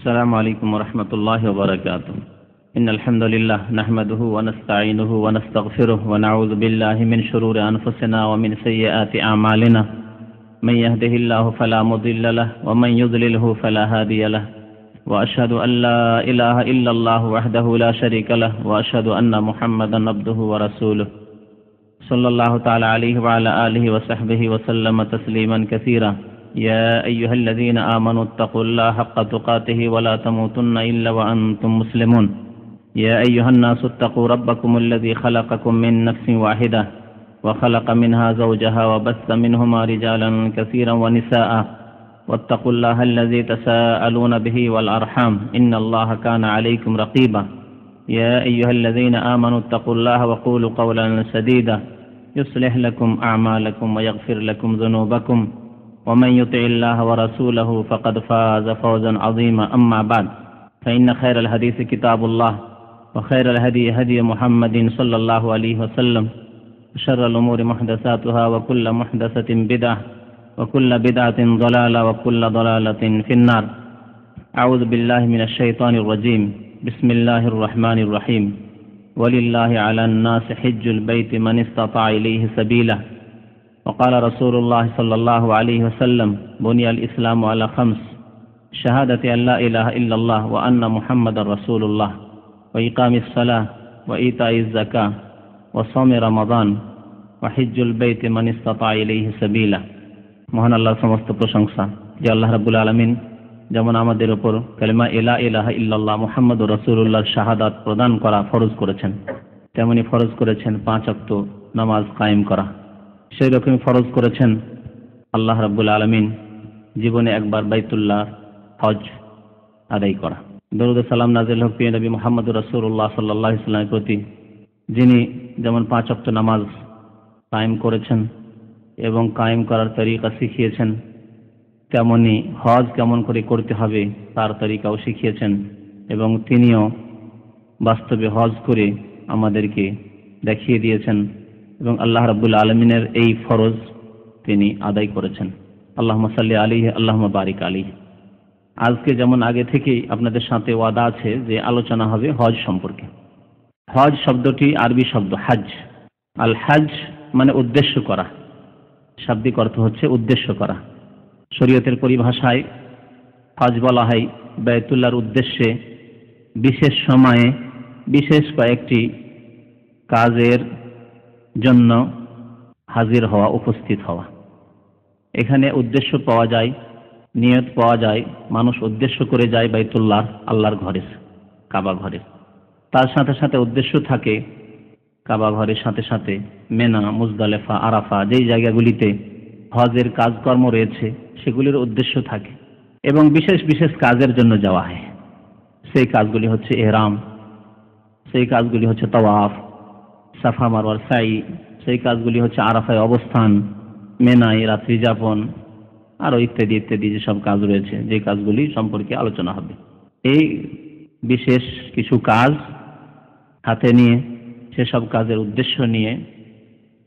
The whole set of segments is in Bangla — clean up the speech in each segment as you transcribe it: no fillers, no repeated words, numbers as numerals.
السلام عليكم ورحمة الله وبركاته. إن الحمد لله نحمده ونستعينه ونستغفره ونعوذ بالله من شرور أنفسنا ومن سيئات أعمالنا. من يهده الله فلا مضل له ومن يضلله فلا هادي له. وأشهد أن لا إله إلا الله وحده لا شريك له وأشهد أن محمدا عبده ورسوله صلى الله تعالى عليه وعلى آله وصحبه وسلم تسليما كثيرا. يا أيها الذين آمنوا اتقوا الله حق تقاته ولا تموتن إلا وأنتم مسلمون. يا أيها الناس اتقوا ربكم الذي خلقكم من نفس واحدة وخلق منها زوجها وبث منهما رجالا كثيرا ونساء واتقوا الله الذي تساءلون به والأرحام إن الله كان عليكم رقيبا. يا أيها الذين آمنوا اتقوا الله وقولوا قولا سديدا يصلح لكم أعمالكم ويغفر لكم ذنوبكم ومن يطع الله ورسوله فقد فاز فوزا عظيما. أما بعد فإن خير الحديث كتاب الله وخير الهدي هدي محمد صلى الله عليه وسلم وشر الأمور محدثاتها وكل محدثة بدعة وكل بدعة ضلالة وكل ضلالة في النار. أعوذ بالله من الشيطان الرجيم. بسم الله الرحمن الرحيم. ولله على الناس حج البيت من استطاع إليه سبيلا. وقال رسول الله صلى الله عليه وسلم بني الإسلام على 5: شهادة أن لا إله إلا الله وأن محمد رسول الله وإقام الصلاة وإيتاء الزكاة وصوم رمضان وحج البيت من استطاع إليه سبيلا. মহান আল্লাহর সমস্ত প্রশংসা যে আল্লাহ রাব্বুল আলামিন যেমন আমাদের উপর কালিমা লা ইলাহা ইল্লাল্লাহ মুহাম্মাদুর রাসূলুল্লাহর শাহাদাত প্রদান করা ফরজ করেছেন, তেমনি ফরজ করেছেন 5 ওয়াক্ত নামাজ কায়েম করা। সেই রকমই ফরজ করেছেন আল্লাহ রাব্বুল আলামিন জীবনে একবার বাইতুল্লাহ হজ আদায় করা। দরুদ ও সালাম নাযিল হোক প্রিয় নবী মুহাম্মদুর রাসূলুল্লাহ সাল্লাল্লাহু আলাইহি ওয়াসাল্লামের প্রতি, যিনি যেমন 5 ওয়াক্ত নামাজ কায়েম করেছেন এবং কায়েম করার তরিকা শিখিয়েছেন, তেমনি হজ কেমন করে করতে হবে তার তরিকাও শিখিয়েছেন এবং তিনিও বাস্তবে হজ করে আমাদেরকে দেখিয়ে দিয়েছেন এবং আল্লাহ রাব্বুল আলামিনের এই ফরজ তিনি আদায় করেছেন। আল্লাহুম্মা সাল্লি আলাইহি আল্লাহুম্মা বারিক আলাইহি। আজকে যেমন আগে থেকেই আপনাদের সাথে ওয়াদা আছে যে আলোচনা হবে হজ সম্পর্কে। হজ শব্দটি আরবি শব্দ হজ। আল হজ মানে উদ্দেশ্য করা, শাব্দিক অর্থ হচ্ছে উদ্দেশ্য করা। শরীয়তের পরিভাষায় হজ বলা হয় বাইতুল্লাহর উদ্দেশ্যে বিশেষ সময়ে বিশেষ কয়েকটি কাজের জন্য হাজির হওয়া, উপস্থিত হওয়া। এখানে উদ্দেশ্য পাওয়া যায়, নিয়ত পাওয়া যায়, মানুষ উদ্দেশ্য করে যায় বাইতুল্লাহ আল্লাহর ঘরে, কাবা ঘরে। তার সাথে সাথে উদ্দেশ্য থাকে কাবা ঘরের সাথে সাথে মেনা, মুজদালেফা, আরাফা, যেই জায়গাগুলিতে হজের কাজকর্ম রয়েছে সেগুলির উদ্দেশ্য থাকে এবং বিশেষ বিশেষ কাজের জন্য যাওয়া হয়। সেই কাজগুলি হচ্ছে ইহরাম, সেই কাজগুলি হচ্ছে তাওয়াফ, সাফা মারওয়ার সাই, সেই কাজগুলি হচ্ছে আরাফায় অবস্থান, মেনায় রাত্রি যাপন, আরও ইত্যাদি ইত্যাদি যেসব কাজ রয়েছে, যে কাজগুলি সম্পর্কে আলোচনা হবে। এই বিশেষ কিছু কাজ হাতে নিয়ে সেসব কাজের উদ্দেশ্য নিয়ে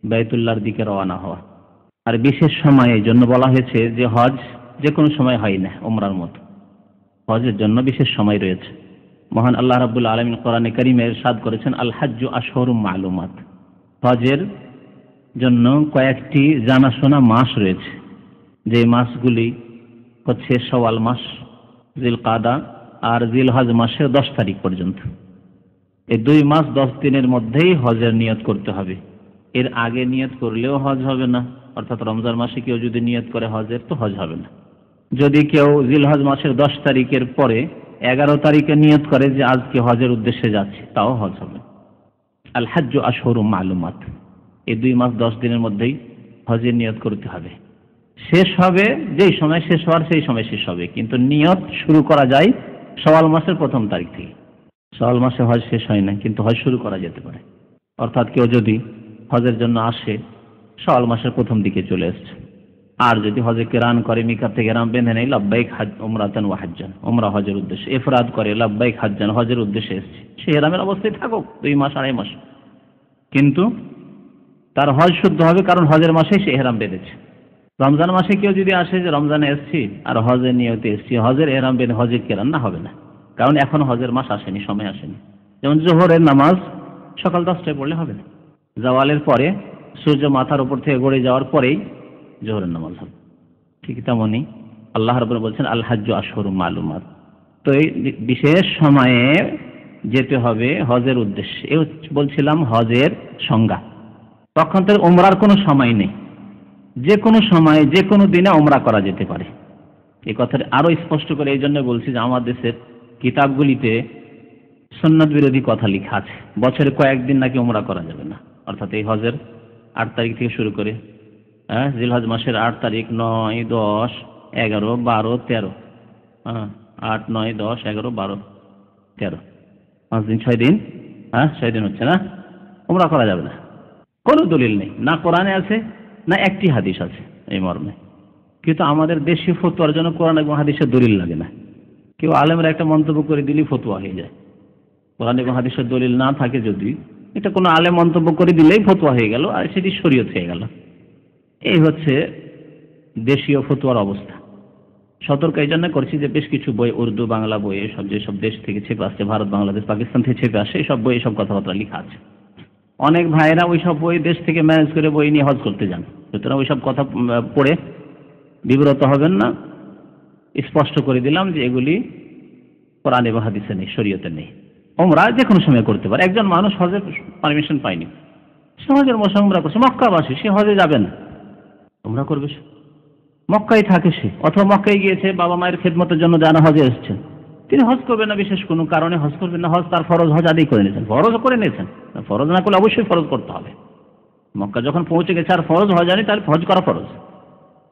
বাইতুল্লাহর দিকে রওনা হওয়া। আর বিশেষ সময় এই জন্য বলা হয়েছে যে হজ যে কোনো সময় হয় না, উমরার মতো। হজের জন্য বিশেষ সময় রয়েছে। মহান আল্লাহ রাব্বুল আলামিন কোরআনে কারীমে ইরশাদ করেছেন আল হাজ্জু আশহুরুম মালুমাত। হজের জন্য কয়েকটি জানাশোনা মাস রয়েছে, যে মাসগুলি হচ্ছে শাওয়াল মাস, জিলকাদা আর জিলহজ মাসের 10 তারিখ পর্যন্ত। এই 2 মাস 10 দিনের মধ্যেই হজের নিয়ত করতে হবে। এর আগে নিয়ত করলেও হজ হবে না, অর্থাৎ রমজান মাসে কেউ যদি নিয়ত করে হজের, তো হজ হবে না। যদি কেউ জিলহজ মাসের 10 তারিখের পরে 11 তারিখে নিয়ত করে যে আজকে হজের উদ্দেশ্যে যাচ্ছে, তাও হজ হবে। আল হাজ্জু আশহুরুম মালুমাত। এই 2 মাস 10 দিনের মধ্যেই হজের নিয়ত করতে হবে। শেষ হবে যেই সময় শেষ হওয়ার সেই সময় শেষ হবে, কিন্তু নিয়ত শুরু করা যায় শাওয়াল মাসের 1ম তারিখ থেকে। শাওয়াল মাসে হজ শেষ হয় না, কিন্তু হজ শুরু করা যেতে পারে। অর্থাৎ কেউ যদি হজের জন্য আসে শাওয়াল মাসের 1ম দিকে চলে আসছে, আর যদি হজে কিরান করে মিকাত থেকে ইহরাম বেঁধে নেয় লাব্বাইক হজ উমরাতান ওয়া হজ্জান, উমরা হজের উদ্দেশ্যে, ইফরাদ করে লাব্বাইক হজ্জান, হজের উদ্দেশ্যে এসেছে, সে ইহরামের অবস্থায় থাকুক 2 মাস 2.5 মাস, কিন্তু তার হজ শুদ্ধ হবে, কারণ হজের মাসে সে ইহরাম বেঁধেছে। রমজান মাসে কেউ যদি আসে যে রমজানে এসছি আর হজের নিয়তে এসছি, হজের এহরাম বেঁধে হজের কেরান না, হবে না, কারণ এখন হজের মাস আসেনি, সময় আসেনি। যেমন জোহরের নামাজ সকাল 10টায় পড়লে হবে না, জাওয়ালের পরে, সূর্য মাথার উপর থেকে গড়ে যাওয়ার পরেই জোহরের নামাজ হবে। ঠিক তেমনই আল্লাহ রাব্বুল বলছেন আল হাজ্জু আশহুরুম মালুমাত। তো এই বিশেষ সময়ে যেতে হবে হজের উদ্দেশ্যে। এই বলছিলাম হজের সংজ্ঞা। পক্ষান্তরে উমরার কোনো সময় নেই, যে কোনো সময়ে যে কোনো দিনে উমরা করা যেতে পারে। এই কথাটা আরো স্পষ্ট করে এই জন্য বলছি যে আমার দেশের কিতাবগুলিতে সুন্নাত বিরোধী কথা লেখা আছে। বছরে কয়েকদিন নাকি উমরা করা যাবে না, অর্থাৎ এই হজের 8 তারিখ থেকে শুরু করে জিলহজ মাসের 8 তারিখ, 9, 10, 11, 12, 13, 8, 9, 10, 11, 12, 13, 5 দিন 6 দিন, 6 দিন হচ্ছে না, উমরা করা যাবে না। কোনো দলিল নেই, না কোরআনে আছে না একটি হাদিস আছে এই মর্মে। কিন্তু আমাদের দেশীয় ফতোয়ার জন্য কোরআন এবং হাদিসের দলিল লাগে না। কেউ আলেমরা একটা মন্তব্য করে দিলেই ফতোয়া হয়ে যায়। কোরআন এবং হাদিসের দলিল না থাকে যদি, এটা কোনো আলেম মন্তব্য করে দিলেই ফতোয়া হয়ে গেল, আর সেটি শরীয়ত হয়ে গেল। এই হচ্ছে দেশীয় ফতোয়ার অবস্থা। সতর্ক এই জন্য করছি যে বেশ কিছু বই, উর্দু বাংলা বই, এসব যেসব দেশ থেকে ছেপে আসছে, ভারত, বাংলাদেশ, পাকিস্তান থেকে ছেপে আসে, এইসব বই এসব কথাবার্তা লেখা আছে। অনেক ভাইয়েরা ওইসব বই দেশ থেকে ম্যানেজ করে বই নিয়ে হজ করতে যান। সুতরাং ওইসব কথা পড়ে বিব্রত হবেন না। স্পষ্ট করে দিলাম যে এগুলি কোরআন এবং হাদিসে নেই, শরীয়তে নেই। উমরা যে কোনো সময় করতে পারে। একজন মানুষ হজের পারমিশন পায়নি, সে হজের মৌসুমে উমরা করছে, মক্কাবাসী, সে হজে যাবে না, উমরা করবে সে, মক্কায় থাকে সে, অথবা মক্কায় গিয়েছে বাবা মায়ের খেদমতের জন্য যারা হজে এসেছেন, তিনি হজ করবেন না, বিশেষ কোনো কারণে হজ করবেন না। হজ তার ফরজ, হজ আদায় করে নিয়েছেন, ফরজ করে নিয়েছেন, ফরজ না করলে অবশ্যই ফরজ করতে হবে। মক্কা যখন পৌঁছে গেছে আর ফরজ হজ আনি, তাহলে হজ করা ফরজ।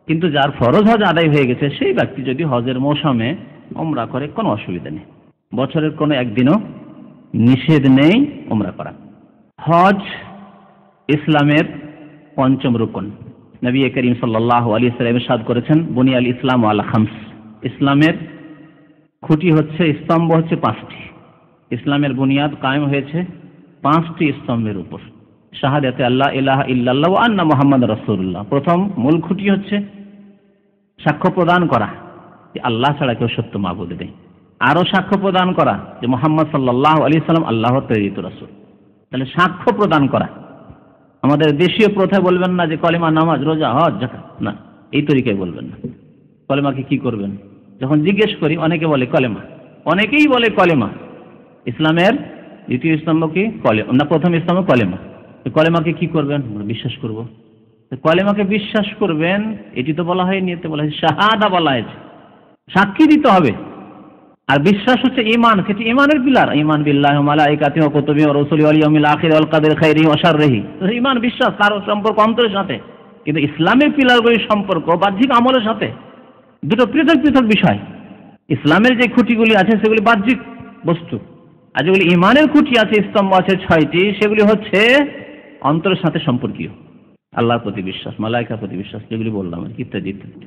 কিন্তু যার ফরজ হজ আদায় হয়ে গেছে সেই ব্যক্তি যদি হজের মৌসুমে উমরা করে, কোনো অসুবিধা নেই। বছরের কোনো একদিনও নিষেধ নেই উমরা করা। হজ ইসলামের পঞ্চম রুকন। নবী করিম সাল্লাল্লাহু আলাইহি ওয়াসাল্লাম ইরশাদ করেছেন, বুনিয়াল ইসলাম আলা খামস। ইসলামের খুঁটি হচ্ছে, স্তম্ভ হচ্ছে 5টি। ইসলামের বুনিয়াদ কায়েম হয়েছে 5টি স্তম্ভের উপর। শাহাদাতে আল্লাহ ইলাহা ইল্লাল্লাহ ওয়া আন্না মুহাম্মাদুর রাসূলুল্লাহ। প্রথম মূল খুঁটি হচ্ছে সাক্ষ্য প্রদান করা যে আল্লাহ ছাড়া কেউ সত্য মাবুদ নেই। আরো সাক্ষ্য প্রদান করা যে মুহাম্মদ সাল্লাল্লাহু আলাইহি ওয়াসাল্লাম আল্লাহর প্রেরিত রাসূল। তাহলে সাক্ষ্য প্রদান করা। আমাদের দেশীয় প্রথায় বলবেন না যে কলেমা, নামাজ, রোজা, হজ, যাকাত, না, এই তরিকায় বলবেন না। কলেমাকে কি করবেন? যখন জিজ্ঞেস করি অনেকে বলে কলেমা, অনেকেই বলে কলেমা। ইসলামের দ্বিতীয় স্তম্ভ কি? কলেমা না, প্রথম স্তম্ভ কলেমা। কলেমাকে কি করবেন? বিশ্বাস করব। কলেমাকে বিশ্বাস করবেন, এটি তো বলা হয়নি, এতে বলা হয়েছে শাহাদা, বলা হয়েছে সাক্ষী দিতে হবে। আর বিশ্বাস হচ্ছে ঈমান, সেটি ঈমানের পিলার। ঈমান বিল্লাহি ওয়া মালাইকাতিহি ওয়া কুতুবিহি ওয়া রুসুলিহি ওয়াল ইয়াউমিল আখির ওয়াল কদরি খাইরিহি ওয়া শাররিহি। ঈমান বিশ্বাস, তার সম্পর্ক অন্তরের সাথে। কিন্তু ইসলামের পিলারগুলির সম্পর্ক বাহ্যিক আমলের সাথে, দুটো পৃথক পৃথক বিষয়। ইসলামের যে খুঁটিগুলি আছে সেগুলি বাহ্যিক বস্তু, আর যেগুলি ঈমানের খুঁটি আছে, স্তম্ভ আছে 6টি, সেগুলি হচ্ছে অন্তরের সাথে সম্পর্কীয়। আল্লাহর প্রতি বিশ্বাস, মালাইকার প্রতি বিশ্বাস, যেগুলি বললাম ইত্যাদি ইত্যাদি।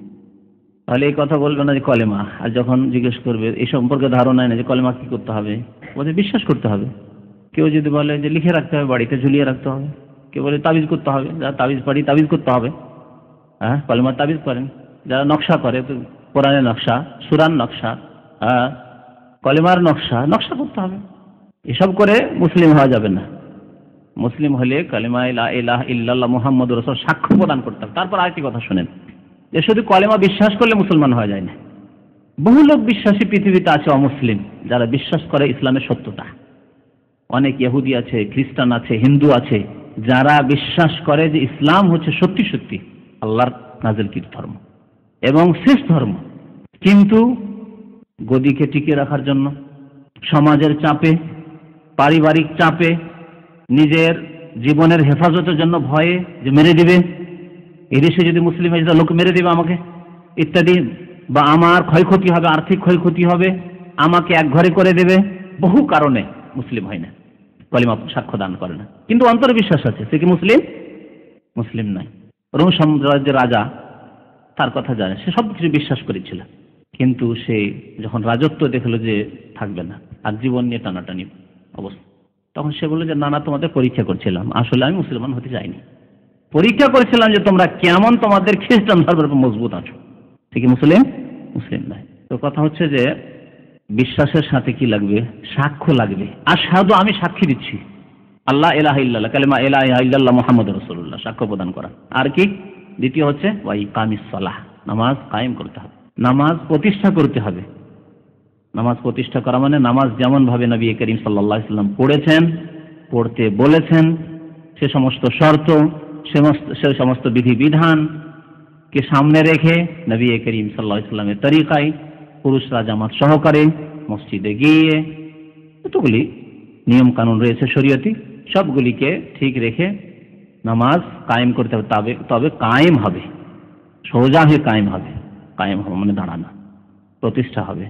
তাহলে এই কথা বলবে না যে কলেমা। আর যখন জিজ্ঞেস করবে এই সম্পর্কে ধারণা নেই যে কলেমা কি করতে হবে, বলতে বিশ্বাস করতে হবে। কেউ যদি বলে যে লিখে রাখতে হবে, বাড়িতে ঝুলিয়ে রাখতে হবে, কেউ বলে তাবিজ করতে হবে, যারা তাবিজ পারি তাবিজ করতে হবে, কলেমার তাবিজ করেন। যারা নকশা করে, কোরআনের নকশা, সূরার নকশা, কলেমার নকশা, নকশা করতে হবে। এসব করে মুসলিম হওয়া যাবে না। মুসলিম হলে কালিমা লা ইলাহা ইল্লাল্লাহ মুহাম্মাদুর রাসূল সাক্ষ্য প্রদান করতে হবে। তারপর আরেকটি কথা শুনেন, যে শুধু কলেমা বিশ্বাস করলে মুসলমান হওয়া যায় না। বহু লোক বিশ্বাসী পৃথিবীতে আছে, অমুসলিম, যারা বিশ্বাস করে ইসলামের সত্যতা। অনেক ইহুদি আছে, খ্রিস্টান আছে, হিন্দু আছে, যারা বিশ্বাস করে যে ইসলাম হচ্ছে সত্যি সত্যি আল্লাহর নাজিলকৃত ধর্ম এবং শেষ ধর্ম। কিন্তু গদিকে টিকিয়ে রাখার জন্য, সমাজের চাপে, পারিবারিক চাপে, নিজের জীবনের হেফাজতের জন্য ভয়ে যে মেরে দিবে, এদেশে যদি মুসলিম হয় লোক মেরে দেবে আমাকে ইত্যাদি, বা আমার ক্ষয়ক্ষতি হবে, আর্থিক ক্ষয়ক্ষতি হবে, আমাকে একঘরে করে দেবে, বহু কারণে মুসলিম হয় না, কলিমা সাক্ষ্য দান করে না। কিন্তু অন্তরে বিশ্বাস আছে, সে কি মুসলিম? মুসলিম নয়। রোম সাম্রাজ্যের রাজা, তার কথা জানে, সে সব কিছু বিশ্বাস করেছিল, কিন্তু সে যখন রাজত্ব দেখলো যে থাকবে না, আর জীবন নিয়ে টানাটানি অবস্থা, তখন সে বলল যে না না, তোমাদের পরীক্ষা করছিলাম, আসলে আমি মুসলমান হতে চাইনি। পরীক্ষা করেছিলাম যে তোমরা কেমন তোমাদের খ্রিস্টান ধর্মের উপর মজবুত আছো। ঠিক মুসলিম নয়। তো কথা হচ্ছে যে বিশ্বাসের সাথে কি লাগবে? সাক্ষ্য লাগবে। আশহাদু, আমি সাক্ষী দিচ্ছি আল্লাহ ইলাহা ইল্লাল্লাহ, কালিমা ইলাহা ইল্লাল্লাহ মুহাম্মাদুর রাসূলুল্লাহ, সাক্ষ্য প্রদান করা। আর কি? দ্বিতীয় হচ্ছে ওয়া ইকামিস সালাহ, নামাজ কায়েম করতে হবে, নামাজ প্রতিষ্ঠা করতে হবে। নামাজ প্রতিষ্ঠা করা মানে নামাজ যেমন ভাবে নবী করিম সাল্লাল্লাহু আলাইহি সাল্লাম পড়েছেন, পড়তে বলেছেন, সে সমস্ত শর্ত, সে সমস্ত বিধিবিধান কে সামনে রেখে নবী করিম সাল্লাল্লাহু আলাইহি সাল্লামের তরিকায় পুরুষরা জামাত সহকারে মসজিদে গিয়ে যতগুলি নিয়ম কানুন রয়েছে শরীয়তি, সবগুলিকে ঠিক রেখে নামাজ কায়েম করতে হবে। তবে কায়েম হবে, সোজা হয়ে কায়েম হবে। কায়েম হবে মানে দাঁড়ানো, প্রতিষ্ঠা হবে।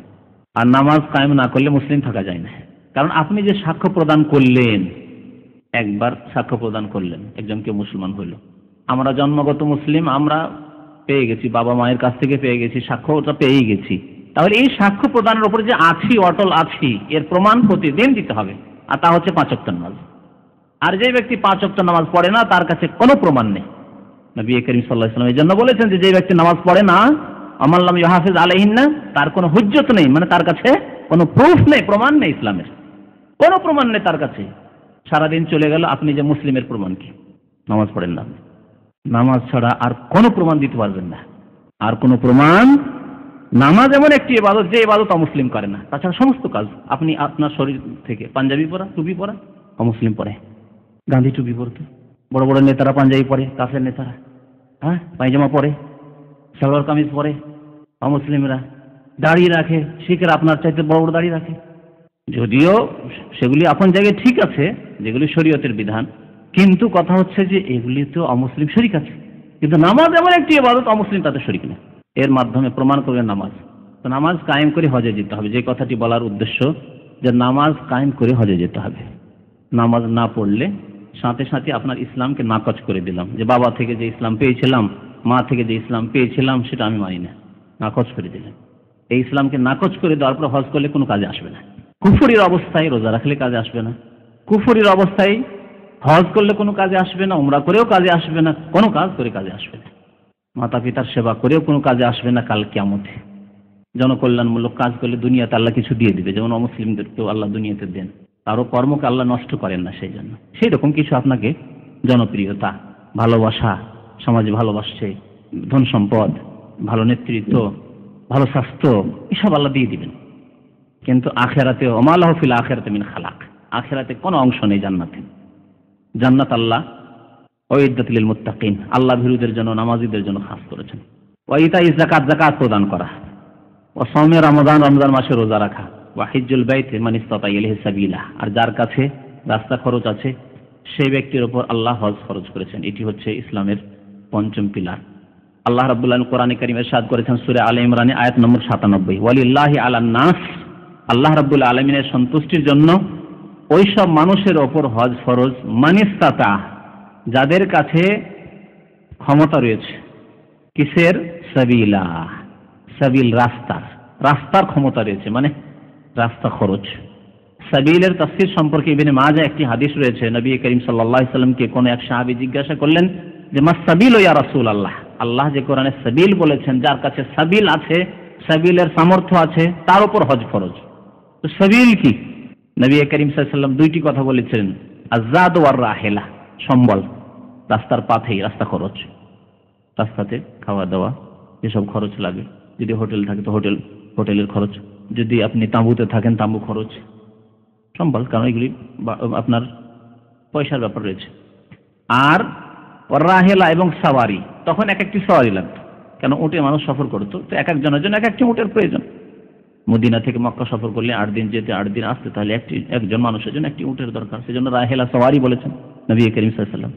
আর নামাজ কায়েম না করলে মুসলিম থাকা যায় না। কারণ আপনি যে সাক্ষ্য প্রদান করলেন, একবার সাক্ষ্য প্রদান করলেন, একজনকে মুসলমান হইল, আমরা জন্মগত মুসলিম, আমরা পেয়ে গেছি, বাবা মায়ের কাছ থেকে পেয়ে গেছি, সাক্ষ্যটা পেয়েই গেছি। তাহলে এই সাক্ষ্য প্রদানের উপরে যে আছি, অটল আছি, এর প্রমাণ প্রতিদিন দিতে হবে। আর তা হচ্ছে 5 ওয়াক্ত নামাজ। আর যে ব্যক্তি 5 ওয়াক্ত নামাজ পড়ে না, তার কাছে কোনো প্রমাণ নেই। নবী করিম সাল্লাল্লাহু আলাইহি ওয়াসাল্লাম এই জন্য বলেছেন যে ব্যক্তি নামাজ পড়ে না, আমাল্লাম ইউহাফিজ আলাইহিন্না, তার কোনো হুজ্জত নেই, মানে তার কাছে কোনো প্রুফ নেই, প্রমাণ নেই, ইসলামের কোনো প্রমাণ নেই তার কাছে। সারাদিন চলে গেল, আপনি যে মুসলিমের প্রমাণ কি? নামাজ পড়েন না। নামাজ ছাড়া আর কোনো প্রমাণ দিতে পারবেন না, আর কোনো প্রমাণ। নামাজ এমন একটি ইবাদত যে ইবাদত অমুসলিম করে না। তাছাড়া সমস্ত কাজ আপনি আপনার শরীর থেকে, পাঞ্জাবি পরা, টুপি পরা, অমুসলিম পরে। গান্ধী টুপি পরতো, বড় বড় নেতারা পাঞ্জাবি পরে, কাফের নেতারা পায়জামা পরে, সালোয়ার কামিজ পরে, অমুসলিমরা দাড়ি রাখে, শিখেরা আপনার চাইতে বড় বড় দাড়ি রাখে। যদিও সেগুলি আপন জায়গায় ঠিক আছে, যেগুলি শরীয়তের বিধান, কিন্তু কথা হচ্ছে যে এগুলি তো অমুসলিম শরিক আছে। কিন্তু নামাজ এমন একটি ইবাদত অমুসলিম তাতে শরিক নেই। এর মাধ্যমে প্রমাণ করবেন নামাজ। তো নামাজ কায়েম করে হজে যেতে হবে। যে কথাটি বলার উদ্দেশ্য যে নামাজ কায়েম করে হজে যেতে হবে। নামাজ না পড়লে সাথে সাথে আপনার ইসলামকে নাকচ করে দিলাম, যে বাবা থেকে যে ইসলাম পেয়েছিলাম, মা থেকে যে ইসলাম পেয়েছিলাম, সেটা আমি মানি না, নাকচ করে দিলাম। এই ইসলামকে নাকচ করে দেওয়ার পর হজ করলে কোনো কাজে আসবে না। কুফরির অবস্থায় রোজা রাখলে কাজে আসবে না, কুফরির অবস্থায় হজ করলে কোনো কাজে আসবে না, উমরা করেও কাজে আসবে না, কোনো কাজ করে কাজে আসবে না, মাতা পিতার সেবা করেও কোনো কাজে আসবে না। কাল কিয়ামতে জনকল্যাণমূলক কাজ করলে দুনিয়াতে আল্লাহ কিছু দিয়ে দিবে, যেমন অমুসলিমদেরকেও আল্লাহ দুনিয়াতে দেন। তারও কর্মকে আল্লাহ নষ্ট করেন না। সেই জন্য সেই রকম কিছু আপনাকে জনপ্রিয়তা, ভালোবাসা, সমাজে ভালোবাসছে, ধন সম্পদ, ভালো নেতৃত্ব, ভালো স্বাস্থ্য, এসব আল্লাহ দিয়ে দিবেন। কিন্তু আখেরাতে ওমা লাহু ফিল আখিরাতি মিন খালাক, আখেরাতে কোনো অংশ নেই জান্নাতে। জান্নাত আল্লাহ উইদ্দাত লিল মুত্তাকিন, আল্লাহ ভীরুদের জন্য, নামাজীদের জন্য খাস করেছেন। ওয়া ইতাইজ যাকাত, যাকাত প্রদান করা, ওয়া সাওমে রমাদান, রমজান মাসে রোজা রাখা, ওয়া হিজ্জুল বাইতি মান ইসতাতা ইলাইহি সাবিলা, আর যার কাছে রাস্তা খরচ আছে সেই ব্যক্তির উপর আল্লাহ হজ খরচ করেছেন। এটি হচ্ছে ইসলামের পঞ্চম পিলার। আল্লাহ রাব্বুল আলামিন কোরআনে কারীমে ইরশাদ করেছেন সূরা আলে ইমরানে আয়াত নম্বর 97, ওয়ালিল্লাহি আলান নাস, আল্লাহ রাব্বুল আলামিনের সন্তুষ্টির জন্য ওই সব মানুষের ওপর হজ ফরজ, মান ইসতাতা, যাদের কাছে ক্ষমতা রয়েছে। কিসের? সাবিলা, সাবিল রাস্তার ক্ষমতা রয়েছে, মানে রাস্তা খরচ। সাবিলের তাফসীর সম্পর্কে ইবনে মাজাহ একটি হাদিস রয়েছে। নবী করিম সাল্লাল্লাহু আলাইহি সাল্লামকে কোন এক সাহাবী জিজ্ঞাসা করলেন যে মা সাবিল ইয়া রাসূলুল্লাহ, আল্লাহ যে কোরআনে সাবিল বলেছেন, যার কাছে সাবিল আছে, সাবিলের সামর্থ্য আছে, তার উপর হজ ফরজ। তো সাবিল কি? নবী করিম সাল্লাল্লাহু আলাইহি সাল্লাম দুইটি কথা বলেছিলেন, আযাদ ওয়ার রাহিলা, সম্বল, রাস্তার পাথেই রাস্তা খরচ, রাস্তাতে খাওয়া দাওয়া যেসব খরচ লাগে, যদি হোটেল থাকে তো হোটেলের খরচ, যদি আপনি তাঁবুতে থাকেন তাঁবু খরচ, সম্বল, কারণ এগুলি আপনার পয়সার ব্যাপার রয়েছে। আর রাহেলা এবং সাওয়ারি, তখন এক একটি সাওয়ারি লাগতো, কেন উটে মানুষ সফর করতো, তো এক একজনের জন্য এক একটি উটের প্রয়োজন। মদিনা থেকে মক্কা সফর করলে 8 দিন যেতে 8 দিন আসতে, তাহলে একজন মানুষের জন্য একটি উটের দরকার, সেজন্য রাহেলা সাওয়ারি বলেছেন নবী করিম সাল্লাল্লাহু আলাইহি ওয়াসাল্লাম।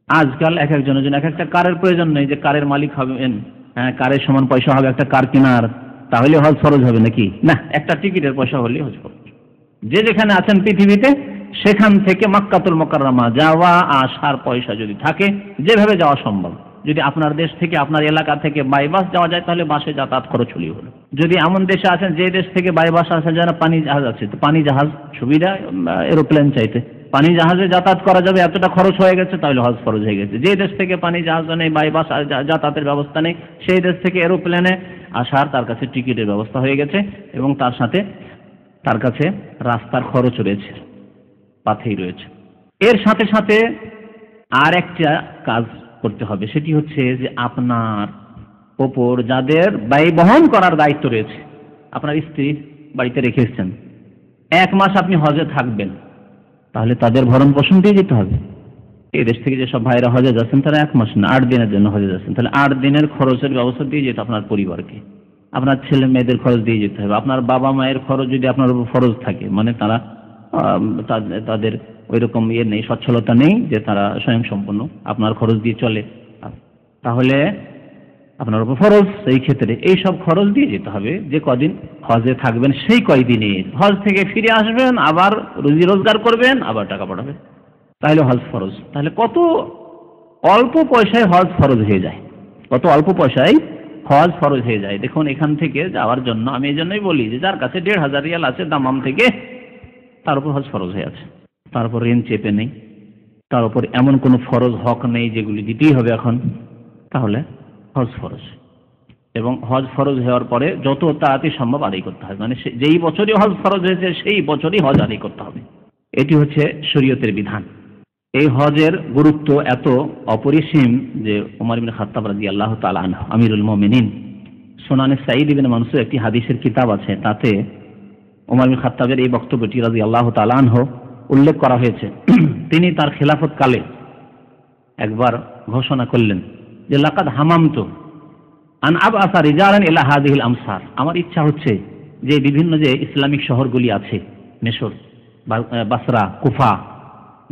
আজকাল এক একজনের জন্য এক একটা কারের প্রয়োজন নেই, যে কারের মালিক হবেন, হ্যাঁ কারের সমান পয়সা হবে একটা কার কেনার, তাহলে হজ ফরজ হবে নাকি? না, একটা টিকিটের পয়সা হলেই হজ ফরজ। যে যেখানে আছেন পৃথিবীতে, সেখান থেকে মক্কাতুল মুকাররমা যাওয়া আসার পয়সা যদি থাকে, যেভাবে যাওয়া সম্ভব, যদি আপনার দেশ থেকে, আপনার এলাকা থেকে বাই বাস যাওয়া যায়, তাহলে বাসে যাতায়াত খরচ হলেই হলো। যদি এমন দেশে আছেন যে দেশ থেকে বাই বাস আসা যায় না, পানি জাহাজ আছে, তো পানি জাহাজ সুবিধা এরোপ্লেন চাইতে, পানি জাহাজে যাতায়াত করা যাবে এতটা খরচ হয়ে গেছে, তাহলে হজ ফরজ হয়ে গেছে। যে দেশ থেকে পানি জাহাজ নেই বা বাস যাতায়াতের ব্যবস্থা নেই, সেই দেশ থেকে এরোপ্লেনে আসার তার কাছে টিকিটের ব্যবস্থা হয়ে গেছে, এবং তার সাথে তার কাছে রাস্তার খরচ রয়েছে, পাথেই রয়েছে। এর সাথে সাথে আর একটা কাজ করতে হবে, সেটি হচ্ছে যে আপনার ওপর যাদের ব্যয় বহন করার দায়িত্ব রয়েছে, আপনার স্ত্রী বাড়িতে রেখে এসেছেন, 1 মাস আপনি হজে থাকবেন, তাহলে তাদের ভরণ পোষণ দিয়ে যেতে হবে। এই দেশ থেকে যেসব ভাইরা হজে যাচ্ছেন তারা 1 মাস না 8 দিনের জন্য হজে যাচ্ছেন, তাহলে 8 দিনের খরচের ব্যবস্থা দিয়ে যেতে আপনার পরিবারকে, আপনার ছেলে মেয়েদের খরচ দিয়ে যেতে হবে। আপনার বাবা মায়ের খরচ যদি আপনার উপর ফরজ থাকে, মানে তারা তাদের ওই রকম নেই, সচ্ছলতা নেই যে তারা স্বয়ংসম্পূর্ণ আপনার খরচ দিয়ে চলে, তাহলে আপনার উপর ফরজ এই ক্ষেত্রে এই সব খরচ দিয়ে যেতে হবে। যে কদিন হজে থাকবেন সেই কয়দিনে হজ থেকে ফিরে আসবেন, আবার রুজি রোজগার করবেন, আবার টাকা পাঠাবেন, তাহলে হজ ফরজ। তাহলে কত অল্প পয়সায় হজ ফরজ হয়ে যায়, কত অল্প পয়সায় হজ ফরজ হয়ে যায়। দেখুন, এখান থেকে যাওয়ার জন্য আমি এই জন্যই বলি যে যার কাছে 1500 রিয়াল আছে দামাম থেকে, তার উপর হজ ফরজ হয়ে আছে, তার উপর ঋণ চেপে নেই, তার উপর এমন কোনো ফরজ হক নেই যেগুলি দিতেই হবে এখন, তাহলে হজ ফরজ। এবং হজ ফরজ হওয়ার পরে যত তাড়াতাড়ি সম্ভব আদায় করতে হবে, মানে যেই বছরই হজ ফরজ হয়েছে সেই বছরই হজ আদায় করতে হবে। এটি হচ্ছে শরীয়তের বিধান। এই হজের গুরুত্ব এত অপরিসীম যে ওমর ইবনে খাত্তাব রাদিয়াল্লাহু তাআলা আনহু, আমিরুল মুমিনিন, সুনানে সাঈদ ইবনে মানসুর একটি হাদিসের কিতাব আছে, তাতে ওমর ইবনে খাত্তাবের এই বক্তব্যটি রাদিয়াল্লাহু তাআলা আনহু উল্লেখ করা হয়েছে। তিনি তার খেলাফত কালে একবার ঘোষণা করলেন যে লাকাদ হামামতু আন আবআসা রিজালান ইলা হাযিহিল আমসার, আমার ইচ্ছা হচ্ছে যে বিভিন্ন যে ইসলামিক শহরগুলি আছে, মিশর, বাসরা, কুফা,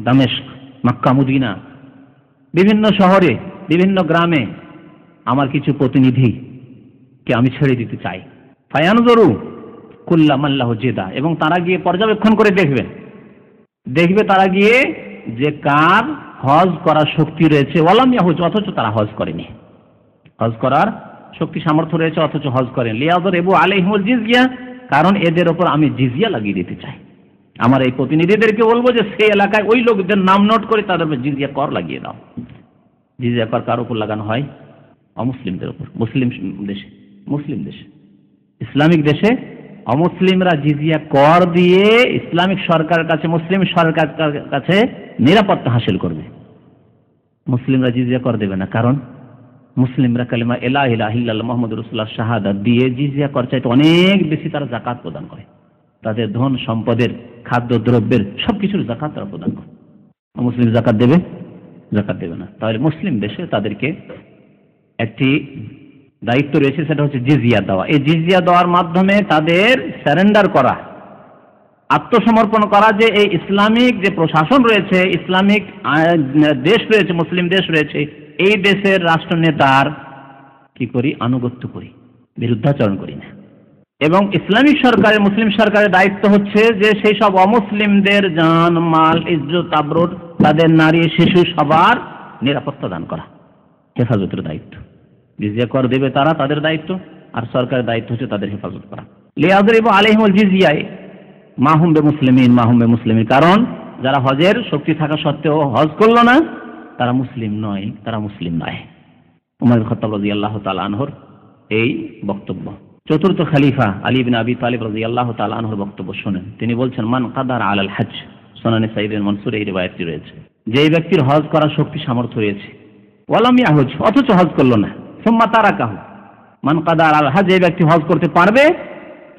দামেস্ক, মক্কা, মদিনা, বিভিন্ন শহরে বিভিন্ন গ্রামে আমার কিছু প্রতিনিধিকে আমি ছেড়ে দিতে চাই। ফায়ানজুরু কুল্লা মান লাহু জিদা, এবং তারা গিয়ে পর্যবেক্ষণ করে দেখবে তারা গিয়ে যে কার হজ করার শক্তি রয়েছে, ওয়ালাম ইয়াহুজ, অথচ তারা হজ করেনি, হজ করার শক্তি সামর্থ্য রয়েছে অথচ হজ করেন। লিয়াযরিবু আলাইহিমুল জিজিয়া, কারণ এদের ওপর আমি জিজিয়া লাগিয়ে দিতে চাই। আমার এই প্রতিনিধিদেরকে বলবো যে সেই এলাকায় ওই লোকদের নাম নোট করে তাদের উপর জিজিয়া কর লাগিয়ে দাও। জিজিয়া কর কার উপর লাগানো হয়? অমুসলিমদের উপর। মুসলিম দেশে ইসলামিক দেশে অমুসলিমরা জিজিয়া কর দিয়ে ইসলামিক সরকারের কাছে, মুসলিম সরকারের কাছে নিরাপত্তা হাসিল করবে। মুসলিমরা জিজিয়া কর দেবে না, কারণ মুসলিমরা কালিমা লা ইলাহা ইল্লাল্লাহ মুহাম্মাদুর রাসূলুল্লাহ শাহাদাত দিয়ে জিজিয়া কর চাইতে অনেক বেশি তারা যাকাত প্রদান করে। তাদের ধন সম্পদের, খাদ্য দ্রব্যের সবকিছুর যাকাত তারা প্রদান করে। মুসলিম যাকাত দেবে? যাকাত দেবে না। তাহলে মুসলিম দেশে তাদেরকে একটি দায়িত্ব রয়েছে, সেটা হচ্ছে জিজিয়া দেওয়া। এই জিজিয়া দেওয়ার মাধ্যমে তাদের সারেন্ডার করা, আত্মসমর্পণ করা, যে এই ইসলামিক যে প্রশাসন রয়েছে, ইসলামিক দেশ রয়েছে, মুসলিম দেশ রয়েছে, এই দেশের রাষ্ট্রনেতার কি করি? আনুগত্য করি, বিরুদ্ধাচরণ করি না। এবং ইসলামিক সরকারের, মুসলিম সরকারের দায়িত্ব হচ্ছে যে সেই সব অমুসলিমদের জান, মাল, ইজ্জত, আবরুর, তাদের নারী, শিশু সবার নিরাপত্তা দান করা, হেফাজতের দায়িত্ব। জিজিয়া কর দেবে তারা, তাদের দায়িত্ব, আর সরকারের দায়িত্ব হচ্ছে তাদের হেফাজত করা। লিয়াযরিবু আলাইহিমুল জিজিয়া মা হুম বিমুসলিমিন, কারণ যারা হজের শক্তি থাকা সত্ত্বেও হজ করল না, তারা মুসলিম নয়, তারা মুসলিম নয়। ওমর ইবনে খাত্তাব রাদিয়াল্লাহু তাআলা আনহুর এই বক্তব্য। চতুর্থ খলিফা আলী ইবনে আবি তালিব রাদিয়াল্লাহু তাআলা আনহুর বক্তব্য শুনেন। তিনি বলছেন, মান কাদার আলাল হজ, সুনানে সাঈদ ইবনে মানসুর এই রিওয়ায়াতটি রয়েছে, যে ব্যক্তির হজ করার শক্তি সামর্থ্য রয়েছে, ওয়ালাম ইয়াহুজ, অথচ হজ করল না, সুম্মা তারাকাহু, মান কাদার আলাল হজ, যে ব্যক্তি হজ করতে পারবে,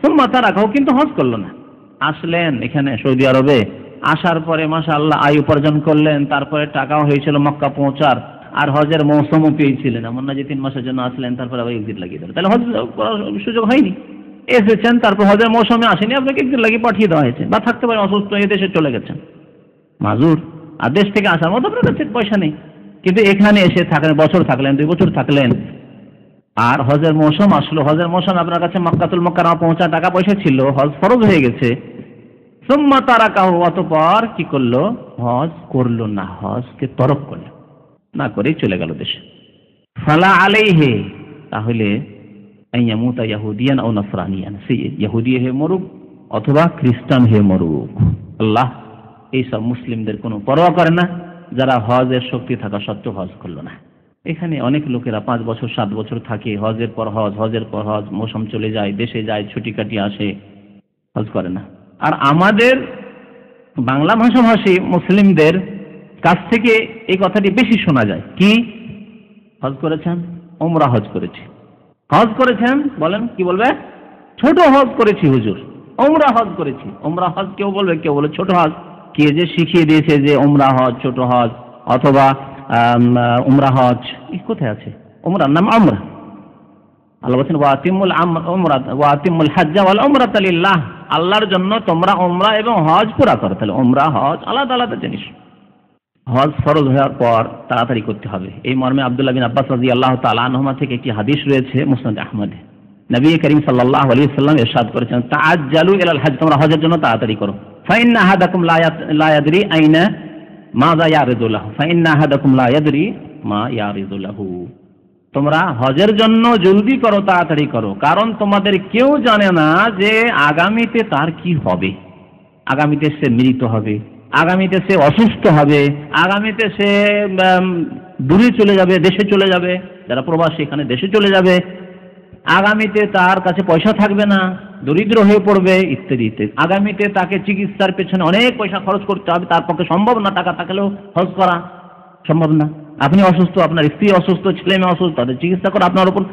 সুম্মা তারাকাহু, কিন্তু হজ করল না। আসলেন এখানে সৌদি আরবে, আসার পরে মাশাআল্লাহ আয় উপার্জন করলেন, তারপরে টাকাও হয়েছিল মক্কা পৌঁছার, আর হজের মৌসুমও পেয়েছিলেন, এমন না যে 3 মাসের জন্য আসলেন তারপরে আবার এক্সিট লাগিয়ে দিলেন, তাহলে হজ করার সুযোগ হয়নি। এসেছেন, তারপর হজের মৌসুমে আসেনি, আপনাকে এক্সিট লাগিয়ে পাঠিয়ে দেওয়া হয়েছে, বা থাকতে পারে অসুস্থ হয়ে দেশে চলে গেছেন, মাজুর, আর দেশ থেকে আসার মতো আপনার কাছে পয়সা নেই, কিন্তু এখানে এসে থাকলেন, বছর থাকলেন, 2 বছর থাকলেন, আর হজের মৌসুম আসলো, হজের মৌসুম আপনার কাছে মক্কাতুল মুকাররমা পৌঁছা টাকা পয়সা ছিল, হজ ফরজ হয়ে গেছে, সুম্মা তারাকাহু, অতঃপর কি করলো? হজ করলো না, হজকে তরক করলো, না করেই চলে গেল দেশে। ফালা আলাইহি, তাহলে আইয়ামুতা ইয়াহুদিয়ান ও নাসরানিয়ান, সে ইহুদি হয়ে মরুক অথবা খ্রিস্টান হয়ে মরুক, আল্লাহ এইসব মুসলিমদের কোনো পরোয়া করে না, যারা হজের শক্তি থাকা সত্ত্বেও হজ করলো না। এখানে অনেক লোকেরা 5 বছর 7 বছর থাকে, হজের পর হজ, হজের পর হজ, মৌসুম চলে যায়, দেশে যায়, ছুটি কাটিয়ে আসে, হজ করে না। আর আমাদের বাংলা ভাষাভাষী মুসলিমদের কাছ থেকে এই কথাটি বেশি শোনা যায়। কি হজ করেছেন? ওমরা হজ করেছি। হজ করেছেন বলেন, কি বলবে? ছোট হজ করেছি হুজুর, ওমরা হজ করেছি। ওমরা হজ কেউ বলবে, কেউ বলে ছোট হজ। কে যে শিখিয়ে দিয়েছে যে ওমরা হজ ছোট হজ, অথবা উমরা হজ, কোথায় আছে? উমরার নাম আমরা। আল্লাহ বলেছেন ওয়াতিমুল হজ্জা ওয়াল উমরাতা লিল্লাহ, আল্লাহর জন্য তোমরা উমরা এবং হজ পুরা করো। তাহলে উমরা হজ আলাদা আলাদা জিনিস। হজ ফরজ হওয়ার পর তাড়াতাড়ি করতে হবে, এই মর্মে আব্দুল্লাহ বিন আব্বাস রাদিয়াল্লাহু তাআলা আনহুমা থেকে একটি হাদিস রয়েছে মুসনাদ আহমদে। নবী করিম সাল্লাল্লাহু আলাইহি ওয়াসাল্লাম ইরশাদ করেছেন, তাআজ্জালু ইলাল হজ, তোমরা হজের জন্য তাড়াতাড়ি করো। ফাইন্না আহাদাকুম লা ইয়াদরি আইনা মাযা ইয়ারিদু লাহু, ফাইন্না আহাদাকুম লা ইয়াদরি মা ইয়ারিদু লাহু, তোমরা হজের জন্য জলদি করো, তাড়াতাড়ি করো, কারণ তোমাদের কেউ জানে না যে আগামীতে তার কি হবে। আগামীতে সে মৃত হবে, আগামীতে সে অসুস্থ হবে, আগামীতে সে দূরে চলে যাবে, দেশে চলে যাবে, যারা প্রবাসী এখানে দেশে চলে যাবে, আগামীতে তার কাছে পয়সা থাকবে না, দরিদ্র হয়ে পড়বে, ইত্যাদি ইত্যাদি। আগামীতে তাকে চিকিৎসার পেছনে অনেক পয়সা খরচ করতে হবে, তার পক্ষে সম্ভব না, টাকা থাকলেও হজ করা সম্ভব না। আপনি অসুস্থ, আপনার স্ত্রী অসুস্থ, ছেলে মেয়ে অসুস্থ, তাদের চিকিৎসা করা আপনার উপর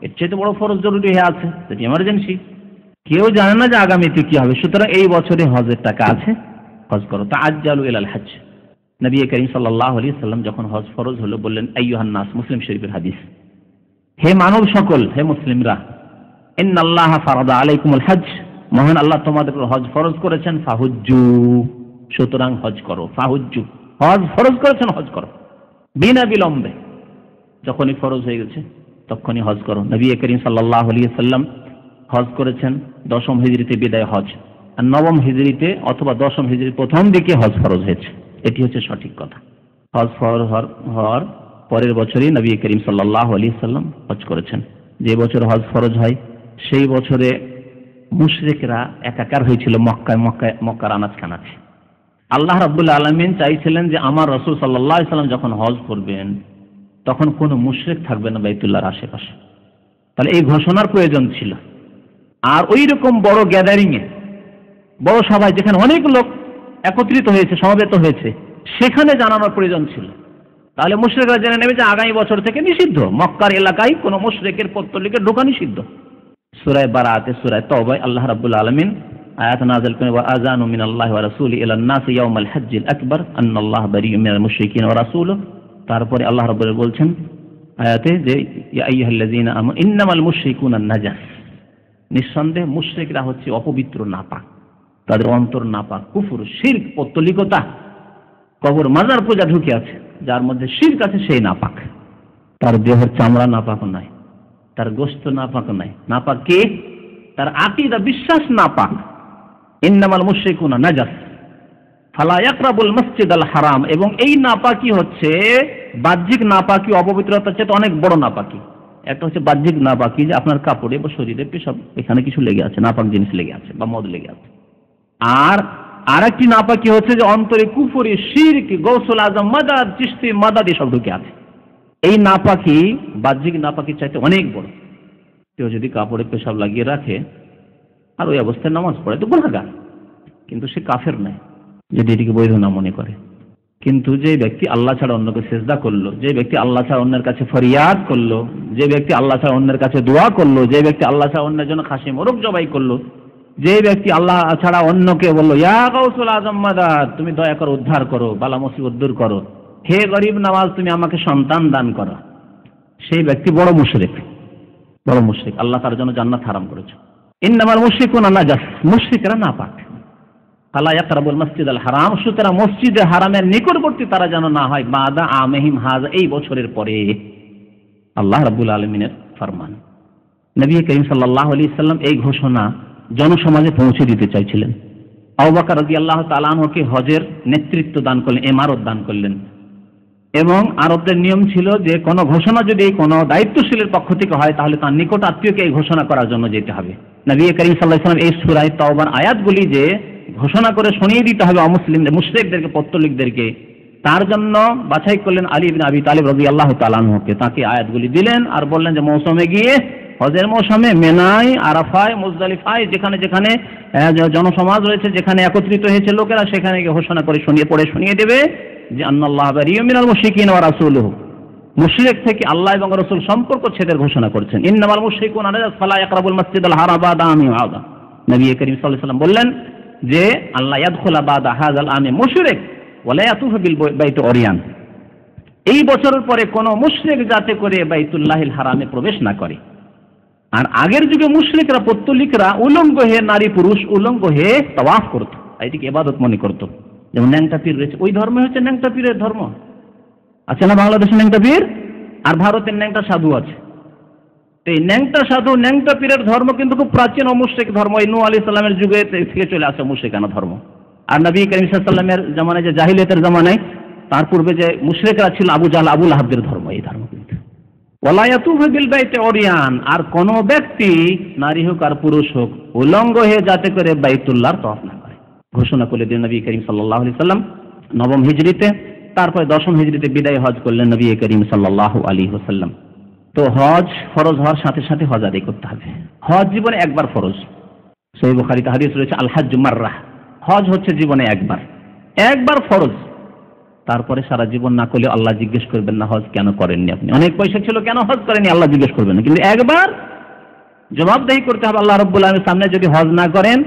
এর চেয়ে বড় ফরজ জরুরি হয়ে আছে, সেটি এমার্জেন্সি। কেউ জানে না যে আগামীতে কি হবে, সুতরাং এই বছরে হজের টাকা আছে, হজ করো। তাআজ্জালু ইলাল হজ। নবী করিম সাল্লাল্লাহু আলাইহি ওয়াসাল্লাম যখন হজ ফরজ হলো বললেন, আইয়ুহান নাস, মুসলিম শরীফের হাদিস, হে মানব সকল, হে মুসলিমরা, ইন্নাল্লাহা ফারাদা আলাইকুমুল হজ, মহান আল্লাহ তোমাদের উপর হজ ফরজ করেছেন, ফাহুজ্জু, সুতরাং হজ করো। ফাহুজ্জু, হজ ফরজ করেছেন, হজ করো বিনা বিলম্বে। যখনই ফরজ হয়ে গেছে তখনই হজ করো। নবী করিম সাল্লাল্লাহু আলাইহি ওয়াসাল্লাম হজ করেছেন 10ম হিজরিতে বিদায় হজ, আর 9ম হিজরিতে অথবা 10ম হিজরির প্রথম দিকে হজ ফরজ হয়েছে। এটি হচ্ছে সঠিক কথা। হজ ফরজ হওয়ার পরের বছরই নবী করিম সাল্লাল্লাহু আলাইহি ওয়াসাল্লাম হজ করেছেন। যে বছর হজ ফরজ হয় সেই বছরে মুশরিকরা একাকার হয়েছিল মক্কার আনাজ কানাচে। আল্লাহ রাব্বুল আলামিন চাইছিলেন যে আমার রাসূল সাল্লাল্লাহু আলাইহি ওয়াসাল্লাম যখন হজ করবেন তখন কোনো মুশরিক থাকবে না বাইতুল্লাহর আশেপাশে। তাহলে এই ঘোষণার প্রয়োজন ছিল। আর ওই রকম বড় গ্যাদারিংয়ে, বড় সভায় যেখানে অনেক লোক একত্রিত হয়েছে, সমবেত হয়েছে, সেখানে জানানোর প্রয়োজন ছিল। তাহলে মুশরিকরা জেনে নেবে যে আগামী বছর থেকে নিষিদ্ধ, মক্কার এলাকায় কোনো মুশরিকের পত্তলিকে ঢোকা নিষিদ্ধ। সূরা বারাতে, সূরা তাওবায় আল্লাহ রাব্বুল আলামিন আয়াত নাযিল করেন, ওয়া আযানু মিনাল্লাহি ওয়া রাসূলি ইলান নাসি ইয়াওমাল হজ্জিল আকবার আন্নাল্লাহা বারিউম মিনাল মুশরিকিন ওয়া রাসূলুহু। তারপরে আল্লাহ রাব্বুল বলছেন আয়াতে যে ইয়া আইয়ুহাল্লাযীনা আমানু ইন্নামাল মুশরিকুনা নাজাস, নিঃসন্দেহে মুশরিকরা হচ্ছে অপবিত্র, নাপাক, তাদের অন্তর নাপাক, কুফর, শিরক, পৌত্তলিকতা, কবর মাজার পূজা ঢুকে আছে। যার মধ্যে শিরক আছে সেই নাপাক। তার দেহের চামড়া নাপাক নয়, তার গোশত নাপাক নয়, নাপাক কে? তার আকীদা, বিশ্বাস নাপাক। ইন্নামাল মুশরিকুনা নাজাস ফালা ইয়াকরাবুল মসজিদাল হারাম। এবং এই নাপাকি হচ্ছে বাহ্যিক নাপাকি, অপবিত্রতার চেয়ে অনেক বড় নাপাকি। একটা হচ্ছে বাহ্যিক নাপাকি, যে আপনার কাপড়ে বা শরীরে পেশাব এখানে কিছু লেগে আছে, নাপাক জিনিস লেগে আছে বা মদ লেগে আছে। আর আরেকটি নাপাকি হচ্ছে যে অন্তরে কুফরি, শিরক, গৌসুল আজম, মাদাদ, চিশতি, মাদাদ এসব ঢুকে আছে। এই নাপাকি বাহ্যিক নাপাকির চাইতে অনেক বড়। কেউ যদি কাপড়ে পেশাব লাগিয়ে রাখে আর ওই অবস্থায় নামাজ পড়ে তো গুনাহগার, কিন্তু সে কাফের নয় যদি এটিকে বৈধ না মনে করে। কিন্তু যে ব্যক্তি আল্লাহ ছাড়া অন্যকে সিজদা করলো, যে ব্যক্তি আল্লাহ ছাড়া অন্যের কাছে ফরিয়াদ করলো, যে ব্যক্তি আল্লাহ ছাড়া অন্যের কাছে দোয়া করলো, যে ব্যক্তি আল্লাহ ছাড়া অন্যের জন্য খাসি মোরগ জবাই করলো, যে ব্যক্তি আল্লাহ ছাড়া অন্যকে বললো ইয়া গাউসুল আজম মাদাদ, তুমি দয়া করো, উদ্ধার করো, বালা মুসিবত দূর করো, হে গরিব নওয়াজ তুমি আমাকে সন্তান দান করো, সেই ব্যক্তি বড় মুশরিক, বড় মুশরিক। আল্লাহ তার জন্য জান্নাত হারাম করেছে। ইন্নামাল মুশরিকুনা নাজাস, মুশরিকরা নাপাক। ফালা ইয়াকরাবুল মসজিদাল হারাম, সুতরাং মসজিদে হারামের নিকটবর্তী তারা যেন না হয় বাদা আমিহিম হাযা, এই বছরের পরে। আল্লাহ রাব্বুল আলামিনের ফরমান। নবী করিম সাল্লাল্লাহু আলাইহি ওয়াসাল্লাম এই ঘোষণা জনসমাজে পৌঁছে দিতে চাইছিলেন। আবু বকর রাদিয়াল্লাহু তাআলা আনহুকে হজের নেতৃত্ব দান করলেন, ইমারত দান করলেন। এবং আরবদের নিয়ম ছিল যে কোনো ঘোষণা যদি কোনো দায়িত্বশীলের পক্ষ থেকে হয় তাহলে তার নিকট আত্মীয়কে এই ঘোষণা করার জন্য যেতে হবে। নবী করিম সাল্লাল্লাহু আলাইহি ওয়াসাল্লাম এই সূরা তাওবার আয়াতগুলি যে ঘোষণা করে শুনিয়ে দিতে হবে অমুসলিমদের, মুশরিকদেরকে, পত্তলিকদেরকে। তার জন্য বাছাই করলেন আলী ইবনে আবি তালিব রাদিয়াল্লাহু তাআলা আনহুকে। তাকে আয়াতগুলি দিলেন আর বললেন যে মৌসুমে গিয়ে, হজের মৌসুমে মেনায়, আরাফায়, মুজদালিফায়, যেখানে যেখানে জনসমাজ রয়েছে, যেখানে একত্রিত হয়েছে লোকেরা, সেখানে গিয়ে ঘোষণা করে শুনিয়ে দেবে যে আন্নাল্লাহ বারিয়্যুম মিনাল মুশরিকিন ওয়া রাসূলুহু, মুশরিক থেকে আল্লাহ এবং রাসূল সম্পর্ক ছেদের ঘোষণা করেছেন। ইন্নামাল মুশরিকুনা নাজাস ফালা ইয়াকরাবুল মাসজিদাল হারাম বা'দা আমিন হাযা। নবী করিম সাল্লাল্লাহু আলাইহি ওয়াসাল্লাম বললেন যে আল্লাহ ইয়াদখুলা বা'দা হাযাল আমি মুশরিক ওয়া লা ইয়াতুফু বিল বাইতি উরিয়ান, এই বছরের পরে কোন মুশরিক যাতে করে বাইতুল্লাহিল হারামে প্রবেশ না করে। আর আগের যুগে মুশরিকরা, পত্তলিকরা উলঙ্গ হয়ে, নারী পুরুষ উলঙ্গ হয়ে তাওয়াফ করত, এটিকে ইবাদত মনে করত। যেমন ন্যাংটা পীর রয়েছে, ওই ধর্ম হচ্ছে ন্যাংটা পীরের ধর্ম আছে না, বাংলাদেশে ন্যাংটা পীর, আর ভারতের ন্যাংটা সাধু আছে। এই ন্যাংটা সাধু, ন্যাংটা পীরের ধর্ম কিন্তু খুব প্রাচীন ও মুশরিক ধর্ম, এই নূহ আলাইহিস সালামের যুগে থেকে চলে আসে মুশরিকানা ধর্ম। আর নবী করিম সাল্লাল্লাহু আলাইহি ওয়াসাল্লামের জামানায়, যে জাহিলিয়াতের জামানায়, তার পূর্বে যে মুশরিকরা ছিল, আবু জাহল, আবু লাহাবদের ধর্ম, এই ধর্ম কিন্তু। ওয়ালা ইয়াতুফু বিল বাইতি উরিয়ান, আর কোন ব্যক্তি, নারী হোক আর পুরুষ হোক, উলঙ্গ হয়ে যাতে করে বাইতুল্লাহর তওয়াফ না করে, ঘোষণা করে দিলেন নবী করিম সাল্লাল্লাহু আলাইহি ওয়াসাল্লাম নবম হিজরিতে। তারপরে দশম হিজরিতে বিদায় হজ করলেন নবী করিম সাল্লাল্লাহু আলাইহি ওয়াসাল্লাম। তো হজ ফরজ হওয়ার সাথে সাথে হজ আদায় করতে হবে। হজ জীবনে একবার ফরজ। সহিহ বুখারীতে হাদিস রয়েছে, আল হাজ্জু মাররাহ, হজ হচ্ছে জীবনে একবার ফরজ। তারপরে সারা জীবন না করলে আল্লাহ জিজ্ঞেস করবেন না হজ কেন করেননি আপনি, অনেক পয়সা ছিল কেন হজ করেননি, আল্লাহ জিজ্ঞেস করবেন না। কিন্তু একবার জবাবদেহি করতে হবে আল্লাহ রাব্বুল আলামিনের সামনে। যদি হজ না করেন,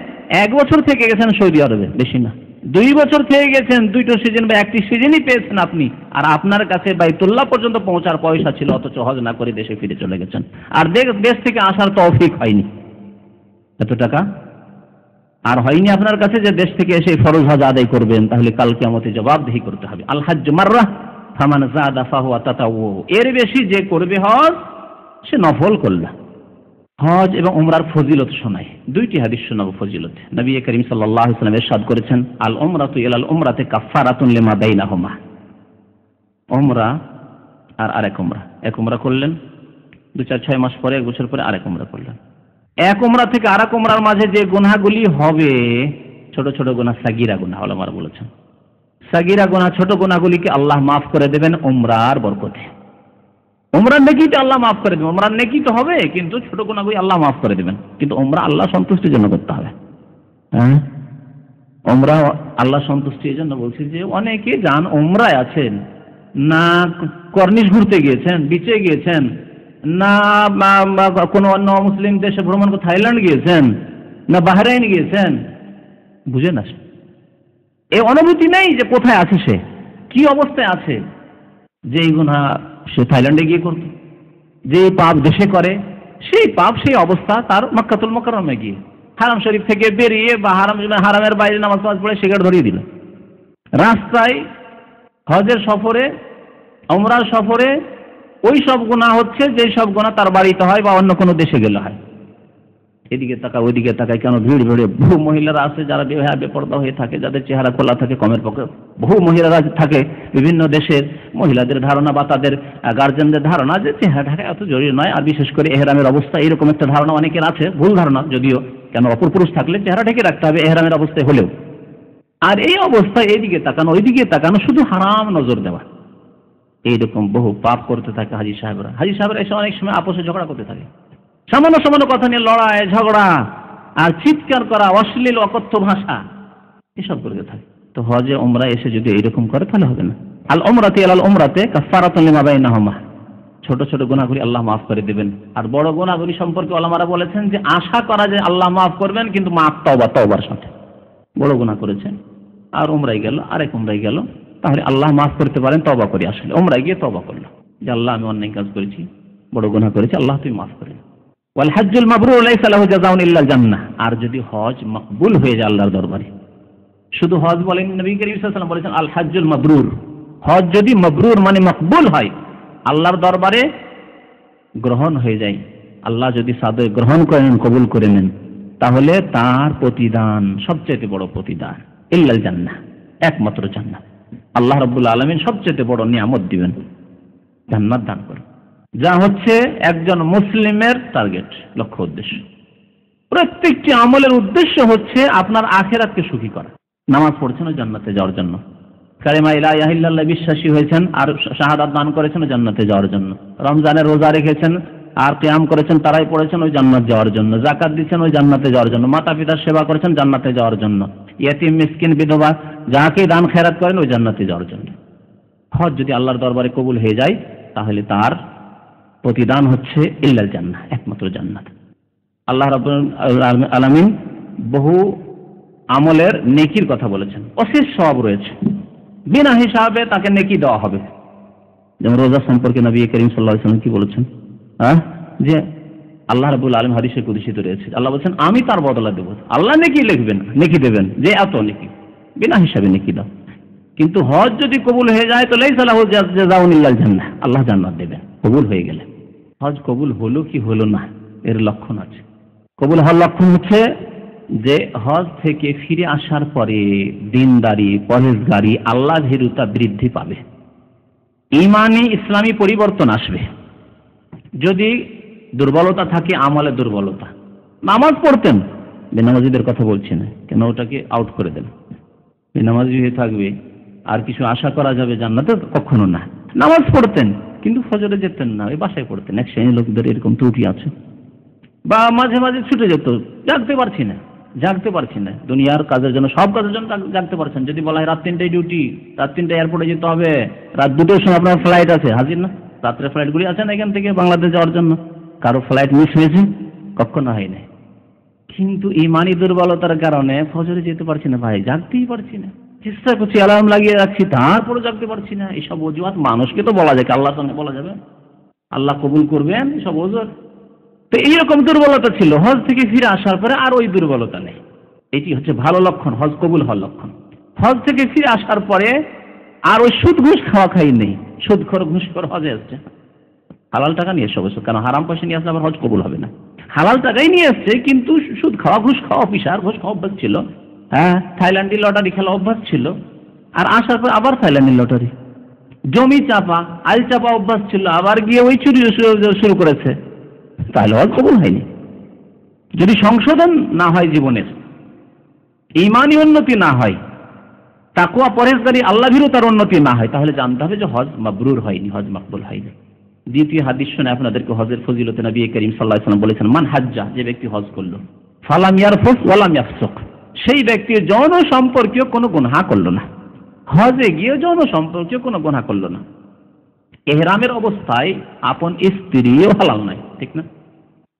1 বছর থেকে গেছেন সৌদি আরবে, বেশি না, 2 বছর থেকে গেছেন, 2টো সিজন বা 1টি সিজনই পেয়েছেন আপনি, আর আপনার কাছে বাইতুল্লাহ পর্যন্ত পৌঁছার পয়সা ছিল, অথচ হজ না করে দেশে ফিরে চলে গেছেন, আর দেশ থেকে আসার তৌফিক হয়নি, এত টাকা আর হয়নি আপনার কাছে যে দেশ থেকে এসে ফরজ হজ আদায় করবেন, তাহলে কাল কিয়ামতে জবাবদিহি করতে হবে। আল হাজ্জু মাররাহ ফামান যাদা ফাহুয়া তাতাওয়ু, এর বেশি যে করবে হজ সে নফল করল। হজ এবং উমরার ফজিলত শোনায়, 2টি হাদিস শোনাবো ফজিলত। নবী করিম সাল্লাল্লাহু আলাইহি ওয়াসাল্লাম ইরশাদ করেছেন, আল উমরাতু ইলাল উমরাতি কাফফারাতুন লিমা বাইনাহুমা, উমরা আর আরেক উমরা, এক উমরা করলেন 2-4-6 মাস পরে, 1 বছর পরে আরেক উমরা করলেন। এক উমরা থেকে আরেক উমরার মাঝে যে গুনাহগুলি হবে, ছোট ছোট গুনাহ, সাগীরা গুনাহ, ওলামারা বলেছেন সাগীরা গুনাহ, ছোট গুনাহগুলিকে আল্লাহ মাফ করে দেবেন উমরার বরকতে। উমরার নেকিতে আল্লাহ মাফ করে দেবেন, উমরার নেকি তো হবে, কিন্তু ছোট গুনাহগুলি আল্লাহ মাফ করে দেবেন। কিন্তু উমরা আল্লাহ সন্তুষ্টির জন্য করতে হবে। হ্যাঁ, উমরা আল্লাহ সন্তুষ্টি, এই জন্য বলছি যে অনেকে যান উমরায় আছেন, না কর্নিশ ঘুরতে গিয়েছেন, বিচে গিয়েছেন, না কোনো অন্য মুসলিম দেশে ভ্রমণ করে থাইল্যান্ড গিয়েছেন, না বাহরাইন গিয়েছেন, বুঝেন না, এই অনুভূতি নেই যে কোথায় আছে সে, কি অবস্থায় আছে। যেই গুনাহ সে থাইল্যান্ডে গিয়ে করত, যে পাপ দেশে করে, সেই পাপ সেই অবস্থা তার মক্কাতুল মুকাররমে গিয়ে, হারাম শরীফ থেকে বেরিয়ে বা হারামের বাইরে নামাজ পড়ে সিগারেট ধরিয়ে দিল, রাস্তায়, হজের সফরে, উমরার সফরে, ওই সব গুনাহ হচ্ছে যে সব গুনাহ তার বাড়িতে হয় বা অন্য কোনো দেশে গেলে হয়। এদিকে তাকায় ওইদিকে তাকায়, কেন ভিড় ভিড়ে বহু মহিলারা আছে যারা বেপরদা হয়ে থাকে, যাদের চেহারা খোলা থাকে কমের পক্ষে, বহু মহিলারা থাকে বিভিন্ন দেশের মহিলাদের ধারণা বা তাদের গার্জেনদের ধারণা যে চেহারা ঢাকা এত জরুরি নয়, আর বিশেষ করে এহরামের অবস্থা, এরকম একটা ধারণা অনেকের আছে, ভুল ধারণা যদিও, কেন অপর পুরুষ থাকলে চেহারা ঢেকে রাখতে হবে এহরামের অবস্থায় হলেও। আর এই অবস্থায় এইদিকে তাকানো ওইদিকে তাকানো, শুধু হারাম নজর দেওয়া, এইরকম বহু পাপ করতে থাকে হাজী সাহেবরা। হাজী সাহেবরা এসে অনেক সময় আপোষে ঝগড়া করতে থাকে, সামান্য সামান্য কথা নিয়ে লড়াই ঝগড়া আর চিৎকার করা, অশ্লীল অকথ্য ভাষা, এসব করতে থাকে। তো হজে উমরা এসে যদি এইরকম করে তাহলে হবে না। আল উমরাতি আলাল উমরাতে কাফফারাতুন লিমা বাইনাহুমা, ছোট ছোট গুনাহগুলি আল্লাহ মাফ করে দেবেন। আর বড় গুনাহগুলি সম্পর্কে ওলামারা বলেছেন যে আশা করা যে আল্লাহ মাফ করবেন, কিন্তু মাফ তওবার সাথে। বড় গুনাহ করেছেন আর উমরায় গেল, আরেক উমরায় গেল, তাহলে আল্লাহ মাফ করতে পারেন, তওবা করে আসলে উমরায় গিয়ে তওবা করলো যে আল্লাহ আমি অন্যায় কাজ করেছি, বড় গুনাহ করেছি, আল্লাহ তুমি মাফ করে। ওয়াল হজ্জুল মাবরুর লাইসা লাহু জাযাউন ইল্লাল জান্নাহ, আর যদি হজ মকবুল হয়ে যায় আল্লাহর দরবারে, শুধু হজ বলেন, নবী করিম সাল্লাল্লাহু আলাইহি ওয়াসাল্লাম বলেছেন আল হজ্জুল মাবরুর, হজ যদি মাবরুর মানে মকবুল হয়, আল্লাহর দরবারে গ্রহণ হয়ে যায়, আল্লাহ যদি সাদে গ্রহণ করেন, কবুল করে নেন, তাহলে তার প্রতিদান সবচেয়ে বড় প্রতিদান ইল্লাল জান্নাহ, একমাত্র জান্নাত। আল্লাহ রাব্বুল আলামিন সবচেয়ে বড় নিয়ামত দিবেন, জান্নাত দান করবেন, যা হচ্ছে একজন মুসলিমের টার্গেট, লক্ষ্য উদ্দেশ্য। প্রত্যেকটি আমলের উদ্দেশ্য হচ্ছে আপনার আখিরাতকে সুখী করা। নামাজ পড়ছেন ওই জান্নাতে যাওয়ার জন্য, কালিমা লা ইলাহা ইল্লাল্লাহ বিশ্বাসী হয়েছেন আর শাহাদাত দান করেছেন ওই জান্নাতে যাওয়ার জন্য, রমজানের রোজা রেখেছেন আর কিয়াম করেছেন, তারাই পড়েছেন ওই জান্নাত যাওয়ার জন্য, যাকাত দিচ্ছেন ওই জান্নাতে যাওয়ার জন্য, মাতা পিতার সেবা করেছেন জান্নাতে যাওয়ার জন্য, ইয়েতিম মিসকিন বিধবা যাকে দান খেরাত করেন ওই জান্নাতে যাওয়ার জন্য। হজ যদি আল্লাহর দরবারে কবুল হয়ে যায় তাহলে তার প্রতিদান হচ্ছে ইল্লাল জান্নাহ, একমাত্র জান্নাত। আল্লাহ রাব্বুল আলামিন বহু আমলের নেকির কথা বলেছেন, অশেষ সওয়াব রয়েছে, বিনা হিসাবে তাকে নেকি দেওয়া হবে। যেমন রোজা সম্পর্কে নবী করিম সাল্লাল্লাহু আলাইহি ওয়াসাল্লাম কি বলেছেন, যে আল্লাহ রাব্বুল আলামিন হাদিসে কুদসিতে রয়েছে, আল্লাহ বলেছেন আমি তার বদলা দেব। আল্লাহ নেকি লিখবেন, নেকি দেবেন, যে এত নেকি, বিনা হিসাবে নেকি দাও। কিন্তু হজ যদি কবুল হয়ে যায় তো লাইসা লাহু জাযাউন ইল্লাল জান্নাহ, আল্লাহ জান্নাত দেবেন কবুল হয়ে গেলে। হজ কবুল হলো কি হলো না এর লক্ষণ আছে। কবুল হওয়ার লক্ষণ হচ্ছে যে হজ থেকে ফিরে আসার পরে দিনদারি, পরহেজগারি, আল্লাহ ভীরুতা বৃদ্ধি পাবে, ঈমানি ইসলামী পরিবর্তন আসবে। যদি দুর্বলতা থাকে, আমলে দুর্বলতা, নামাজ পড়তেন, বেনামাজিদের কথা বলছি না, কেন ওটাকে আউট করে দেন, বেনামাজি হয়ে থাকবে আর কিছু আশা করা যাবে জান্নাতে? কখনো না। নামাজ পড়তেন কিন্তু ফজরে যেতেন না, ওই বাসায় পড়তেন। এক শ্রেণীর লোকদের এরকম ত্রুটি আছে। বা মাঝে মাঝে ছুটে যেত, জাগতে পারছি না, দুনিয়ার কাজের জন্য, সব কাজের জন্য জাগতে পারছেন। যদি বলা হয় রাত 3টায় ডিউটি, রাত 3টায় এয়ারপোর্টে যেতে হবে, রাত 2টোর সময় আপনার ফ্লাইট আছে, হাজির না? রাত্রে ফ্লাইটগুলি আছে না এখান থেকে বাংলাদেশ যাওয়ার জন্য? কারো ফ্লাইট মিস হয়েছে? কখনো হয় না। কিন্তু ইমানি দুর্বলতার কারণে ফজরে যেতে পারছি না ভাই, জাগতেই পারছি না, চেষ্টা করছি, অ্যালার্ম লাগিয়ে রাখছি, তারপরে জাগতে পারছি না। এইসব অজুহাত মানুষকে তো বলা যায়, আল্লাহর সঙ্গে বলা যাবে? আল্লাহ কবুল করবেন এসব অজুহাত? তো এইরকম দুর্বলতা ছিল, হজ থেকে ফিরে আসার পরে আর ওই দুর্বলতা নেই। এটি হচ্ছে ভালো লক্ষণ, হজ কবুল হওয়ার লক্ষণ। হজ থেকে ফিরে আসার পরে আর ওই সুদ ঘুষ খাওয়া নেই। সুদখোর ঘুষখোর হজে আসছে, হালাল টাকা নিয়ে এসে অবশ্য, কেন হারাম পয়সা নিয়ে আসলে আবার হজ কবুল হবে না। হালাল টাকাই নিয়ে আসছে, কিন্তু সুদ খাওয়া, ঘুষ খাওয়া, অফিসার ঘুষ খাওয়া অভ্যাস ছিল। থাইল্যান্ডি লটারি খেলা অভ্যাস ছিল, আর আসার পর আবার থাইল্যান্ডি লটারি। জমি চাপা, আইল চাপা অভ্যাস ছিল, আবার গিয়ে ওই চুরি শুরু করেছে, তাহলে হজ কবুল হয়নি। যদি সংশোধন না হয় জীবনের, ঈমানি উন্নতি না হয়, তাকওয়া পরহেজগারি আল্লাহ ভীরুতার উন্নতি না হয়, তাহলে জানতে হবে যে হজ মাবরুর হয়নি, হজ মাকবুল হয়নি। দ্বিতীয় হাদিস শুনে আপনাদেরকে হজের ফজিলতে নবী করিম সাল্লাল্লাহু আলাইহি ওয়াসাল্লাম বলেছেন, মান হাজ্জা, যে ব্যক্তি হজ করলো, ফালাম ইয়ারফুস ওয়ালাম ইয়াফসুক, সেই ব্যক্তির যৌন সম্পর্কীয় কোনো গুনাহ করলো না। হজে গিয়ে যৌন সম্পর্কীয় কোনো গুনাহ করলো না। ইহরামের অবস্থায় আপন স্ত্রীও হালাল নাই, ঠিক না?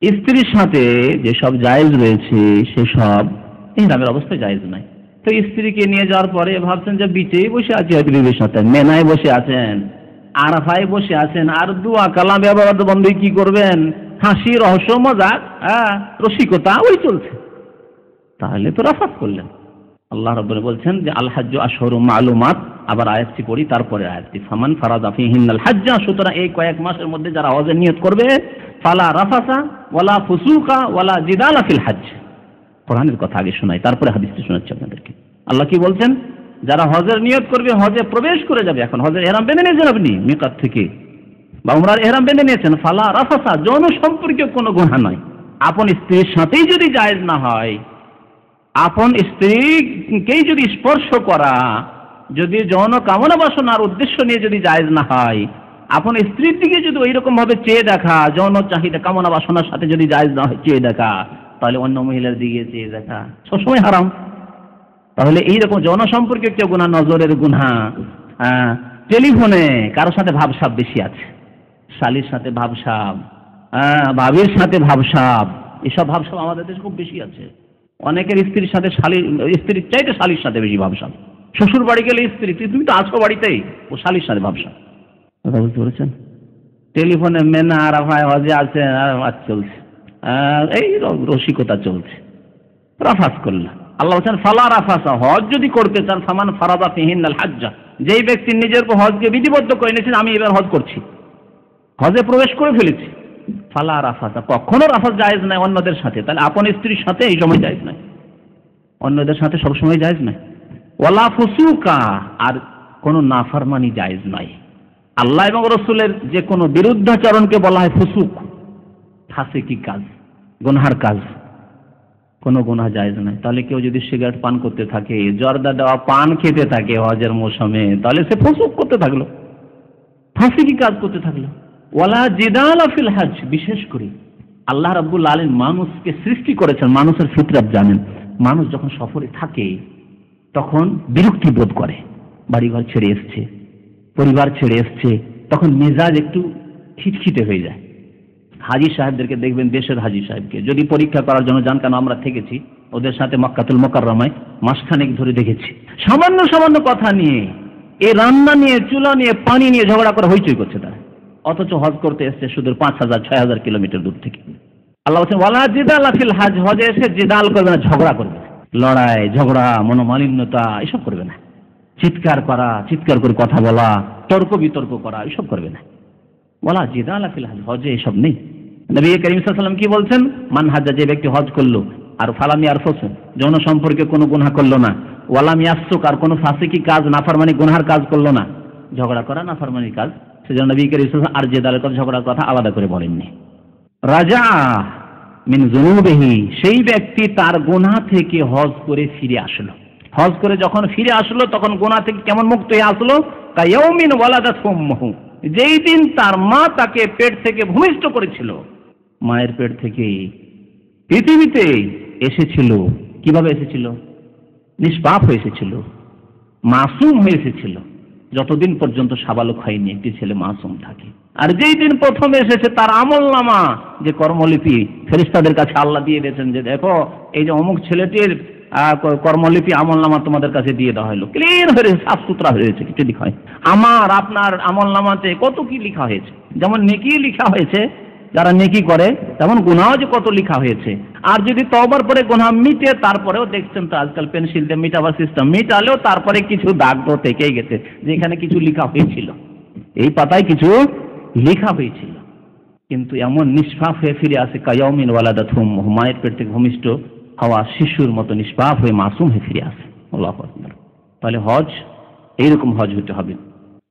স্ত্রীর সাথে যেসব জায়েজ রয়েছে সেসব ইহরামের অবস্থায় জায়েজ নাই। তো স্ত্রীকে নিয়ে যাওয়ার পরে ভাবছেন যে বিচেই বসে আছি, হয়তো বিবির সাথে মেনায় বসে আছেন, আরাফায় বসে আছেন, আর দুয়া কালাম ব্যবহার বন্ধ কি করবেন? হাসি, রহস্য, মজাক, রসিকতা ওই চলছে, তাহলে তো রাফাত করলেন। আল্লাহ রাব্বুল বলছেন যে আল হাজ্জু আশহুরুম মালুমাত, আবার আয়াতটি পড়ি, তারপরে আয়াতটি, ফামান ফারাদা ফীহিন্নাল হাজ্জা, সুতরাং এই কয়েক মাসের মধ্যে যারা হজের নিয়ত করবে, ফালা রাফাসা ওয়ালা ফুসুকা ওয়ালা জিদালা ফিল হজ্জ। কোরআনের কথা আগে শোনাই, তারপরে হাদিসটি শোনাচ্ছি আপনাদেরকে। আল্লাহ কি বলছেন? যারা হজের নিয়ত করবে, হজে প্রবেশ করে যাবে, এখন হজের ইহরাম বেঁধে নিয়েছেন আপনি মিকাত থেকে, বা উমরার ইহরাম বেঁধে নিয়েছেন, ফালা রাফাসা, যৌন সম্পর্কে কোনো গুনাহ নয়। আপন স্ত্রীর সাথেই যদি জায়েজ না হয়, আপন স্ত্রীকেই যদি স্পর্শ করা, যদি যৌন কামনা বাসনার উদ্দেশ্য নিয়ে যদি জায়েজ না হয়, আপন স্ত্রীর দিকে যদি ওইরকম ভাবে চেয়ে দেখা, যৌন চাহিদা কামনা বাসনার সাথে যদি জায়েজ না হয় চেয়ে দেখা, তাহলে অন্য মহিলার দিকে চেয়ে দেখা সবসময় হারাম। তাহলে এইরকম যৌন সম্পর্কে কেউ গুনাহ, নজরের গুনাহ, টেলিফোনে কারো সাথে ভাবসাব বেশি আছে, শালীর সাথে ভাবসাব, ভাবির সাথে ভাবসাব, এসব ভাবসাব আমাদের দেশে খুব বেশি আছে। অনেকের স্ত্রীর সাথে স্ত্রীর চাইতে শালীর সাথে বেশি ভাবসাব। শ্বশুর বাড়ি গেলে স্ত্রী, তুমি তো আছো বাড়িতেই, ও শালীর সাথে ভাবসাব। কথা বুঝতে পেরেছেন? টেলিফোনে মেনা আরাফায় হজে আছে, চলছে, এই রসিকতা চলছে, রাফাস করল। আল্লাহ বলছেন ফালা রাফাসা, হজ যদি করতে চান, ফামান ফারাদা ফীহিন্নাল হাজ্জা, যেই ব্যক্তি নিজের হজকে বিধিবদ্ধ করে নিয়েছেন, আমি এবার হজ করছি, হজে প্রবেশ করে ফেলেছি, ফালা রাফাসা, কখনো রাফাস জায়েজ নাই অন্যদের সাথে। তাহলে আপন স্ত্রীর সাথে এই সময় জায়েজ নাই, অন্যদের সাথে সবসময় জায়েজ নাই। ওয়ালা ফুসুকা, আর কোনো নাফরমানি জায়েজ নাই। আল্লাহ এবং রাসূলের যে কোনো বিরুদ্ধাচরণকে বলা হয় ফুসুক, ফাসিকি কাজ, গুনহার কাজ। কোনো গুনাহ জায়েজ নাই। তাহলে কেউ যদি সিগারেট পান করতে থাকে, জর্দা দেওয়া পান খেতে থাকে হজের মৌসুমে, তাহলে সে ফুসুক করতে থাকলো, ফাসিকি কাজ করতে থাকলো। ওয়ালা জিদালা ফিল হজ, বিশেষ করে আল্লাহ রাব্বুল আলামিন মানুষকে সৃষ্টি করেছেন, মানুষের ফিতরাত জানেন। মানুষ যখন সফরে থাকে তখন বিরক্তি বোধ করে, বাড়িঘর ছেড়ে এসছে, পরিবার ছেড়ে এসছে, তখন মেজাজ একটু খিটখিটে হয়ে যায়। হাজী সাহেবদেরকে দেখবেন, দেশের হাজী সাহেবকে যদি পরীক্ষা করার জন্য যান, কেন আমরা থেকেছি ওদের সাথে মক্কাতুল মুকাররমায় মাসখানেক ধরে দেখেছি, সামান্য সামান্য কথা নিয়ে, এই রান্না নিয়ে, চুলা নিয়ে, পানি নিয়ে ঝগড়া করে হইচই করছে তারা, অথচ হজ করতে এসছে সুদূর 5,000-6,000 কিলোমিটার দূর থেকে। আল্লাহ বলছেন ওয়ালা জিদালা ফিল হজ, হজে এসে জিদাল করবে না, ঝগড়া করবে, লড়াই ঝগড়া, মনোমালিন্যতা এসব করবে না, চিৎকার করা, চিৎকার করে কথা বলা, তর্ক বিতর্ক করা এসব করবে না। ওয়ালা জিদালা ফিল হজ, হজে এসব নেই। নবী করিম সাল্লাল্লাহু আলাইহি ওয়াসাল্লাম কি বলছেন? মান হাজ্জা, যে ব্যক্তি হজ করলো আর ফালাম ইয়ারফুস, যৌন সম্পর্কে কোনো গুনাহ করলো না, ওয়ালাম ইয়াফসুক, আর কোনো ফাসিকি কাজ, নাফরমানি গুনাহর কাজ করলো না, ঝগড়া করা নাফরমানির কাজ, সেজন্য নবী করিম সাল্লাল্লাহু আলাইহি ওয়াসাল্লাম আর জিদালের কথা, ঝগড়ার কথা আলাদা করে বলেননি। রাজা মিন যুনুবিহি, সেই ব্যক্তি তার গুনাহ থেকে হজ করে ফিরে আসলো। হজ করে যখন ফিরে আসলো তখন গুনাহ থেকে কেমন মুক্ত হয়ে আসলো? কায়াউমিন ওয়ালাদাতহু উম্মুহু, যেই দিন তার মা তাকে পেট থেকে ভূমিষ্ঠ করেছিল, মায়ের পেট থেকে পৃথিবীতে এসেছিল। কিভাবে এসেছিল? নিষ্পাপ হয়ে এসেছিল, মাসুম হয়ে এসেছিল, যতদিন পর্যন্ত সাবালক হয়নি একটি ছেলে মাসুম থাকে। আর যেই দিন প্রথম এসেছে তার আমলনামা, যে কর্মলিপি ফেরেশতাদের কাছে আল্লাহ দিয়ে দিয়েছেন, যে দেখো এই যে অমুক ছেলেটির কর্মলিপি আমলনামা তোমাদের কাছে দিয়ে দেওয়া হলো, ক্লিয়ার হয়ে সাফ সুতরা হয়েছে, কিছু লিখা হয়। আমার আপনার আমলনামাতে কত কি লেখা হয়েছে, যেমন নেকি লেখা হয়েছে যারা নেকি করে, তেমন গুনাহ যে কত লেখা হয়েছে। আর যদি তওবার পরে গুনাহ মিটে, তারপরেও দেখছেন তো আজকাল পেন্সিল দিয়ে মিটাবার সিস্টেম, মিটালেও তারপরে কিছু দাগ তো থেকেই গেছে, যে এখানে কিছু লেখা হয়েছিল, এই পাতায় কিছু লেখা হয়েছিল। কিন্তু এমন নিষ্পাপ হয়ে ফিরে আসে কায়াউমিন ওয়ালাদাতহু উম্মুহু, মায়ের পেট থেকে ভূমিষ্ঠ হওয়া শিশুর মতো নিষ্পাপ হয়ে মাসুম হয়ে ফিরে আসে। আল্লাহু আকবার। তাহলে হজ এইরকম হজ হতে হবে।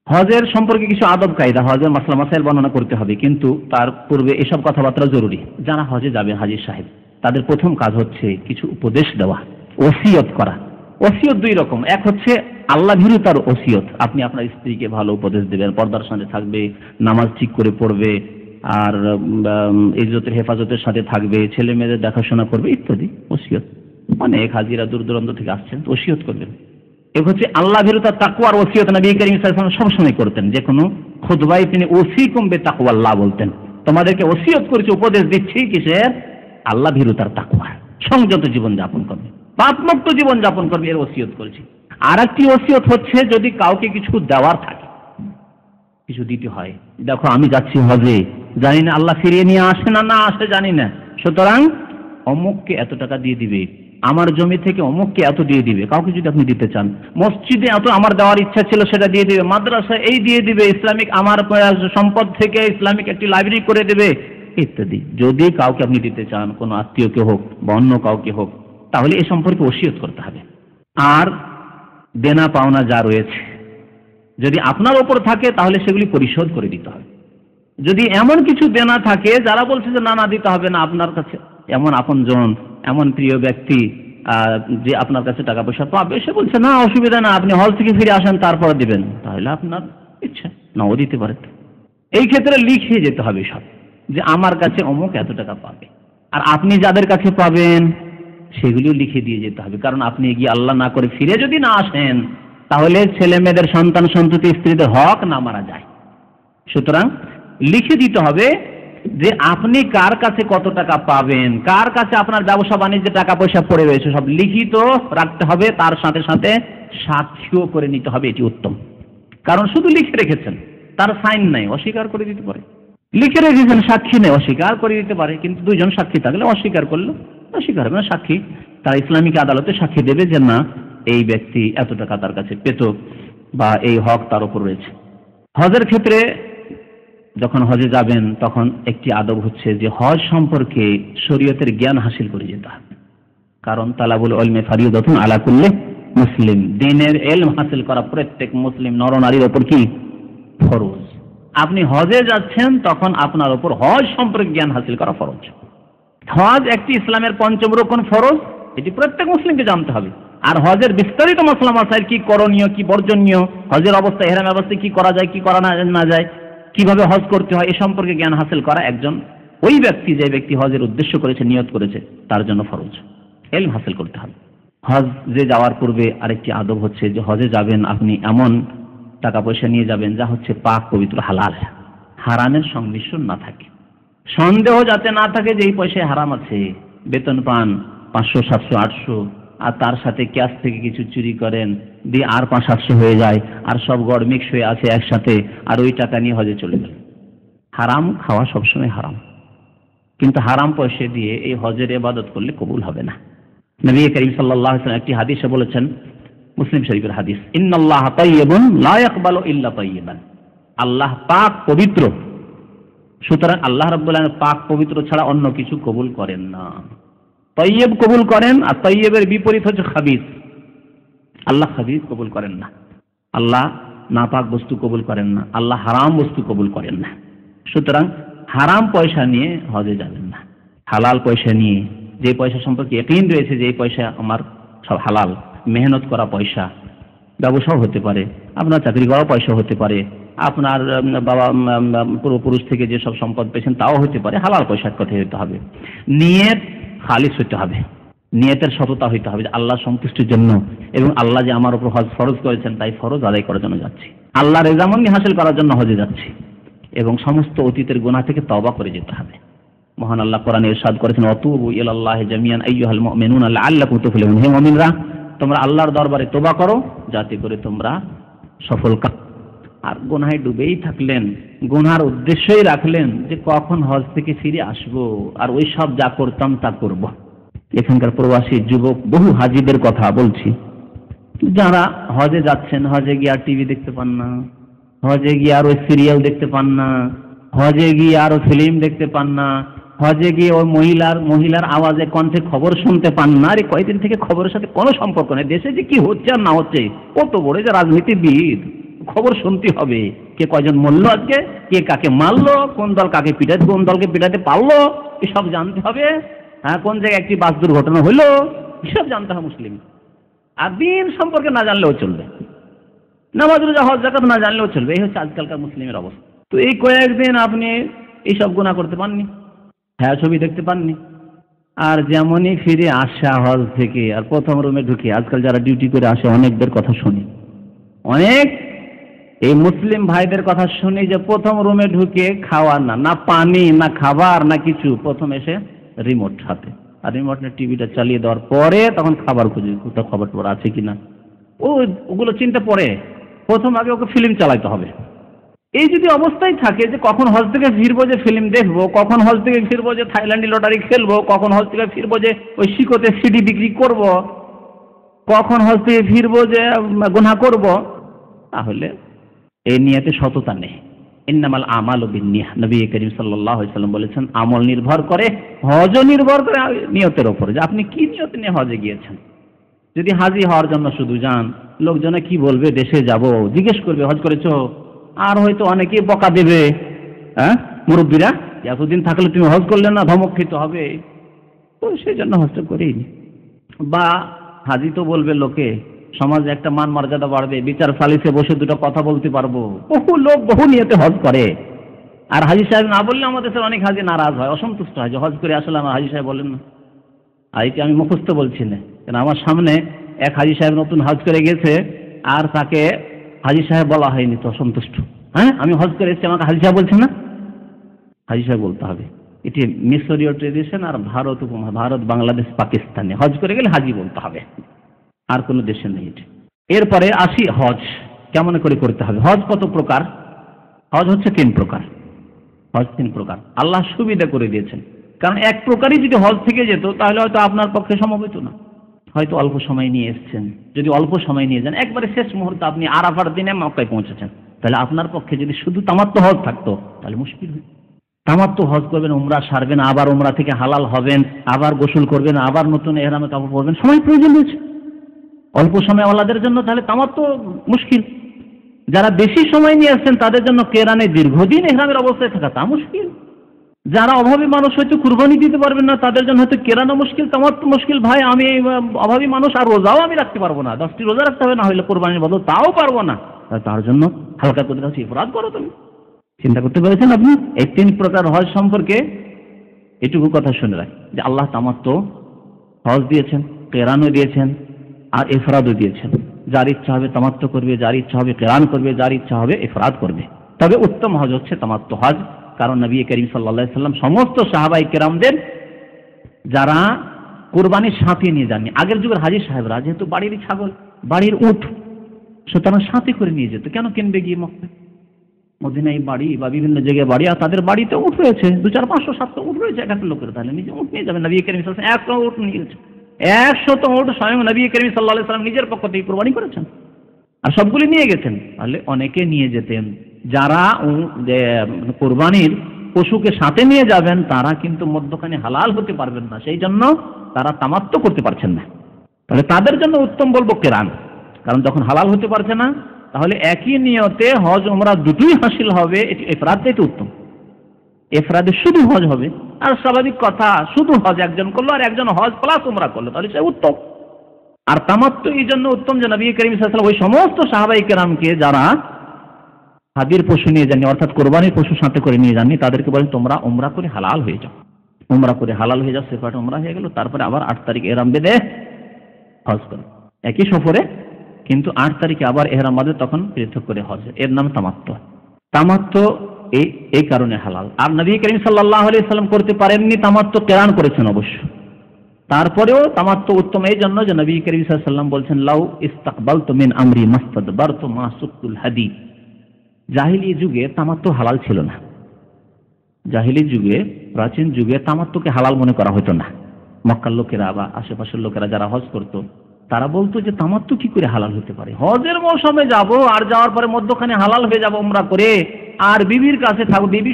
হজের সম্পর্কে কিছু আদব কায়দা, হজের মাসলা মাসাইল বর্ণনা করতে হবে, কিন্তু তার পূর্বে এসব কথাবার্তা জরুরি। যারা হজে যাবে হাজী সাহেব, তাদের প্রথম কাজ হচ্ছে কিছু উপদেশ দেওয়া, ওসিয়ত করা। ওসিয়ত দুই রকম, এক হচ্ছে আল্লাহ ভীরুতার ওসিয়ত, আপনি আপনার স্ত্রীকে ভালো উপদেশ দেবেন, পর্দার সাথে থাকবে, নামাজ ঠিক করে পড়বে, আর ইজ্জতের হেফাজতের সাথে থাকবে, ছেলে মেয়েদের দেখাশোনা করবে ইত্যাদি ওসিয়ত। অনেক হাজিরা দূর দূরান্ত থেকে আসছেন, ওসিয়ত করবেন। এক হচ্ছে আল্লাহ ভীরুতার তাকওয়ার ওসিয়ত, নবী করিম সাল্লাল্লাহু আলাইহি ওয়াসাল্লাম সবসময় করতেন, যে কোনো খুতবায় তিনি ওসিকুম বিতাকওয়াল্লাহ বলতেন, তোমাদেরকে ওসিয়ত করেছি, উপদেশ দিচ্ছি কিসের? আল্লাহ ভীরুতার তাকওয়া, সংযত জীবন যাপন করবে, পাপমুক্ত জীবন যাপন করবে, এর ওসিয়ত করেছি। আর একটি ওসিয়ত হচ্ছে যদি কাউকে কিছু দেওয়ার থাকে, কিছু দিতে হয়, দেখো আমি যাচ্ছি হজে, জানি না আল্লাহ ফিরিয়ে নিয়ে আসে না না আসে জানি না, সুতরাং অমুককে এত টাকা দিয়ে দিবে, আমার জমি থেকে অমুককে এত দিয়ে দিবে, কাউকে যদি আপনি দিতে চান, মসজিদে এত আমার দেওয়ার ইচ্ছা ছিল সেটা দিয়ে দিবে, মাদ্রাসা এই দিয়ে দিবে, ইসলামিক আমার সম্পদ থেকে ইসলামিক একটি লাইব্রেরি করে দেবে ইত্যাদি। যদি কাউকে আপনি দিতে চান, কোনো আত্মীয়কে হোক বা অন্য কাউকে হোক, তাহলে এ সম্পর্কে ওসিয়ত করতে হবে। আর দেনা পাওনা যা রয়েছে যদি আপনার ওপর থাকে তাহলে সেগুলি পরিশোধ করে দিতে হবে। যদি এমন কিছু দেনা থাকে যারা বলছে যে না না দিতে হবে না, আপনার কাছে এমন আপনজন, এমন প্রিয় ব্যক্তি যে আপনার কাছে টাকা পয়সা পাবে, সে বলছে না অসুবিধা না, আপনি হল থেকে ফিরে আসেন তারপরে দিবেন, তাহলে আপনার ইচ্ছা, নাও দিতে পারে। এই ক্ষেত্রে লিখে যেতে হবে সব, যে আমার কাছে অমুক এত টাকা পাবে, আর আপনি যাদের কাছে পাবেন সেগুলিও লিখে দিয়ে যেতে হবে। কারণ আপনি গিয়ে আল্লাহ না করে ফিরে যদি না আসেন, তাহলে ছেলে মেয়েদের সন্তান সন্ততি স্ত্রীদের হক না মারা যায়। সুতরাং লিখে দিতে হবে যে আপনি কার কাছে কত টাকা পাবেন, কার কাছে আপনার ব্যবসা বাণিজ্যে টাকা পয়সা পড়ে রয়েছে, সব লিখিত রাখতে হবে। তার সাথে সাথে সাক্ষীও করে নিতে হবে, এটি উত্তম। কারণ শুধু লিখে রেখেছেন, তার সাইন নাই, অস্বীকার করে দিতে পারে। লিখে রেখেছেন, সাক্ষী নেই, অস্বীকার করে দিতে পারে। কিন্তু দুইজন সাক্ষী থাকলে অস্বীকার করলো, অস্বীকার হবে না, সাক্ষী তারা ইসলামিক আদালতে সাক্ষী দেবে যে না এই ব্যক্তি এত টাকা তার কাছে পেত বা এই হক তার উপর রয়েছে। হজের ক্ষেত্রে যখন হজে যাবেন তখন একটি আদব হচ্ছে যে হজ সম্পর্কে শরীয়তের জ্ঞান হাসিল করে যেতে হবে। কারণ তালাবুল ইলমি ফারিদাতুন আলা কুল্লি মুসলিম, দ্বীনের ইলম হাসিল করা প্রত্যেক মুসলিম নরনারীর উপর কি ফরজ। আপনি হজে যাচ্ছেন তখন আপনার উপর হজ সম্পর্কে জ্ঞান হাসিল করা ফরজ। হজ একটি ইসলামের পঞ্চম রকম ফরজ, এটি প্রত্যেক মুসলিমকে জানতে হবে। আর হজের বিস্তারিত মসলা মাসাইল, কি করণীয় কি বর্জনীয়, হজের অবস্থা ইহরাম অবস্থায় কি করা যায় কি করা না যায়, কিভাবে হজ করতে হয়, এ সম্পর্কে জ্ঞান হাসিল করা একজন ওই ব্যক্তি, যে ব্যক্তি হজের উদ্দেশ্য করেছে, নিয়ত করেছে, তার জন্য ফরজ। ইলম হাসিল করতে হবে। হজে যাওয়ার পূর্বে আরেকটি আদব হচ্ছে যে হজে যাবেন আপনি এমন টাকা পয়সা নিয়ে যাবেন যা হচ্ছে পাক পবিত্র হালাল, হারামের সংমিশ্রণ না থাকে। সন্দেহ যাতে না থাকে যে এই পয়সায় হারাম আছে। বেতন পান 500, 700, 800, আর তার সাথে ক্যাশ থেকে কিছু চুরি করেন, দিয়ে আর 500-700 হয়ে যায়, আর সব গড় মিক্স হয়ে আছে একসাথে, আর ওই টাকা নিয়ে হজে চলে গেল। হারাম খাওয়া সবসময় হারাম, কিন্তু হারাম পয়সা দিয়ে এই হজের ইবাদত করলে কবুল হবে না। নবী করিম সাল্লাল্লাহু আলাইহি ওয়াসাল্লাম একটি হাদিসে বলেছেন, মুসলিম শরীফের হাদিস, ইন্নাল্লাহা তাইয়্যিবুন লা ইয়াকবালু ইল্লা তাইয়্যিবান। আল্লাহ পাক পবিত্র, সুতরাং আল্লাহ রাব্বুল আলামিন পাক পবিত্র ছাড়া অন্য কিছু কবুল করেন না। তাইয়্যিব কবুল করেন, আর তাইয়্যিবের বিপরীত হচ্ছে খাবিস। আল্লাহ খাবিস কবুল করেন না, আল্লাহ নাপাক বস্তু কবুল করেন না, আল্লাহ হারাম বস্তু কবুল করেন না। সুতরাং হারাম পয়সা নিয়ে হজে যাবেন না। হালাল পয়সা নিয়ে, যে পয়সা সম্পর্কে ইয়াকিন রয়েছে যে এই পয়সা আমার সব হালাল, মেহনত করা পয়সা, ব্যবসাও হতে পারে, আপনার চাকরি করা পয়সা হতে পারে, আপনার বাবা পূর্বপুরুষ থেকে যেসব সম্পদ পেয়েছেন তাও হতে পারে, হালাল পয়সার কথা হতে হবে। নিয়ত খালিস হতে হবে, নিয়তের সততা হইতে হবে যে আল্লাহ সন্তুষ্টির জন্য, এবং আল্লাহ যে আমার উপর হজ ফরজ করেছেন তাই ফরজ আদায় করার জন্য যাচ্ছি, আল্লাহ রেজামন্দি হাসিল করার জন্য হজে যাচ্ছি, এবং সমস্ত অতীতের গুনাহ থেকে তওবা করে যেতে হবে। মহান আল্লাহ কোরআনে ইরশাদ করেছেন, ওয়াতুবু ইলাল্লাহি জামিআন আইয়ুহাল মুমিনুনা লাআল্লাকুম তুফলিহুন। হে মুমিনরা, তোমরা আল্লাহর দরবারে তওবা করো যাতে করে তোমরা সফল। আর গুনাহে ডুবেই থাকলেন, গুনার উদ্দেশ্যই রাখলেন যে কখন হজ থেকে ফিরে আসবো, আর ওই সব যা করতাম তা করব। এখানকার প্রবাসী যুবক বহু হাজিদের কথা বলছি, যারা হজে যাচ্ছেন, হজে গিয়ে আর টিভি দেখতে পান না, হজে গিয়ে আর ওই সিরিয়াল দেখতে পান না, হজে গিয়ে আরো ফিল্ম দেখতে পান না, হজে গিয়ে ওই মহিলার আওয়াজে কণ্ঠে খবর শুনতে পান না। আর কয়েকদিন থেকে খবরের সাথে কোনো সম্পর্ক নেই, দেশে যে কি হচ্ছে আর না হচ্ছে, কত বড় যে রাজনীতিবিদ, খবর শুনতে হবে, কে কয়জন মরলো আজকে, কে কাকে মারলো, কোন দল কাকে পিটাতে, কোন দলকে পিটাতে পারলো, এসব জানতে হবে। হ্যাঁ, কোন জায়গায় একটি বাস দুর্ঘটনা হইলো, এসব জানতে হবে মুসলিম। আর দিন সম্পর্কে না জানলেও চলবে, নামাজ রোজা হজ যাকাত না জানলেও চলবে। এই হচ্ছে আজকালকার মুসলিমের অবস্থা। তো এই কয়েকদিন আপনি এইসব গুনাহ করতে পাননি, হ্যাঁ ছবি দেখতে পাননি, আর যেমনই ফিরে আসা হজ থেকে আর প্রথম রুমে ঢুকে, আজকাল যারা ডিউটি করে আসে অনেকদের কথা শুনি, অনেক এই মুসলিম ভাইদের কথা শুনি যে প্রথম রুমে ঢুকে খাওয়ার না পানি না খাবার না কিছু, প্রথম এসে রিমোট হাতে, আর রিমোট নিয়ে টিভিটা চালিয়ে দেওয়ার পরে তখন খাবার খুঁজে, কোথাও খবর টবর আছে কিনা, ওগুলো চিন্তা পরে, প্রথম আগে ওকে ফিল্ম চালাইতে হবে। এই যদি অবস্থায় থাকে যে কখন হজ থেকে ফিরবো যে ফিল্ম দেখবো, কখন হজ থেকে ফিরবো যে থাইল্যান্ডি লটারি খেলবো, কখন হজ থেকে ফিরবো যে ওই শিকতে সিডি বিক্রি করব, কখন হজ থেকে ফিরবো যে গুনাহ করব, তাহলে এই নিয়তে সততা নেই। ইন্নামাল আমালু বিন্নিয়াহ, নবী করিম সাল্লাল্লাহু আলাইহি ওয়াসাল্লাম বলেছেন, আমল নির্ভর করে, হজও নির্ভর করে নিয়তের উপর, যে আপনি কি নিয়ত নিয়ে হজে গিয়েছেন। যদি হাজি হওয়ার জন্য শুধু যান, লোকজনে কি বলবে, দেশে যাব জিজ্ঞেস করবে হজ করেছো, আর হয়তো অনেকেই বকা দেবে, হ্যাঁ মুরব্বীরা, এতদিন থাকলে তুমি হজ করলে না, ধমক খেতে হবে, তো সেই জন্য হজটা করেই নি। বা হাজি তো বলবে লোকে, সমাজে একটা মান মর্যাদা বাড়বে, বিচার সালিসে বসে দুটো কথা বলতে পারবো, বহু লোক বহু নিয়তে হজ করে। আর হাজি সাহেব না বললে আমাদের দেশের অনেক হাজি নারাজ হয়, অসন্তুষ্ট হয় যে হজ করে আসলে আমার হাজি সাহেব বলেন না। আর এটি আমি মুখস্থ বলছি না, কেন আমার সামনে এক হাজি সাহেব নতুন হজ করে গেছে, আর তাকে হাজি সাহেব বলা হয়নি, তো অসন্তুষ্ট। হ্যাঁ, আমি হজ করে এসেছি, আমাকে হাজি সাহেব বলছেন না, হাজি সাহেব বলতে হবে। এটি মিশরীয় ট্রেডিশন। আর ভারত বাংলাদেশ পাকিস্তানে হজ করে গেলে হাজি বলতে হবে, আর কোনো দেশে নেই এটি। এরপরে আসি হজ কেমন করে করতে হবে। হজ কত প্রকার? হজ হচ্ছে 3 প্রকার। হজ 3 প্রকার আল্লাহ সুবিধা করে দিয়েছেন, কারণ এক প্রকারই যদি হজ থেকে যেত তাহলে হয়তো আপনার পক্ষে সম্ভব হতো না। হয়তো অল্প সময় নিয়ে এসেছেন, যদি অল্প সময় নিয়ে যান, একবারে শেষ মুহূর্তে আপনি আরাফার দিনে মক্কায় পৌঁছেছেন, তাহলে আপনার পক্ষে যদি শুধু তামাত্তু হজ থাকতো তাহলে মুশকিল হতো। তামাত্তু হজ করবেন, উমরা সারবেন, আবার উমরা থেকে হালাল হবেন, আবার গোসল করবেন, আবার নতুন ইহরামে কাপড় পরবেন, সময় প্রয়োজন রয়েছে। অল্প সময় ওয়ালাদের জন্য তাহলে তামাত্তু মুশকিল। যারা বেশি সময় নিয়ে আসছেন তাদের জন্য কেরানে দীর্ঘদিন ইহরামের অবস্থায় থাকা তা মুশকিল। যারা অভাবী মানুষ হয়তো কুরবানি দিতে পারবেন না, তাদের জন্য হয়তো কেরানো মুশকিল, তামাত্তু মুশকিল। ভাই আমি অভাবী মানুষ, আর রোজাও আমি রাখতে পারবো না, 10টি রোজা রাখতে হবে, না হলে কোরবানির বদল তাও পারবো না, তার জন্য হালকা করে কাছে ইফরাদ করো। তুমি চিন্তা করতে পেরেছেন আপনি? এই 3 প্রকার হজ সম্পর্কে এটুকু কথা শুনে রাখ যে আল্লাহ তামাত্তু হজ দিয়েছেন, কেরানও দিয়েছেন, আর ইফরাদও দিয়েছেন। যার ইচ্ছা হবে তামাত্তু করবে, যার ইচ্ছা হবে কেরান করবে, যার ইচ্ছা হবে ইফরাদ করবে। তবে উত্তম হজ হচ্ছে তামাত্তু হজ, কারণ নবী করিম সাল্লাল্লাহু আলাইহি সাল্লাম সমস্ত সাহাবায়ে কেরামদের যারা কুরবানির সাথে নিয়ে যাননি, আগের যুগের হাজী সাহেবরা যেহেতু বাড়ির ছাগল, বাড়ির উট, সুতরাং সাথে করে নিয়ে যেত। কেন কিনবে গিয়ে মক্কায়? মদিনায় বাড়ি বা বিভিন্ন জায়গায় বাড়ি, আর তাদের বাড়িতে উট রয়েছে, 200, 500, 700 উট রয়েছে এক একটা লোকের, তাহলে নিজে উট নিয়ে যাবেন। নবী করিম সাল্লাল্লাহু আলাইহি ওয়াসাল্লাম 100 উট নিয়ে গেছেন, 100 উট স্বয়ং নবী করিম সাল্লাল্লাহু আলাইহি ওয়াসাল্লাম নিজের পক্ষ থেকে কুরবানি করেছেন, আর সবগুলি নিয়ে গেছেন। তাহলে অনেকে নিয়ে যেতেন। যারা কুরবানির পশুকে সাথে নিয়ে যাবেন তারা কিন্তু মধ্যখানে হালাল হতে পারবেন না, সেই জন্য তারা তামাত্তু করতে পারছেন না। তাহলে তাদের জন্য উত্তম বলবো কেরান, কারণ যখন হালাল হতে পারছে না, তাহলে একই নিয়তে হজ উমরা দুটোই হাসিল হবে। এটি ইফরাদটাই তো উত্তম। ইফরাদে শুধু হজ হবে, আর স্বাভাবিক কথা শুধু হজ একজন করলো আর একজন হজ প্লাস উমরা করলো, তাহলে সে উত্তম। আর তামাত্তু এই জন্য উত্তম যে নবী করিম সাল্লাল্লাহু আলাইহি ওয়াসাল্লাম ওই সমস্ত সাহাবায়ে কেরামকে যারা হাদির পশু নিয়ে যাননি, অর্থাৎ কোরবানির পশু সাথে করে নিয়ে যাননি, তাদেরকে বলেন তোমরা উমরা করে হালাল হয়ে যাও, উমরা করে হালাল হয়ে যাও, সেপাট উমরা হয়ে গেল। তারপরে আবার 8 তারিখ ইহরাম বেঁধে হজ করো একই সফরে, কিন্তু 8 তারিখে আবার ইহরাম বাঁধে, তখন পৃথক করে হজ। এর নাম তামাত্তু। তামাত্তু এই কারণে হালাল। আর নবী করিম সাল্লাল্লাহু আলাইহি ওয়াসাল্লাম করতে পারেননি তামাত্তু, কেরান করেছেন অবশ্য। তারপরেও তামাত্তু উত্তম এই জন্য যে নবী করিম সাল্লাল্লাহু আলাইহি ওয়াসাল্লাম বলছেন লাউ ইস্তাকবালতু মিন আমরি মাস্তাদবারতু মা সুকতুল হাদি। জাহিলি যুগে তামাত্তু হালাল ছিল না। জাহিলি যুগে, প্রাচীন যুগে তামাত্তুকে হালাল মনে করা হতো না। মক্কার লোকেরা বা আশেপাশের লোকেরা যারা হজ করত, তারা বলতো যে তামাত্তু কি করে হালাল হতে পারে? হজের মৌসুমে যাব, আর যাওয়ার পরে মধ্যখানে হালাল হয়ে যাব উমরা করে, আর বিবির কাছে থাকবো, বিবি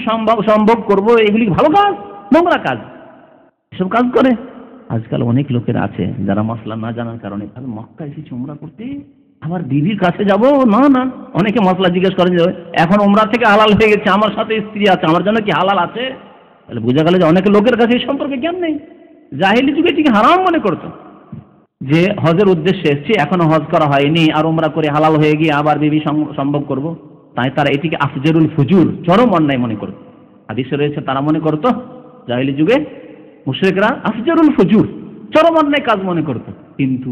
সম্ভব করব, এগুলি ভালো কাজ, নোংরা কাজ, এসব কাজ করে। আজকাল অনেক লোকেরা আছে যারা মশলা না জানার কারণে মক্কা এসেছে উমরা করতে, আমার বিবির কাছে যাব না না। অনেকে মশলা জিজ্ঞেস করেন যে এখন উমরা থেকে হালাল হয়ে গেছে, আমার সাথে স্ত্রী আছে, আমার জন্য কি হালাল আছে? তাহলে বোঝা গেল যে অনেক লোকের কাছে এই সম্পর্কে জ্ঞান নেই। জাহিলি যুগে ঠিক হারাম মনে করতো যে হজের উদ্দেশ্যে এসেছি, এখনো হজ করা হয়নি, আর উমরা করে হালাল হয়ে গিয়ে আবার বিবি সম্ভব করব, তাই তারা এটিকে আফজরুল ফুজুর, চরম অন্যায় মনে করত। হাদিসে রয়েছে তারা মনে করত জাহিলি যুগে মুশরিকরা আফজরুল ফুজুর, চরম অন্যায় কাজ মনে করত। কিন্তু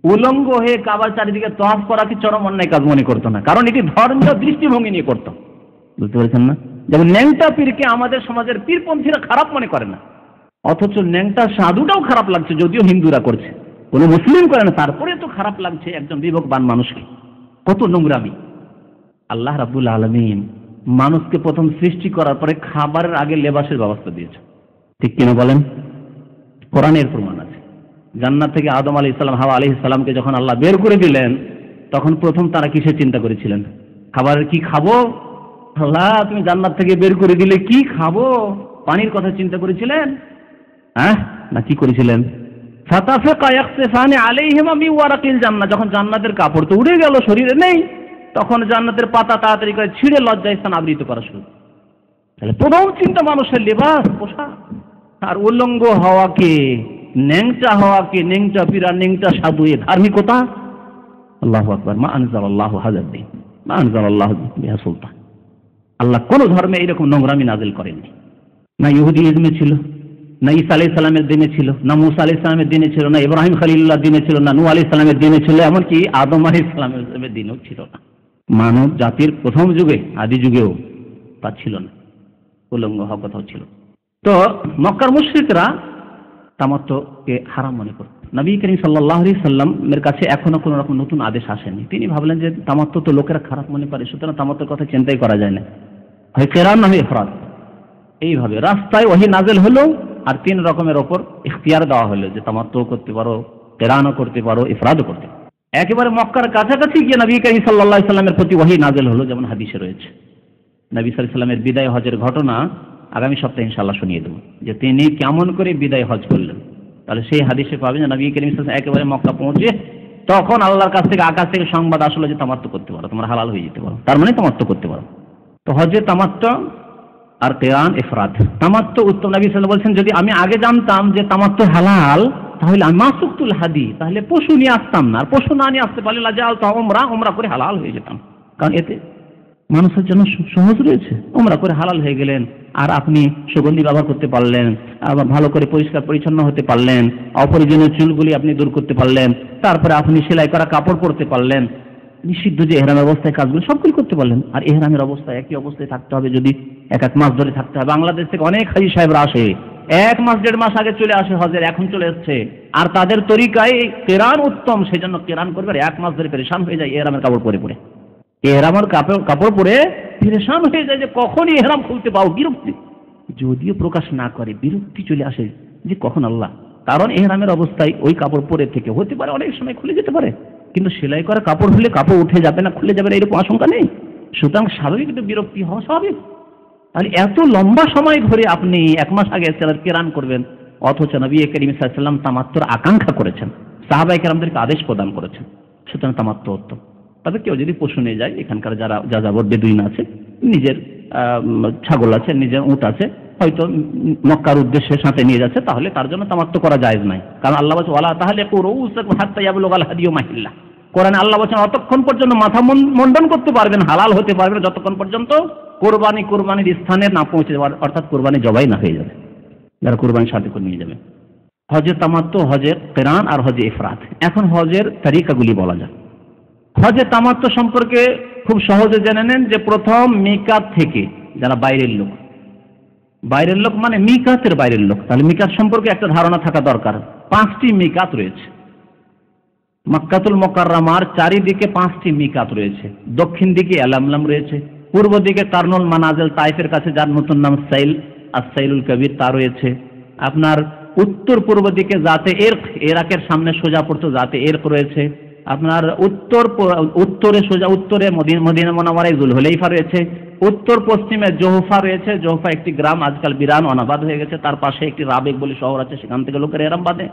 উলঙ্গ হয়ে কাবার চারিদিকে তওয়াফ করাকে চরম অন্যায় কাজ মনে করতো না, কারণ এটি ধর্মীয় দৃষ্টিভঙ্গি নিয়ে করত। বুঝতে পেরেছেন না? যেমন ন্যাংটা পীরকে আমাদের সমাজের পীরপন্থীরা খারাপ মনে করে না, অথচ ন্যাংটা সাধুটাও খারাপ লাগছে, যদিও হিন্দুরা করছে, কোনো মুসলিম করে না, তারপরে তো খারাপ লাগছে একজন বিবেকবান মানুষকে। কত নোংরামি! আল্লাহ রাব্বুল আলামিন মানুষকে প্রথম সৃষ্টি করার পরে খাবারের আগে লেবাসের ব্যবস্থা দিয়েছে, ঠিক কিনা বলেন? কোরআনের প্রমাণ আছে। জান্নাত থেকে আদম আলাইহিস সালাম, হাওয়া আলাইহিস সালামকে যখন আল্লাহ বের করে দিলেন, তখন প্রথম তারা কিসের চিন্তা করেছিলেন? খাবারের কি খাবো? আল্লাহ তুমি জান্নাত থেকে বের করে দিলে কি খাবো? পানির কথা চিন্তা করেছিলেন? হ্যাঁ, না কি করেছিলেন? ফাতাফাকা ইয়াখসিফানি আলাইহিমা মিন ওয়ারাকিল জান্নাহ, যখন জান্নাতের কাপড় তো উড়ে গেল, শরীরে নেই, তখন জান্নাতের পাতা তাড়াতাড়ি করে ছিঁড়ে লজ্জাস্থান আবৃত করা শুরু। তাহলে প্রথম চিন্তা মানুষের লেবাস, পোশাক। আর উলঙ্গ হওয়াকে, ন্যাংটা হওয়াকে, ন্যাংটা পীরা, ন্যাংটা সাধু, এ ধার্মিকতা? আল্লাহু আকবার। মা আনজালাল্লাহু হাযাল দীন, মা আনজালাল্লাহু বিহা সুলতান। আল্লাহ কোন ধর্মে এরকম নোংরামি নাযিল করেননি। না ইহুদিজমে ছিল, না ঈসা আলাইহিস সালামের দিনে ছিল, না মুসা আলাইহিস সালামের দিনে ছিল, না ইব্রাহিম খলিলুল্লাহর দিনে ছিল, না নূহ আলাইহিস সালামের দিনে ছিল, এমনকি আদম আলাইহিস সালামের দিনেও ছিল না। মানব জাতির প্রথম যুগে, আদি যুগেও তা ছিল না, উলঙ্গ হওয়া কথাও ছিল। তো মক্কার মুশরিকরা তামাত্তুকে হারাম মনে করত। নবী করিম সাল্লাল্লাহু আলাইহি সাল্লামের কাছে এখনো কোনো রকম নতুন আদেশ আসেনি। তিনি ভাবলেন যে তামাত্তু তো লোকেরা খারাপ মনে করে, সুতরাং তামাত্তুর কথা চিন্তাই করা যায় না, হয় কেরান না হয় ইফরাদ। এইভাবে রাস্তায় ওহী নাযিল হলো, আর 3 রকমের ওপর ইখতিয়ার দেওয়া হলো যে তামাত্তু করতে পারো, কেরানও করতে পারো, ইফরাদও করতে পারো। একেবারে মক্কার কাছাকাছি গিয়ে নবী করিম সাল্লাল্লাহু আলাইহি সাল্লামের প্রতি ওহী নাযিল হলো, যেমন হাদিসে রয়েছে। নবী সাল্লাল্লাহু আলাইহি সাল্লামের বিদায় হজের ঘটনা আগামী সপ্তাহে ইনশাআল্লাহ শুনিয়ে দেব, যে তিনি কেমন করে বিদায় হজ করলেন। তাহলে সেই হাদিসে পাবেন যে নবী করিম সাল্লাল্লাহু আলাইহি ওয়াসাল্লাম একেবারে মক্কা পৌঁছে তখন আল্লাহর কাছ থেকে, আকাশ থেকে সংবাদ আসলো যে তামাত্তু করতে পারো, তোমরা হালাল হয়ে যেতে পারো, তার মানে তামাত্তু করতে পারো। তো হজে তামাত্তু আর কিরান ইফরাদ। তামাত্তু উত্তম। নবী সাল্লাল্লাহু আলাইহি ওয়াসাল্লাম বলছেন, যদি আমি আগে জানতাম যে তামাত্তু হালাল তাহলে আমি মাসুকতুল হাদি, তাহলে পশু নিয়ে আসতাম না, আর পশু না নিয়ে আসতে পারলে লাজালতু উমরা করে হালাল হয়ে যেতাম। কারণ এতে মানুষের জন্য সহজ রয়েছে, উমরা করে হালাল হয়ে গেলেন, আর আপনি সুগন্ধি ব্যবহার করতে পারলেন, আবার ভালো করে পরিষ্কার পরিচ্ছন্ন হতে পারলেন, অপরিজনীয় চুলগুলি আপনি দূর করতে পারলেন, তারপরে আপনি সেলাই করা কাপড় পরতে পারলেন, নিষিদ্ধ যে এহরামের অবস্থায় কাজগুলো সবগুলি করতে পারলেন। আর এহরামের অবস্থায় একই অবস্থায় থাকতে হবে, যদি এক মাস ধরে থাকতে হবে। বাংলাদেশ থেকে অনেক হাজী সাহেবরা আসে, 1 মাস 1.5 মাস আগে চলে আসে হজের, এখন চলে এসছে, আর তাদের তরিকায় কিরান উত্তম, সেই জন্য কিরান করবে, 1 মাস ধরে পেরেশান হয়ে যায় এহরামের কাপড় পরে পরে, এহরামের কাপড় পরে পেরেশান হয়ে যায় যে কখনই এহরাম খুলতে পাও, বিরক্তি যদিও প্রকাশ না করে, বিরক্তি চলে আসে যে কখন আল্লাহ। কারণ এহরামের অবস্থায় ওই কাপড় পরে থেকে হতে পারে অনেক সময় খুলে যেতে পারে, কিন্তু সেলাই করা কাপড় হলে কাপড় উঠে যাবে না, খুলে যাবে না, এরকম আশঙ্কা নেই। সুতরাং স্বাভাবিক একটু বিরক্তি হওয়া স্বাভাবিক। তাহলে এত লম্বা সময় ধরে আপনি 1 মাস আগে কিরান করবেন, অথচ নবী করিম সাল্লাল্লাহু আলাইহি ওয়াসাল্লাম তামাত্তুর আকাঙ্ক্ষা করেছেন, সাহাবায়ে কেরামদেরকে আদেশ প্রদান করেছেন। সুতরাং তামাত্তু উত্তম। তবে কেউ যদি পশু নিয়ে যায়, এখানকার যারা যাযাবর বেদুইন আছে, নিজের ছাগল আছে, নিজের উট আছে, হয়তো মক্কার উদ্দেশ্যে সাথে নিয়ে যাচ্ছে, তাহলে তার জন্য তামাত্তু করা জায়েজ নাই। কারণ আল্লাহ বলেছেন ওয়ালা তাহলিকু রুউসাকুম হাত্তা ইয়াবলুগাল হাদিয়ু মাহিল্লাহ। কোরআনে আল্লাহ বলেছেন অতক্ষণ পর্যন্ত মাথা মুন্ডন করতে পারবেন, হালাল হতে পারবেন, যতক্ষণ পর্যন্ত কোরবানির স্থানে না পৌঁছে যাবে, অর্থাৎ কোরবানি জবাই না হয়ে যাবে, যারা কোরবানির সাথে করে নিয়ে যাবে। হজের তামাত্তু, হজের কিরান আর হজে ইফরাদ। এখন হজের তরিকাগুলি বলা যায়। হজে তামাত্তু সম্পর্কে খুব সহজে জেনে নেন যে প্রথম মিকাত থেকে, যারা বাইরের লোক মানে মিকাতের বাইরের লোক, তাহলে মিকাত সম্পর্কে একটা ধারণা থাকা দরকার। 5টি মিকাত রয়েছে মক্কাতুল মুকাররমার চারিদিকে, 5টি মিকাত রয়েছে। দক্ষিণ দিকে আলামলাম রয়েছে, পূর্ব দিকে কারনুল মানাজিল তাইফের কাছে, যার নতুন নাম সাইল, as-সাইলুল কবির, তা রয়েছে। আপনার উত্তর পূর্ব দিকে জাতে ইরক, ইরাকের সামনে সোজা পড়তো জাতে ইরক রয়েছে। আপনার উত্তরে সোজা উত্তরে মদিনা মুনাওয়ারায় যুলহুলাইফা রয়েছে। উত্তর পশ্চিমে জোহফা রয়েছে। জোহফা একটি গ্রাম, আজকাল বিরান অনাবাদ হয়ে গেছে। তার পাশে একটি রাবেক বলে শহর আছে, সেখান থেকে লোকের এহরাম বাঁধে।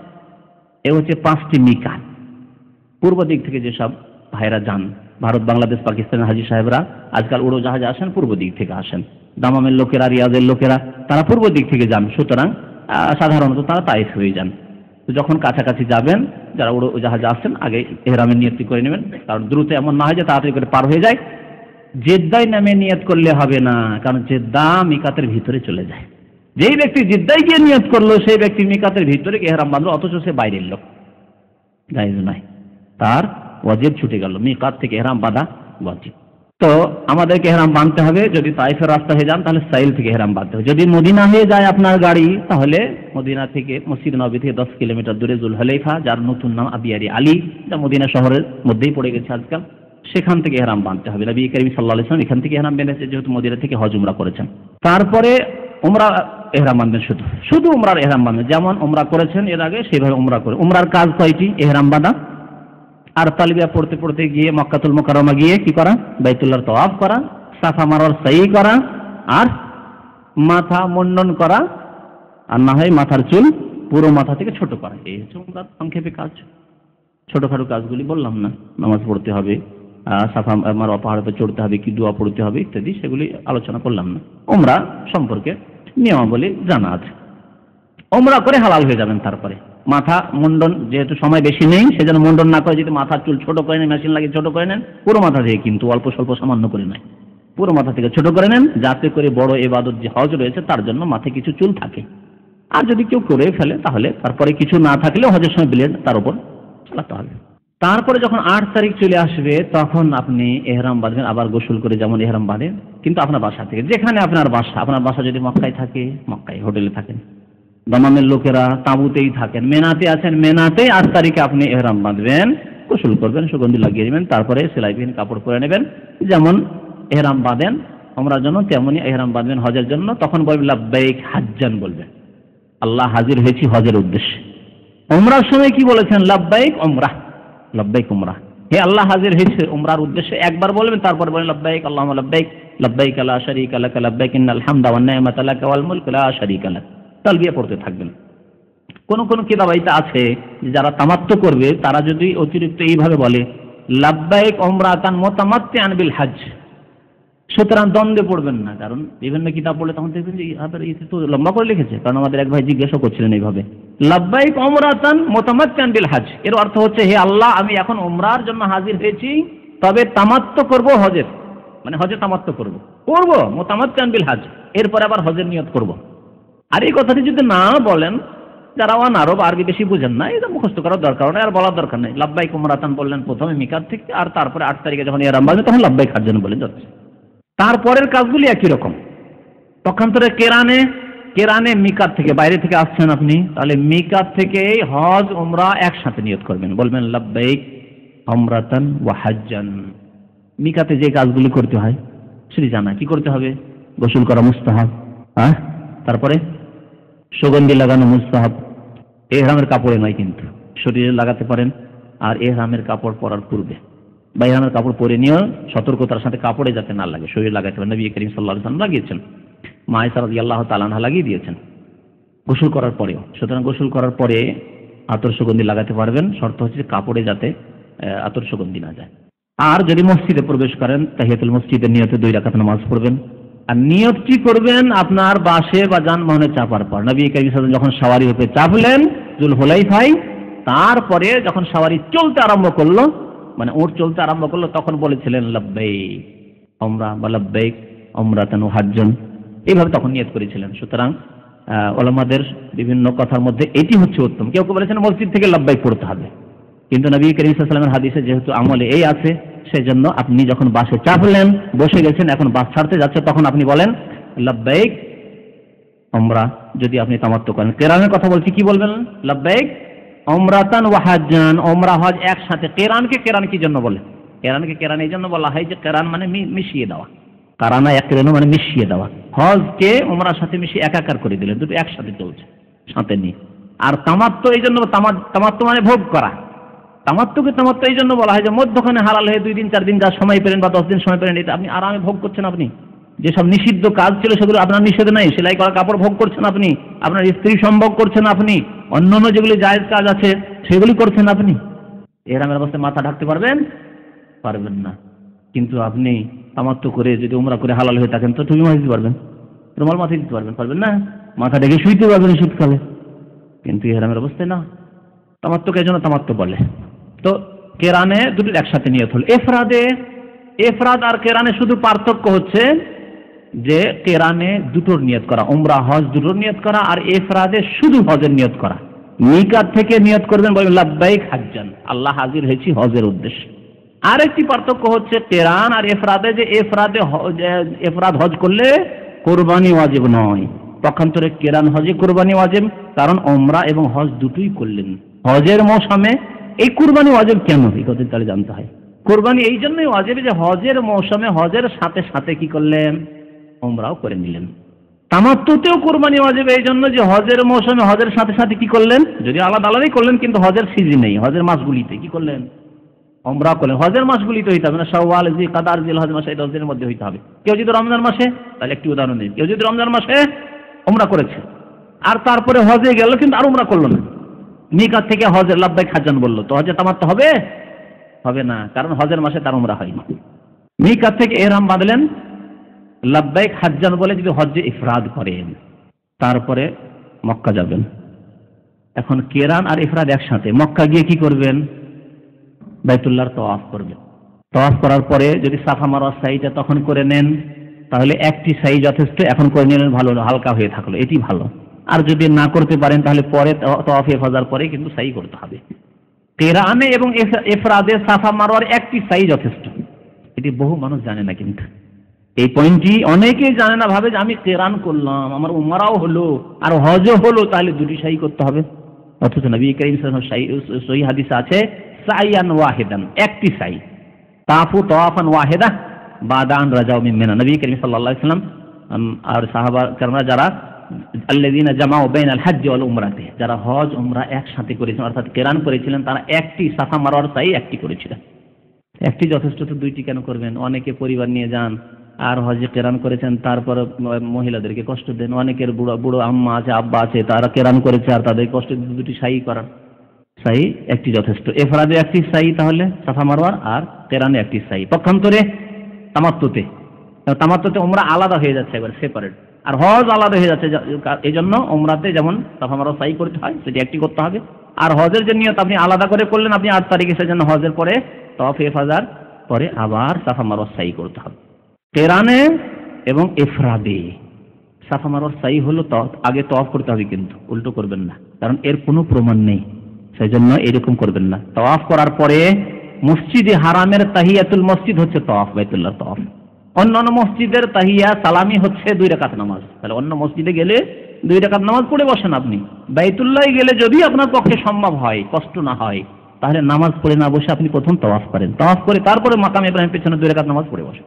এ হচ্ছে 5টি মিকাত। পূর্ব দিক থেকে যেসব ভাইরা যান, ভারত, বাংলাদেশ, পাকিস্তানের হাজী সাহেবরা আজকাল উড়োজাহাজে আসেন, পূর্ব দিক থেকে আসেন। দামামের লোকেরা, রিয়াজের লোকেরা, তারা পূর্ব দিক থেকে যান। সুতরাং সাধারণত তারা তাইফ হয়ে যান। তো যখন কাছাকাছি যাবেন, যারা উড়োজাহাজে আসছেন, আগে এহরামের নিয়ত করে নেবেন, কারণ দ্রুত এমন না হয় যে তাড়াতাড়ি করে পার হয়ে যায়। জেদ্দায় নামে নিয়ত করলে হবে না, কারণ জেদ্দা মিকাতের ভিতরে চলে যায়। যেই ব্যক্তি জেদ্দায় গিয়ে নিয়ত করলো, সেই ব্যক্তি মিকাতের ভিতরে এহরাম বাঁধলো, অথচ সে বাইরের লোক, জায়েজ নয়, তার ওয়াজিব ছুটে গেল। মিকাত থেকে এহরাম বাঁধা ওয়াজিব। তো আমাদেরকে এহরাম বাঁধতে হবে। যদি তাইফের রাস্তা হয়ে যান, তাহলে সাইল থেকে এহরাম বাঁধতে হবে। যদি মদিনা হয়ে যায় আপনার গাড়ি, তাহলে মদিনা থেকে, মসজিদ নববী থেকে 10 কিলোমিটার দূরে যুলহুলাইফা, যার নতুন নাম আবিয়ারি আলী, যা মদিনা শহরের মধ্যেই পড়ে গেছে আজকাল, সেখান থেকে এহরাম বাঁধতে হবে। নবী করিম সাল্লাল্লাহু আলাইহি ওয়াসাল্লাম এখান থেকে এহরাম বেঁধেছে, যেহেতু মদিনা থেকে হজ উমরা করেছেন। তারপরে উমরা এহরাম বাঁধবেন, শুধু উমরার এহরাম বাঁধবেন। যেমন উমরা করেছেন এর আগে, সেভাবে উমরা করে। উমরার কাজ কয়টি? এহরাম বাঁধা, আর তালবিয়া পড়তে পড়তে গিয়ে মক্কাতুল মুকাররমা গিয়ে কি করা? বাইতুল্লাহর তাওয়াফ করা, সাফা মারওয়ার সাই করা, আর মাথা মুন্ডন করা, আর না হয় মাথার চুল পুরো মাথা থেকে ছোট করা। এই হচ্ছে উমরার সংক্ষেপে কাজ। ছোটখাটো কাজগুলি বললাম না, নামাজ পড়তে হবে, সাফা মারওয়া পাহাড়ে চড়তে হবে, কি দোয়া পড়তে হবে ইত্যাদি, সেগুলি আলোচনা করলাম না। উমরা সম্পর্কে নিয়মাবলী জানা আছে। উমরা করে হালাল হয়ে যাবেন। তারপরে মাথা মুন্ডন, যেহেতু সময় বেশি নেই, সেজন্য মুন্ডন না করে যদি মাথার চুল ছোট করে নেন, মেশিন লাগিয়ে ছোট করে নেন, পুরো মাথা থেকে, কিন্তু অল্প স্বল্প সামান্য করে নয়, পুরো মাথা থেকে ছোট করে নেন, যাতে করে বড় ইবাদত যে হজ রয়েছে তার জন্য মাথায় কিছু চুল থাকে। আর যদি কেউ করে ফেলে, তাহলে তারপরে কিছু না থাকলেও হজের সময় ব্লেড তার উপর চালাতে হবে। তারপরে যখন 8 তারিখ চলে আসবে, তখন আপনি এহরাম বাঁধবেন, আবার গোসল করে যেমন এহরাম বাঁধেন, কিন্তু আপনার বাসা থেকে, যেখানে আপনার বাসা যদি মক্কায় থাকে, মক্কায় হোটেলে থাকেন, দামামের লোকেরা তাঁবুতেই থাকেন, মেনাতে আছেন, মেনাতেই 8 তারিখে আপনি এহরাম বাঁধবেন, গোসল করবেন, সুগন্ধি লাগিয়ে নেবেন, তারপরে সেলাইবিহীন কাপড় পরে নেবেন। যেমন এহরাম বাঁধেন উমরার জন্য, তেমনি এহরাম বাঁধবেন হজের জন্য। তখন বলবেন লাব্বাইক হাজ্জান, বলবেন আল্লাহ হাজির হয়েছি হজের উদ্দেশ্যে। উমরার সময় কি বলেছেন? লাব্বাইক উমরাহ, লাব্বাইক উমরাহ, হে আল্লাহ হাজির হয়েছে উমরার উদ্দেশ্যে, একবার বলবেন। তারপর বলেন লাব্বাইক আল্লাহুম্মা লাব্বাইক, লাব্বাইক লা শারীকা লাক লাব্বাইক ইন্নাল হামদা ওয়ান নি'মাতা লাক ওয়াল মুলক লা শারীকা লাক। তালবিয়া পড়তে থাকবেন। কোন কোন কিতাবাইতে আছে যারা তামাত্তু করবে, তারা যদি অতিরিক্ত এইভাবে বলে লাব্বাইক উমরাতান মুতামাত্তিআন বিল হজ, সুতরাং দ্বন্দ্বে পড়বেন না, কারণ বিভিন্ন কিতাব পড়লে তখন দেখবেন যে এতে তো লম্বা করে লিখেছে। কারণ আমাদের এক ভাই জিজ্ঞাসা করছিলেন এইভাবে, লাব্বাইক উমরাতান মুতামাত্তিআন বিল হজ, এর অর্থ হচ্ছে হে আল্লাহ আমি এখন উমরার জন্য হাজির হয়েছি, তবে তামাত্তু করব হজের, মানে হজে তামাত্তু করব মুতামাত্তিআন বিল হজ, এরপর আবার হজের নিয়ত করব। আর এই কথাটি যদি না বলেন, যারা আরব আরবি বেশি বুঝেন না, এটা মুখস্থ করার দরকার নেই, আর বলার দরকার নেই। লাব্বাইক উমরাতান বললেন প্রথমে মিকাত থেকে, আর তারপরে 8 তারিখে যখন ইহরাম বাঁধবে তখন লাব্বাইক হাজ্জান বলে যাচ্ছে। তারপরের কাজগুলি একই রকম। পক্ষান্তরে কেরানে মিকাত থেকে, বাইরে থেকে আসছেন আপনি, তাহলে মিকাত থেকে হজ উমরা একসাথে নিয়ত করবেন, বলবেন লাব্বাইক উমরাতান ওয়া হাজ্জান। মিকাতে যে কাজগুলি করতে হয় সেটি জানা, কি করতে হবে? গোসল করা মুস্তাহাব, তারপরে সুগন্ধি লাগানো মুস্তাহাব, ইহরামের কাপড়ে নয় কিন্তু, শরীরে লাগাতে পারেন। আর ইহরামের কাপড় পরার পূর্বে বা ইহরামের কাপড় পরে নিয়েও সতর্কতার সাথে কাপড়ে যাতে না লাগে, শরীরে লাগাতে পারেন। নবী করিম সাল্লাল্লাহু আলাইহি ওয়াসাল্লাম লাগিয়েছেন, মা আয়েশা রাদিয়াল্লাহু তাআলা আনহা লাগিয়ে দিয়েছেন গোসল করার পরেও। সুতরাং গোসল করার পরে আতর সুগন্ধি লাগাতে পারবেন, শর্ত হচ্ছে কাপড়ে যাতে আতর সুগন্ধি না যায়। আর যদি মসজিদে প্রবেশ করেন, তাহিয়াতুল মসজিদের নিয়তে 2 রাকাত নামাজ পড়বেন। আর নিয়তটি করবেন আপনার বাসে বা যানবাহনে চাপার পর। নবী করিম সাল্লাল্লাহু আলাইহি ওয়াসাল্লাম যখন সাওয়ারি হতে চাপলেন জুলহুলাইফায়, তারপরে যখন সাওয়ারি চলতে আরম্ভ করলো, মানে উট চলতে আরম্ভ করলো, তখন বলেছিলেন লাব্বাইক উমরা বা লাব্বাইক উমরাতান ওয়া হাজ্জান, এইভাবে তখন নিয়ত করেছিলেন। সুতরাং উলামাদের বিভিন্ন কথার মধ্যে এটি হচ্ছে উত্তম। কেউ কেউ বলেছেন মসজিদ থেকে লাব্বাইক পড়তে হবে, কিন্তু নবী করিম সাল্লাল্লাহু আলাইহি ওয়াসাল্লামের হাদিসে যেহেতু আমলে এই আছে, সেজন্য আপনি যখন বাসে চাপলেন, বসে গেছেন, এখন বাস ছাড়তে যাচ্ছে, তখন আপনি বলেন লাব্বাইক উমরা। যদি আপনি তামাত্তু করেন, কেরানের কথা বলছি, কি বলবেন? লাব্বাইক উমরাতান ওয়া হাজ্জান, উমরা হজ একসাথে। কেরানকে কেরান কি জন্য বলে? কেরানকে কেরান এই জন্য বলা হয় যে কেরান মানে মিশিয়ে দেওয়া, কারানা একরেন মানে মিশিয়ে দেওয়া, হজকে উমরার সাথে মিশিয়ে একাকার করে দিলেন, দুটো একসাথে চলছে সাথে নিয়ে। আর তামাত্তু এই জন্য, তামাত্তু মানে ভোগ করা। তামাত্তুকে তামাত্তু এই জন্য বলা হয় যে মধ্যখানে হালাল হয়ে 2 দিন 4 দিন যা সময় পেলেন বা 10 দিন সময় পেলেন, এটা আপনি আরামে ভোগ করছেন। আপনি যেসব নিষিদ্ধ কাজ ছিল সেগুলো আপনার নিষেধ নাই, সেলাই করা কাপড় ভোগ করছেন আপনি, আপনার স্ত্রী সম্ভোগ করছেন আপনি, অন্যান্য যেগুলি জায়েজ কাজ আছে সেগুলি করছেন আপনি। ইহরামের অবস্থায় মাথা ঢাকতে পারবেন না, কিন্তু আপনি তামাত্তু করে যদি উমরা করে হালাল হয়ে থাকেন তো টুপি মাথায় দিতে পারবেন, রুমাল মাথায় দিতে পারবেন না, মাথা ঢেকে শুইতে পারবেন শীতকালে, কিন্তু ইহরামের অবস্থায় না। তামাত্তুকে এই জন্য তামাত্তু বলে। তো কেরানে দুটোর একসাথে নিয়ত হল। এফরাদ আর কেরানে শুধু পার্থক্য হচ্ছে যে কেরানে দুটোর নিয়ত করা, উমরা হজ দুটোর নিয়ত করা, আর এফরাদে শুধু হজের নিয়ত করা। মিকাত থেকে নিয়ত করবেন, বলবেন লাব্বাইক হাজ্জান, আল্লাহ হাজির হয়েছি হজের উদ্দেশ্যে। আরেকটি পার্থক্য হচ্ছে কেরান আর এফরাদে, যে এফরাদ হজ করলে কোরবানি ওয়াজিব নয়, পক্ষান্তরে কেরান হজে কোরবানি ওয়াজিব, কারণ উমরা এবং হজ দুটোই করলেন হজের মৌসুমে। এই কুরবানি ওয়াজিব কেন, এই কথা তাহলে জানতে হয়। কুরবানি এই জন্যই ওয়াজিব যে হজের মৌসুমে হজের সাথে সাথে কি করলেন, উমরাও করে নিলেন। তামাত্তুতেও কুরবানি ওয়াজিব এই জন্য যে হজের মৌসুমে হজের সাথে সাথে কি করলেন, যদি আলাদা আলাদাই করলেন, কিন্তু হজের সিজনেই হজের মাসগুলিতে কি করলেন, উমরা করলেন। হজের মাসগুলিতে হইতে হবে না, শাওয়াল, জিলকাদার, জিলহজ মাসে, এই 10 দিনের মধ্যে হইতে হবে। কেউ যদি রমজান মাসে, তাহলে একটি উদাহরণ দিই, কেউ যদি রমজান মাসে উমরা করেছে আর তারপরে হজে গেল কিন্তু আর উমরা করলো না, মিকাত থেকে হজের লাব্বাইক হাজ্জান বললো, তো হজে তামাত্তু হবে না, কারণ হজের মাসে তার উমরা হয়নি। মিকাত থেকে ইহরাম বাঁধলেন, লাব্বাইক হাজ্জান বলে যদি হজ্জে ইফরাদ করেন, তারপরে মক্কা যাবেন। এখন কেরান আর ইফরাদ একসাথে, মক্কা গিয়ে কি করবেন, বাইতুল্লাহর তওয়াফ করবেন। তওয়াফ করার পরে যদি সাফা মারওয়া সাইটা তখন করে নেন, তাহলে একটি সাই যথেষ্ট, এখন করে নিলেন, ভালো হালকা হয়ে থাকলো, এটি ভালো। আর যদি না করতে পারেন তাহলে পরে তওয়াফে ইফাদার পরে কিন্তু সাই করতে হবে। কেরানে এবং ইফরাদে সাফা মারওয়ার একটি সাই যথেষ্ট, এটি বহু মানুষ জানে না, কিন্তু এই পয়েন্টটি অনেকেই জানে না, ভাবে যে আমি কেরান করলাম, আমার উমরাও হলো আর হজও হলো, তাহলে দুটি সাই করতে হবে। অথচ নবী করিম সাল্লাল্লাহু আলাইহি ওয়াসাল্লাম সহিহ হাদিসে আছে সাইয়ান ওয়াহিদান, একটি সাই, তাফু তাওয়াফান ওয়াহিদা বাদান রাজাউ মিন মিনা। নবী করিম সাল্লাল্লাহু আলাইহি ওয়াসাল্লাম আর সাহাবা کرام যারা আল্লাযীনা জামাউ বাইনাল হজ্জ ওয়াল উমরাতে, যারা হজ উমরা একসাথে করেছিলেন, অর্থাৎ কেরান করেছিলেন, তারা একটি সাফা মারওয়ার সাই একটি করেছিলেন। একটি যথেষ্ট, তো দুইটি কেন করবেন? অনেকে পরিবার নিয়ে যান আর হজে কেরান করেছেন, তারপর মহিলাদেরকে কষ্ট দেন। অনেকের বুড়ো আম্মা আছে, আব্বা আছে, তারা কেরান করেছে আর তাদের কষ্ট, দুটি সাই করার, সাই একটি যথেষ্ট। ইফরাদে একটি সাই তাহলে সাফা মারওয়ার, আর কেরানে একটি সাই। পক্ষান্তরে তামাত্তুতে তামাত্তুতে উমরা আলাদা হয়ে যাচ্ছে, একবার সেপারেট, আর হজ আলাদা হয়ে যাচ্ছে। এই জন্য উমরাতে যেমন সাফা মারওয়া সাই করতে হয়, সেটি একটি করতে হবে। আর হজের যে নিয়ত আপনি আলাদা করে করলেন, আপনি 8 তারিখে, সেজন্য হজের পরে তওয়াফ ইফাদার পরে আবার সাফা মারওয়া সাই করতে হবে। কেরানে এবং ইফরাদে সাফা মারওয়া সাই হলো আগে তওয়াফ করতে হবে, কিন্তু উল্টো করবেন না, কারণ এর কোনো প্রমাণ নেই, সেজন্য এরকম করবেন না। তওয়াফ করার পরে মসজিদে হারামের তাহিয়াতুল মসজিদ হচ্ছে তওয়াফ, বাইতুল্লাহ তওয়াফ। অন্যান্য মসজিদের তাহিয়া সালামি হচ্ছে 2 রাকাত নামাজ। তাহলে অন্য মসজিদে গেলে 2 রাকাত নামাজ পড়ে বসেন আপনি। বাইতুল্লাহ গেলে যদি আপনার পক্ষে সম্ভব হয়, কষ্ট না হয়, তাহলে নামাজ পড়ে না বসে আপনি প্রথম তওয়াফ করেন। তওয়াফ করে তারপরে মাকাম ইব্রাহিম পেছনে 2 রাকাত নামাজ পড়ে বসেন।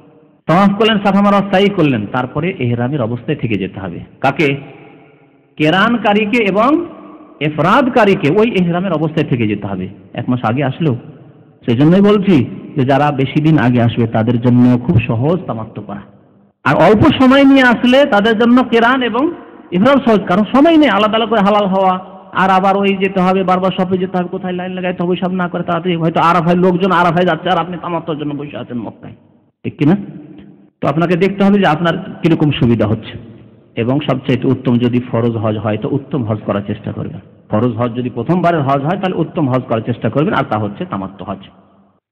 তওয়াফ করলেন, সাফা মারওয়া সাই করলেন, তারপরে ইহরামের অবস্থায় থেকে যেতে হবে। কাকে? কেরানকারীকে এবং ইফরাদকারীকে ওই ইহরামের অবস্থায় থেকে যেতে হবে 1 মাস আগে আসলেও। সেই জন্যই বলছি যে যারা বেশি দিন আগে আসবে তাদের জন্য খুব সহজ তামাত্তু করা, আর অল্প সময় নিয়ে আসলে তাদের জন্য কেরান এবং ইফরাদ সহজ, কারণ সময় নেই আলাদা আলাদা করে হালাল হওয়া, আর আবার ওই যেতে হবে, বারবার শপে যেতে হবে, কোথায় লাইন লাগাইতে হবে, সব না করে তাড়াতাড়ি হয়তো আরাফায় লোকজন আরাফায় যাচ্ছে আর আপনি তামাত্তুর জন্য বসে আছেন মক্কায়, ঠিক কিনা? তো আপনাকে দেখতে হবে যে আপনার কিরকম সুবিধা হচ্ছে, এবং সবচেয়ে উত্তম যদি ফরজ হজ হয় তো উত্তম হজ করার চেষ্টা করবেন। ফরজ হজ যদি প্রথমবারের হজ হয় তাহলে উত্তম হজ করার চেষ্টা করবেন, আর তা হচ্ছে তামাত্তু হজ।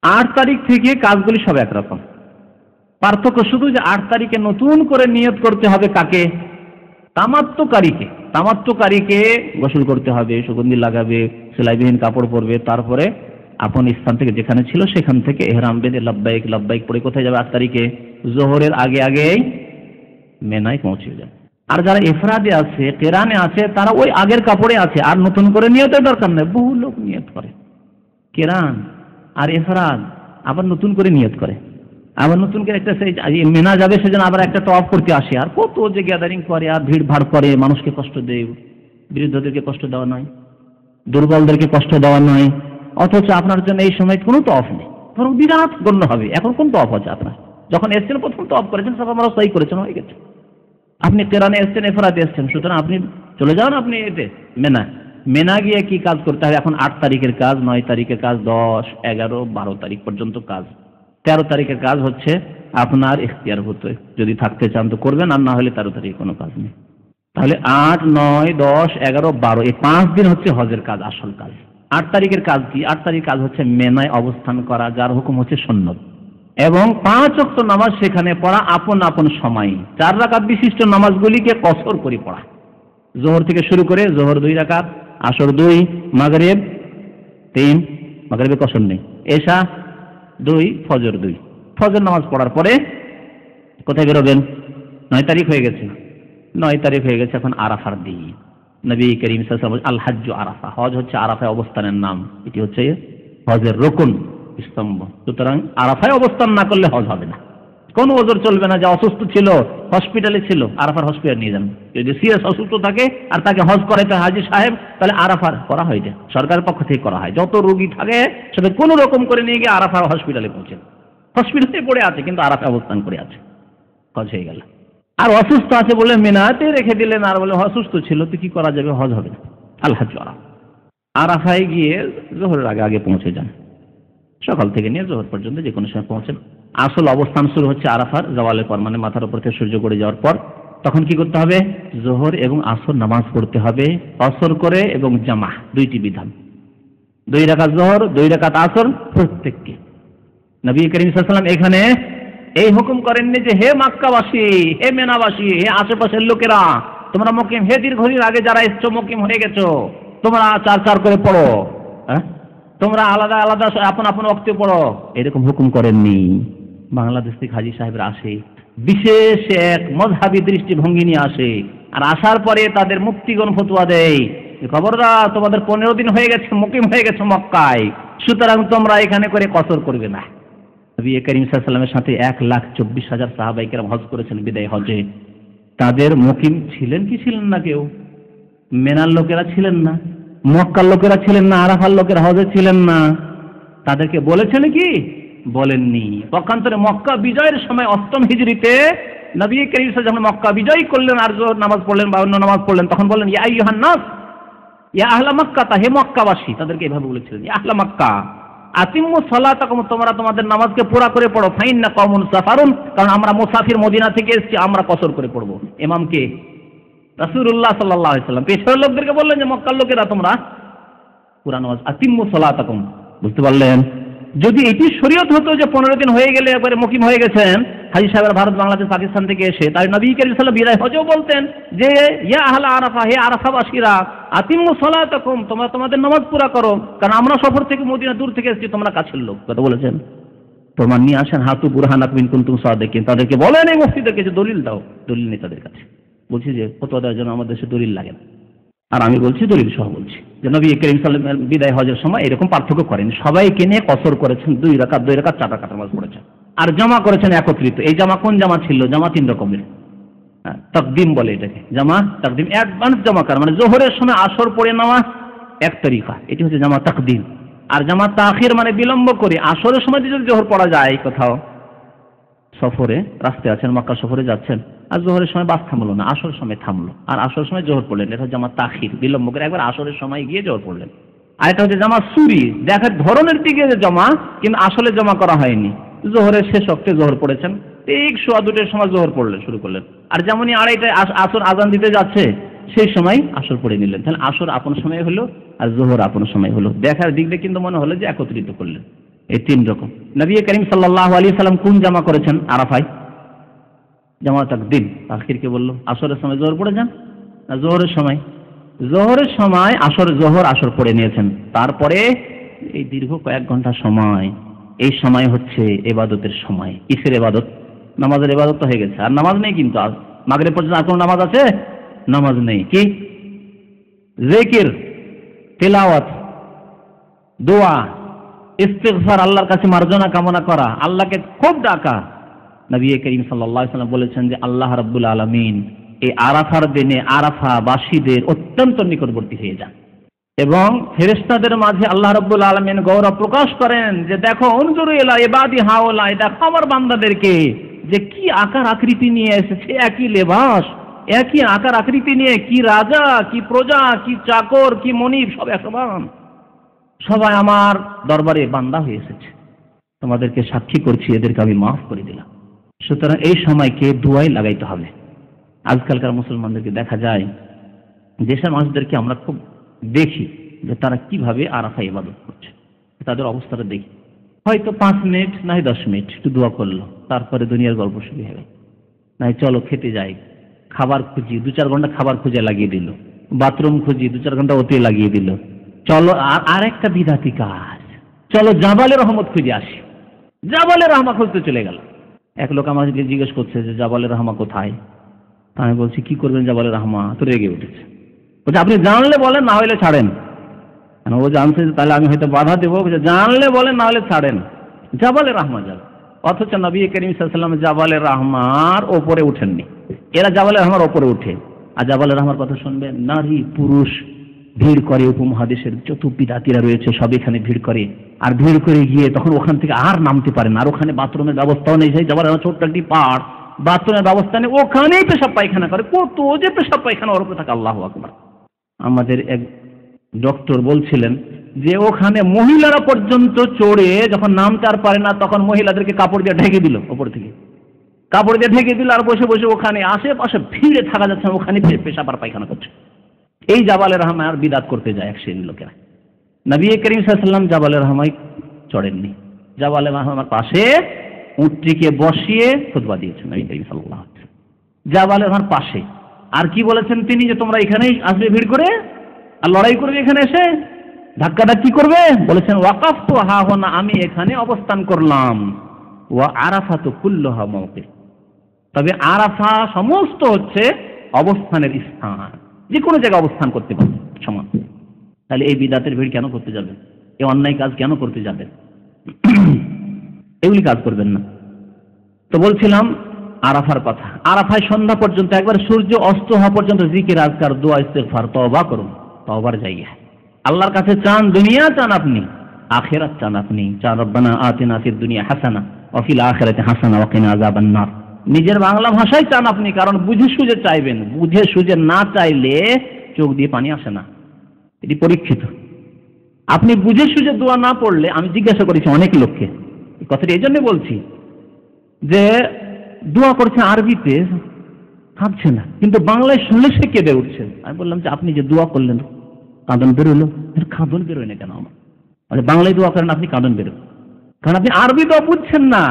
8 তারিখ থেকে কাজগুলি সব একরকম, পার্থক্য শুধু যে 8 তারিখে নতুন করে নিয়ত করতে হবে কাকে? তামাত্তুকারীকে। তামাত্তুকারীকে গোসল করতে হবে, সুগন্ধি লাগাবে, সেলাইবিহীন কাপড় পরবে, তারপরে আপন স্থান থেকে যেখানে ছিল সেখান থেকে ইহরাম বেঁধে লব্বাইক লব্বাইক পড়ে কোথায় যাবে? 8 তারিখে জোহরের আগে আগেই মেনায় পৌঁছে যাবে। আর যারা ইফরাদে আছে, কেরানে আছে, তারা ওই আগের কাপড়ে আছে, আর নতুন করে নিয়তের দরকার নেই। বহু লোক নিয়ত করে কেরান আর ইফরাদ, আবার নতুন করে নিয়ত করে, আবার নতুন করে একটা মেনা যাবে সেজন্য আবার একটা তওয়াফ করতে আসে, আর কত যে গ্যাদারিং করে আর ভিড় ভাড় করে, মানুষকে কষ্ট দেয়। বিরুদ্ধদেরকে কষ্ট দেওয়া নয়, দুর্বলদেরকে কষ্ট দেওয়া নয়, অথচ আপনার জন্য এই সময় কোনো তওয়াফ নেই, বরং বিরাট গণ্য হবে। এখন কোন তওয়াফ আছে আপনার? যখন এসছেন প্রথম তওয়াফ করেছেন, সাফা মারওয়া সাই করেছেন, হয়ে গেছে। আপনি কেরানে এসছেন, ইফরাদে এসছেন, সুতরাং আপনি চলে যান আপনি এতে মেনা। মেনা গিয়ে কি কাজ করতে হবে? এখন 8 তারিখের কাজ, 9 তারিখের কাজ, 10, 11, 12 তারিখ পর্যন্ত কাজ। 13 তারিখের কাজ হচ্ছে আপনার ইখতিয়ারভূত, যদি থাকতে চান তো করবেন, আর না হলে 13 তারিখে কোনো কাজ নেই। তাহলে 8, 9, 10, 11, 12 এই 5 দিন হচ্ছে হজের কাজ, আসল কাজ। 8 তারিখের কাজ কি? 8 তারিখ কাজ হচ্ছে মেনায় অবস্থান করা, যার হুকুম হচ্ছে সুন্নত, এবং 5 ওয়াক্ত নামাজ সেখানে পড়া আপন আপন সময়। 4 রাকাত বিশিষ্ট নামাজগুলিকে কসর করে পড়া, জোহর থেকে শুরু করে জোহর 2 রাকাত, আসর 2, মাগরিব 3, মাগরিবে কসর নেই, এশা 2, ফজর 2। ফজর নামাজ পড়ার পরে কোথায় বেরোবেন? 9 তারিখ হয়ে গেছে, 9 তারিখ হয়ে গেছে, এখন আরাফার দিন। নবী করিম সাল্লাল্লাহু আলাইহি ওয়াসাল্লাম আল হাজ্জু আরাফা, হজ হচ্ছে আরাফায় অবস্থানের নাম, এটি হচ্ছে হজের রুকন, স্তম্ভ। সুতরাং আরাফায় অবস্থান না করলে হজ হবে না। কোনো ওজর চলবে না যে অসুস্থ ছিল, হসপিটালে ছিল, আরাফার হসপিটাল নিয়ে যান। যদি সিরিয়াস অসুস্থ থাকে আর তাকে হজ করাইতে হাজী সাহেব, তাহলে আরাফার করা হয়, যে সরকারের পক্ষ থেকে করা হয়। যত রোগী থাকে সেটা কোনো রকম করে নিয়ে গিয়ে আরাফার হসপিটালে পৌঁছেন, হসপিটালে পড়ে আছে কিন্তু আরাফায় অবস্থান করে আছে, হজ হয়ে গেল। আর অসুস্থ আছে বলে মিনাতে রেখে দিলেন, আর বলে অসুস্থ ছিল তো কি করা যাবে, হজ হবে না। আল হাজ্জু আরাফা, আরাফায় গিয়ে জোহরের আগে আগে পৌঁছে যান, সকাল থেকে নিয়ে জোহর পর্যন্ত যে কোনো সময় পৌঁছেন। আসল অবস্থান শুরু হচ্ছে আরাফার জাওয়ালের পর, মানে মাথার উপর থেকে সূর্য গড়ে যাওয়ার পর। তখন কি করতে হবে? জোহর এবং আসর নামাজ পড়তে হবে, আসর করে এবং জামা, 2টি বিধান, 2 রাকাত জোহর, 2 রাকাত আসর প্রত্যেককে। নবী করিম সাল্লাল্লাহু আলাইহি ওয়াসাল্লাম এখানে এই হুকুম করেননি যে হে মক্কাবাসী, হে মেনাবাসী, হে আশেপাশের লোকেরা, তোমরা মুকিম, হে দীর্ঘদিন আগে যারা এসছো মুকিম হয়ে গেছো, তোমরা 4 করে পড়ো, তোমরা আলাদা আলাদা আপন আপন ওয়াক্তে পড়ো, এরকম হুকুম করেননি। বাংলাদেশ থেকে হাজী সাহেবরা আসে, বিশেষ এক মযহাবী দৃষ্টিভঙ্গি নিয়ে আসে, আর আসার পরে তাদের মুফতিগণ ফতোয়া দেয়, খবরদার তোমাদের 15 দিন হয়ে গেছে, মুকিম হয়ে গেছে মক্কায়, সুতরাং তোমরা এখানে করে কসর করবে না। নবী করিম সাল্লাল্লাহু আলাইহি ওয়াসাল্লামের সাথে 1,24,000 সাহাবায়ে কেরাম হজ করেছেন বিদায় হজে। তাদের মুকিম ছিলেন কি ছিলেন না? কেউ মেনার লোকেরা ছিলেন না, মক্কার লোকেরা ছিলেন না, আরাফার লোকেরা হজে ছিলেন না। তাদেরকে বলেছেন কি? বলেননি। পক্ষান্তরে মক্কা বিজয়ের সময় 8ম হিজরিতে নবী করিম সাল্লাল্লাহু আলাইহি ওয়াসাল্লাম যখন মক্কা বিজয় করলেন আর জোহর নামাজ পড়লেন বা অন্য নামাজ পড়লেন, তখন বললেন ইয়া আইয়ুহান নাস, ইয়া আহলা মক্কা, হে মক্কাবাসী, তাদেরকে এভাবে বলেছিলেন ইয়া আহলা মক্কা, আতিম্মু সালাতাকুম, তোমরা তোমাদের নামাজকে পুরা করে পড়ো। ফাইন্না কওমুন সাফারুন, কারণ আমরা মুসাফির, মদিনা থেকে এসেছি, আমরা কসর করে পড়বো। ইমামকে রাসূলুল্লাহ সাল্লাল্লাহু আলাইহি ওয়াসাল্লাম পেছনের লোকদেরকে বললেন যে মক্কার লোকেরা তোমরা পুরা নামাজ আতিম্মু সালাতাকুম। বুঝতে পারলেন? যদি এটি শরীয়ত হতো যে 15 দিন হয়ে গেলে একবারে মুকিম হয়ে গেছেন হাজী সাহেবের ভারত বাংলাদেশ পাকিস্তান থেকে এসে, তাই নবী করিম সাল্লাল্লাহু আলাইহি ওয়াসাল্লাম বিদায় হজেও বলতেন যে ইয়া আহলা আরাফা, হে আরাফাবাসীরা, আতিম্মু সালাতাকুম, তোমরা তোমাদের নামাজ পুরা করো, কারণ আমরা সফর থেকে মদিনা দূর থেকে এসেছি, তোমরা কাছের লোক। কথা বলেছেন। প্রমাণ নিয়ে আসেন, হাতু বুরহানাকুম ইন কুনতুম সাদিকিন। তাদেরকে বলেন এই মুফতিদেরকে যে দলিল দাও। দলিল নেই তাদের কাছে। বলছি যে ফতোয়া দেওয়ার জন্য আমাদের দেশে দলিল লাগে না, আর আমি বলছি দলিল সহ বলছি যে নবী করিম সাল্লাল্লাহু আলাইহি ওয়াসাল্লাম বিদায় হজের সময় এরকম পার্থক্য করেন, সবাইকে নিয়ে কসর করেছেন, 2 রাকাত 4 রাকাত নামাজ পড়েছেন, আর জামা করেছেন একত্রিত। এই জামা কোন জামা ছিল? জামা 3 রকমের। তাকদিম বলে এটাকে, জামা তাকদিম, অ্যাডভান্স জামা করা, মানে জোহরের সময় আসর পড়ে নেওয়া এক তরিকা, এটি হচ্ছে জামা তাকদিম। আর জামা তাখির মানে বিলম্ব করে, আসরের সময় যদি জোহর পড়া যায় কোথাও সফরে, রাস্তায় আছেন, মক্কা সফরে যাচ্ছেন, আর জোহরের সময় বাস থামলো না, আসরের সময় থামলো, আর আসরের সময় জোহর পড়লেন, এটা জামা তাখির, বিলম্ব করে একবার আসরের সময় গিয়ে জোহর পড়লেন। আর এটা হচ্ছে জামা সুরি, দেখার ধরনের দিকে জমা, কিন্তু আসলে জমা করা হয়নি, জোহরের শেষ অক্টে জোহর পড়েছেন, ঠিক 2:15 সময় জোহর পড়লেন, শুরু করলেন, আর যেমনই 2:30টায় আসর আজান দিতে যাচ্ছে সেই সময় আসর পড়ে নিলেন। তাহলে আসর আপন সময় হলো আর জোহর আপন সময় হলো। দেখার দিক দিয়ে কিন্তু মনে হলো যে একত্রিত করলেন। এই 3 রকম। নবী করিম সাল্লাল্লাহু আলাইহি ওয়াসাল্লাম কোন জামা করেছেন আরাফায়? জামা তাকদিম। আখিরকে বলল আসরের সময় জোহর পড়ে যান, না জোহরের সময়? জোহরের সময় জোহর আসর পড়ে নিয়েছেন। তারপরে এই দীর্ঘ কয়েক ঘন্টা সময়, এই সময় হচ্ছে ইবাদতের সময়। কিসের ইবাদত? নামাজের ইবাদত তো হয়ে গেছে, আর নামাজ নেই কিন্তু। আজ মাগরিব পর্যন্ত আর কোনো নামাজ আছে? নামাজ নেই। কি? জিকির, তিলাওয়াত, দোয়া, ইস্তিগফার, আল্লাহর কাছে মার্জনা কামনা করা, আল্লাহকে খুব ডাকা। নবী করিম সাল্লাল্লাহু আলাইহি ওয়াসাল্লাম বলেছেন যে আল্লাহ রাব্বুল আলামিন এই আরাফার দিনে আরাফাবাসীদের অত্যন্ত নিকটবর্তী হয়ে যান, এবং ফেরেশতাদের মাঝে আল্লাহ রাব্বুল আলামিন গৌরব প্রকাশ করেন যে দেখো, উনজুরু ইলা ইবাদি হাওলা, দেখো আমার বান্দাদেরকে যে কি আকার আকৃতি নিয়ে এসেছে, একই লেবাস, একই আকার আকৃতি নিয়ে, কি রাজা, কি প্রজা, কি চাকর, কি মনিব, সব একসমান, সবাই আমার দরবারে বান্দা হয়ে এসেছে। তোমাদেরকে সাক্ষী করছি, এদেরকে আমি মাফ করে দিলাম। সুতরাং এই সময়কে দুয়ায় লাগাইতে হবে। আজকালকার মুসলমানদেরকে দেখা যায়, দেশের মানুষদেরকে আমরা খুব দেখি যে তারা কিভাবে আরাফা ইবাদত করছে, তাদের অবস্থাটা দেখি। হয়তো 5 মিনিট নাই 10 মিনিট একটু দোয়া করলো, তারপরে দুনিয়ার গল্প শুরু হয়ে গেল। নাই চলো খেতে যাই, খাবার খুঁজি, 2-4 ঘন্টা খাবার খুঁজে লাগিয়ে দিল, বাথরুম খুঁজি, 2-4 ঘন্টা ওতে লাগিয়ে দিল। চলো আর একটা বিদাতি কাজ, চলো জাবালে রহমত খুঁজে আসি, জাবালে রহমা খুঁজতে চলে গেল। এক লোক আমাকে জিজ্ঞেস করছে যে জাবালে রহমা কোথায়? আমি বলছি কি করবেন জাবালে রহমা? তো রেগে উঠেছে, বলছে আপনি জানলে বলেন, না হলে ছাড়েন। ও জানছে তাহলে আমি হয়তো বাধা দেবো, জানলে বলেন, না হলে ছাড়েন। জাবালে রহমা যাবে, অথচ নবী করিম সাল্লাল্লাহু আলাইহি ওয়াসাল্লাম জাবালে রহমার ওপরে উঠেননি। এরা জাবালে রহমার ওপরে উঠে, আর জাবালে রহমার কথা শুনবেন, নারী পুরুষ ভিড় করে, উপমহাদেশের যত বিদাতিরা রয়েছে সব এখানে ভিড় করে, আর ভিড় করে গিয়ে তখন ওখান থেকে আর নামতে পারে না, আর ওখানে বাথরুমের ব্যবস্থাও নেই। সেই জাবালে রহমা ছোট্ট একটি পাহাড়, বাথরুমের ব্যবস্থা নেই, ওখানেই পেশাব পায়খানা করে। কত যে পেশাব পায়খানা ওর উপরে থাকে, আল্লাহু আকবার। আমাদের এক ডক্টর বলছিলেন যে ওখানে মহিলারা পর্যন্ত চড়ে যখন নামতে আর পারে না, তখন মহিলাদেরকে কাপড় দিয়ে ঢেকে দিল, ওপর থেকে কাপড় দিয়ে ঢেকে দিল, আর বসে বসে ওখানে আশেপাশে ভিড়ে থাকা যাচ্ছে, ওখানে পেশাব আর পায়খানা করছে। এই জাবালে রহমায় আর বিদাত করতে যায় এক শ্রেণীর লোকেরা। নবী করিম সাল্লাল্লাহু আলাইহি ওয়াসাল্লাম জাবালে রহমায় চড়েননি, জাবালে রহমার পাশে উটটিকে বসিয়ে খুতবা দিয়েছেন নবী করিম সাল্লাল্লাহু আলাইহি ওয়াসাল্লাম, জাবালে রহমার পাশে। আর কি বলেছেন তিনি? যে তোমরা এখানেই আসবে ভিড় করে, আর লড়াই করবে এখানে এসে, ধাক্কাধাক্কি করবে। বলেছেন ওয়াকাফতু হা হুনা, আমি এখানে অবস্থান করলাম। ওয়া আরাফাতু কুল্লুহা মাওকিফ, তবে আরাফা সমস্ত হচ্ছে অবস্থানের স্থান, যে কোনো জায়গায় অবস্থান করতে পারবে সমান। তাহলে এই বিদাতের ভিড় কেন করতে যাবেন? এই অন্যায় কাজ কেন করতে যাবেন? এগুলি কাজ করবেন না। তো বলছিলাম আরাফার কথা। আরাফায় সন্ধ্যা পর্যন্ত, একবার সূর্য অস্ত হওয়া পর্যন্ত জিকির, আজকার, দোয়া, ইস্তেগফার, তওবা করুন। তওবার জায়গা আল্লাহর কাছে চান, দুনিয়া চান আপনি, আখিরাত চান আপনি। চান রব্বানা আতিনা ফিদ দুনিয়া হাসানা ওয়া ফিল আখিরাতি হাসানা ওয়া কিনা আযাবান নার। নিজের বাংলা ভাষায় চান আপনি, কারণ বুঝে সুঝে চাইবেন। বুঝে সুঝে না চাইলে চোখ দিয়ে পানি আসে না, এটি পরীক্ষিত। আপনি বুঝে সুঝে দোয়া না পড়লে, আমি জিজ্ঞাসা করেছি অনেক লোককে, এই কথাটি এই জন্য বলছি যে দোয়া করছে আরবিতে, কাঁদছে না, কিন্তু বাংলায় শুনলে সে কেঁদে উঠছে। আমি বললাম যে আপনি যে দোয়া করলেন কাঁদন বেরোলো, কাঁদন বেরোয় না কেন? আমার মানে বাংলায় দোয়া করেন আপনি কাঁদন বেরোয়, কারণ আপনি আরবি দোয়া বুঝছেন না।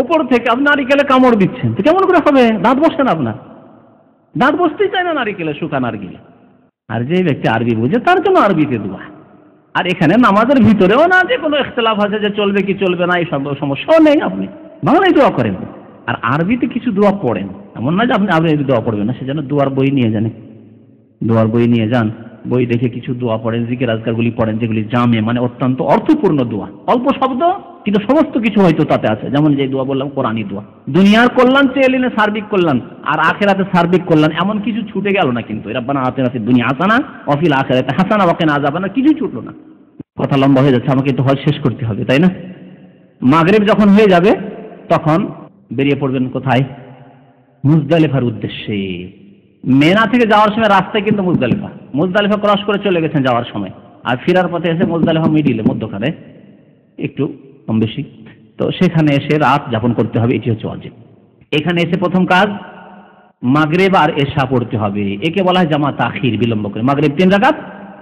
ওপর থেকে আপনি নারিকেলে কামড় দিচ্ছেন, তো কেমন করে হবে? দাঁত বসছে না আপনার, দাঁত বসতেই চায় না নারিকেলে, শুকা নারকেলে। আর যে ব্যক্তি আরবি বুঝে তার জন্য আরবিতে দোয়া। আর এখানে নামাজের ভিতরেও না যে কোনো ইখতিলাফ আছে যে চলবে কি চলবে না, এই সব সমস্যাও নেই। আপনি বাংলায় দোয়া করেন আর আরবিতে কিছু দোয়া পড়েন, এমন না যে আপনি আরবি দোয়া পড়বেন না, সেজন্য দোয়ার বই নিয়ে যান, দোয়ার বই নিয়ে যান, বই দেখে কিছু দোয়া পড়েন, জিকির আজকারগুলি পড়েন যেগুলি জামে, মানে অত্যন্ত অর্থপূর্ণ দোয়া, অল্প শব্দ কিন্তু সমস্ত কিছু হয়তো তাতে আছে। যেমন যে দোয়া বললাম কোরআনী দোয়া, দুনিয়ার কল্যাণ চেয়ে নিলে সার্বিক কল্যাণ, আর আখিরাতে সার্বিক কল্যাণ, এমন কিছু ছুটে গেল না। কিন্তু রাব্বানা আতিনা ফিদ দুনিয়া হাসানা ওয়া ফিল আখিরাতি হাসানা ওয়া কিনা আযাবান্নার, কিছু ছুটলো না। কথা লম্বা হয়ে যাচ্ছে, আমাকে একটু হজ শেষ করতে হবে, তাই না? মাগরিব যখন হয়ে যাবে তখন বেরিয়ে পড়বেন কোথায়? মুজদালিফার উদ্দেশ্যে। মেনা থেকে যাওয়ার সময় রাস্তায় কিন্তু মুজদালিফা ক্রস করে চলে গেছেন যাওয়ার সময়, আর ফেরার পথে এসে মুজদালিফা মিডিলে, মধ্যখানে একটু কম বেশি, তো সেখানে এসে রাত যাপন করতে হবে। এটি হচ্ছে ওয়াজিব। এখানে এসে প্রথম কাজ মাগরিব আর এশা পড়তে হবে। একে বলা হয় জামাত তাখির, বিলম্ব করে। মাগরিব 3 রাকাত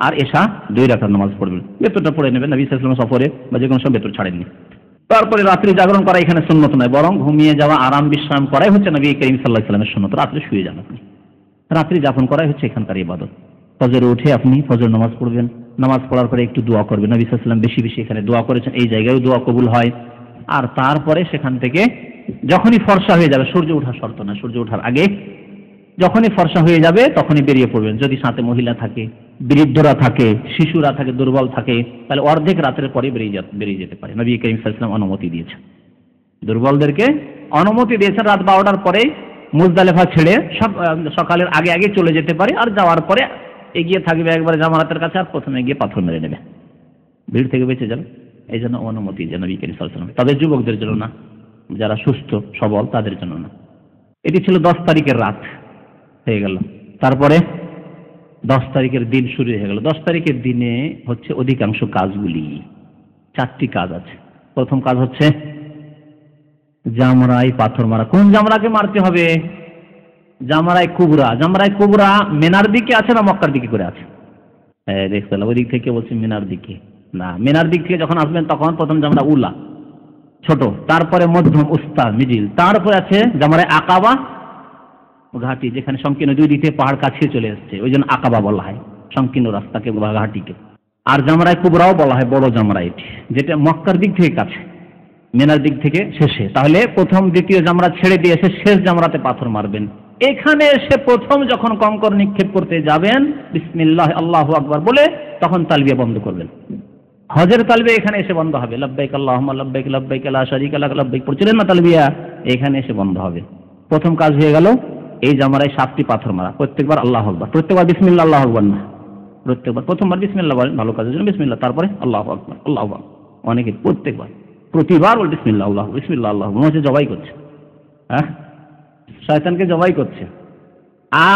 আর এশা 2 রাকাত নামাজ পড়বেন। বেতরটা পড়ে নেবেন, নবী সাল্লাল্লাহু আলাইহি ওয়াসাল্লাম সফরে বা যে কোনো সময় বেতর ছাড়েননি। তারপরে রাত্রি জাগরণ করা এখানে সুন্নত নয়, বরং ঘুমিয়ে যাওয়া, আরাম বিশ্রাম করাই হচ্ছে নবী করিম সাল্লাল্লাহু আলাইহি ওয়াসাল্লামের সুন্নত। রাত্রে শুয়ে যান আপনি, রাত্রি যাপন করাই হচ্ছে এখানকার ইবাদত। ফজরে উঠে আপনি ফজর নামাজ পড়বেন, নামাজ পড়ার পরে একটু দোয়া করবেন। নবী সাল্লাল্লাহু আলাইহি ওয়াসাল্লাম বেশি বেশি এখানে দোয়া করেছেন, এই জায়গায় দোয়া কবুল হয়। আর তারপরে সেখান থেকে যখনই ফর্সা হয়ে যাবে, সূর্য ওঠার শর্ত না, সূর্য ওঠার আগে যখনই ফর্সা হয়ে যাবে তখনই বেরিয়ে পড়বেন। যদি সাথে মহিলা থাকে, বৃদ্ধরা থাকে, শিশুরা থাকে, দুর্বল থাকে, তাহলে অর্ধেক রাতের পরে বেরিয়ে যেতে পারে। নবী করিম সাল্লাল্লাহু আলাইহি ওয়াসাল্লাম অনুমতি দিয়েছেন, দুর্বলদেরকে অনুমতি দিয়েছেন রাত 12টার পরে মুজদালিফা ছেড়ে সকালের আগে আগে চলে যেতে পারে। আর যাওয়ার পরে এগিয়ে থাকবে একবারে জামারাতের কাছে, আর প্রথমে গিয়ে পাথর মেরে নেবে, ভিড় থেকে বেঁচে যাবে। এই জন্য অনুমতি যে নবী করিম সাল্লাল্লাহু আলাইহি ওয়াসাল্লাম, তাদের যুবকদের জন্য না, যারা সুস্থ সবল তাদের জন্য না। এটি ছিল 10 তারিখের রাত হয়ে গেল। তারপরে 10 তারিখের দিন শুরু হয়ে গেল। 10 তারিখের দিনে হচ্ছে অধিকাংশ কাজগুলি, 4টি কাজ আছে। প্রথম কাজ হচ্ছে জামরাই পাথর মারা। কোন জামরাকে মারতে হবে? জামরাই কুবরা। জামরাই কুবরা মিনার দিকে আছে না মক্কার দিকে করে আছে? দেখতে ওই দিক থেকে বলছি মিনার দিকে না, মিনার দিক থেকে যখন আসবেন তখন প্রথম জামরা উলা ছোট, তারপরে মধ্যম উস্তা মিডিল, তারপরে আছে জামরাই আকাবা ঘাটি, যেখানে সংকীর্ণ 2 দিকে পাহাড় কাছে চলে এসছে, ওই জন্য আকাবা বলা হয় সংকীর্ণ রাস্তাকে বা ঘাটিকে। আর জামরাই কুবরাও বলা হয় বড় জামরা, এটি যেটা মক্কার দিক থেকে কাছে, মিনার দিক থেকে শেষে। তাহলে প্রথম দ্বিতীয় জামরা ছেড়ে দিয়ে এসে শেষ জামরাতে পাথর মারবেন। এখানে এসে প্রথম যখন কঙ্কর নিক্ষেপ করতে যাবেন বিসমিল্লাহ আল্লাহু আকবার বলে, তখন তালবিয়া বন্ধ করবেন। হজের তালবিয়া এখানে এসে বন্ধ হবে, লাব্বাইক আল্লাহুম্মা লাব্বাইক লাব্বাইক লা শারীকা লাক লাব্বাইক পড়ছিলেন না তালবিয়া, এখানে এসে বন্ধ হবে। প্রথম কাজ হয়ে গেল এই জামরায় 7টি পাথর মারা। প্রত্যেকবার আল্লাহু আকবার, প্রত্যেকবার বিসমিল্লাহ আল্লাহু আকবার না, প্রত্যেকবার প্রথমবার বিসমিল্লাহ বলেন, ভালো কাজের জন্য বিসমিল্লাহ, তারপরে আল্লাহু আকবার আল্লাহু আকবার। অনেকে প্রতিবার বল বিসমিল্লাহ আল্লাহ বিসমিল্লাহ আল্লাহ, মনে হচ্ছে জবাই করছে, হ্যাঁ শয়তানকে জবাই করছে।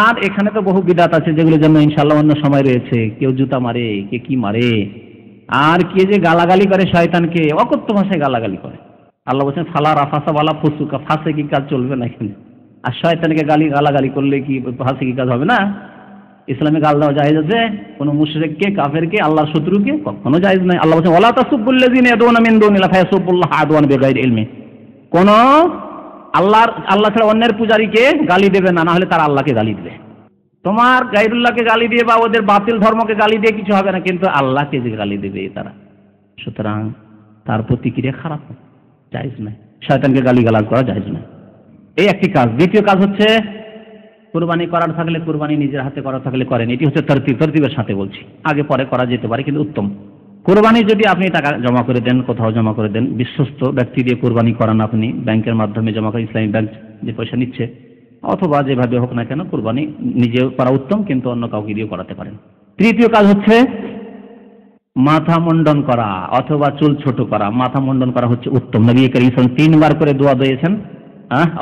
আর এখানে তো বহু বিদাত আছে যেগুলোর জন্য ইনশাআল্লাহ অন্য সময় রয়েছে। কেউ জুতা মারে, কে কি মারে, আর কে যে গালাগালি করে শয়তানকে, অকথ্য ভাষায় গালাগালি করে। আল্লাহ বলছেন ফালা রাফাসা ওয়ালা ফুসুকা, ফাঁসে কি কাজ চলবে না এখানে। আর শয়তানকে গালাগালি করলে কি ফাঁসে কি কাজ হবে না? ইসলামে গাল দেওয়া জায়েজ আছে? কোন মুশরিককে, কাফেরকে, আল্লাহর শত্রুকে কখনো জায়েজ নাই। আল্লাহ বলছেন ওয়ালা তাসুবুল্লাযিনা ইয়াদউনা মিন দুনিল্লাহি ফায়াসুবুল্লাহ আদওয়ান বিগাইরি ইলমি। কোন আল্লাহ ছাড়া অন্যের পূজারীকে গালি দেবে না, না হলে তারা আল্লাহকে গালি দেবে। তোমার গায়রুল্লাহকে গালি দিয়ে বা ওদের বাতিল ধর্মকে গালি দিয়ে কিছু হবে না, কিন্তু আল্লাহকে যে গালি দেবে তারা, সুতরাং তার প্রতিক্রিয়া খারাপ, জায়েজ নয়। শয়তানকে গালিগালাজ করা জায়েজ নয়। এই একটি কাজ। দ্বিতীয় কাজ হচ্ছে কুরবানি করার থাকলে কুরবানি নিজের হাতে করা থাকলে করেন। এটি হচ্ছে তরতিবের সাথে বলছি, আগে পরে করা যেতে পারে কিন্তু উত্তম। কুরবানি যদি আপনি টাকা জমা করে দেন, কোথাও জমা করে দেন, বিশ্বস্ত ব্যক্তি দিয়ে কুরবানি করান, আপনি ব্যাংকের মাধ্যমে জমা করেন, ইসলামী ব্যাংক যে পয়সা নিচ্ছে, অথবা যেভাবে হোক না কেন কুরবানি নিজে করা উত্তম, কিন্তু অন্য কাউকে দিয়ে করাতে পারেন। তৃতীয় কাজ হচ্ছে মাথা মুন্ডন করা অথবা চুল ছোট করা। মাথা মুন্ডন করা হচ্ছে উত্তম। নবী করিম সাল্লাল্লাহু আলাইহি ওয়াসাল্লাম 3 বার করে দোয়া দিয়েছেন,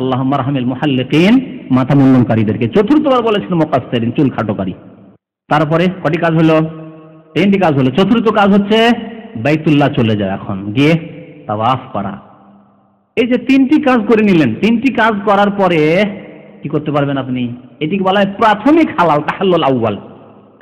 আল্লাহুম্মা আরহামিল মুহাল্লিকিন, মাথা মুন্ডনকারীদেরকে। চতুর্থবার বলেছেন মুকাসসিরিন, চুল খাটোকারী। তারপরে কটি কাজ হলো? তিনটি কাজ হলো। চতুর্থ কাজ হচ্ছে বাইতুল্লাহ চলে যায়, এখন গিয়ে তাওয়াফ করা। এই যে তিনটি কাজ করে নিলেন, তিনটি কাজ করার পরে কি করতে পারবেন আপনি? এটিকে বলা হয় প্রাথমিক হালাল, তাহাল্লুল আউয়াল।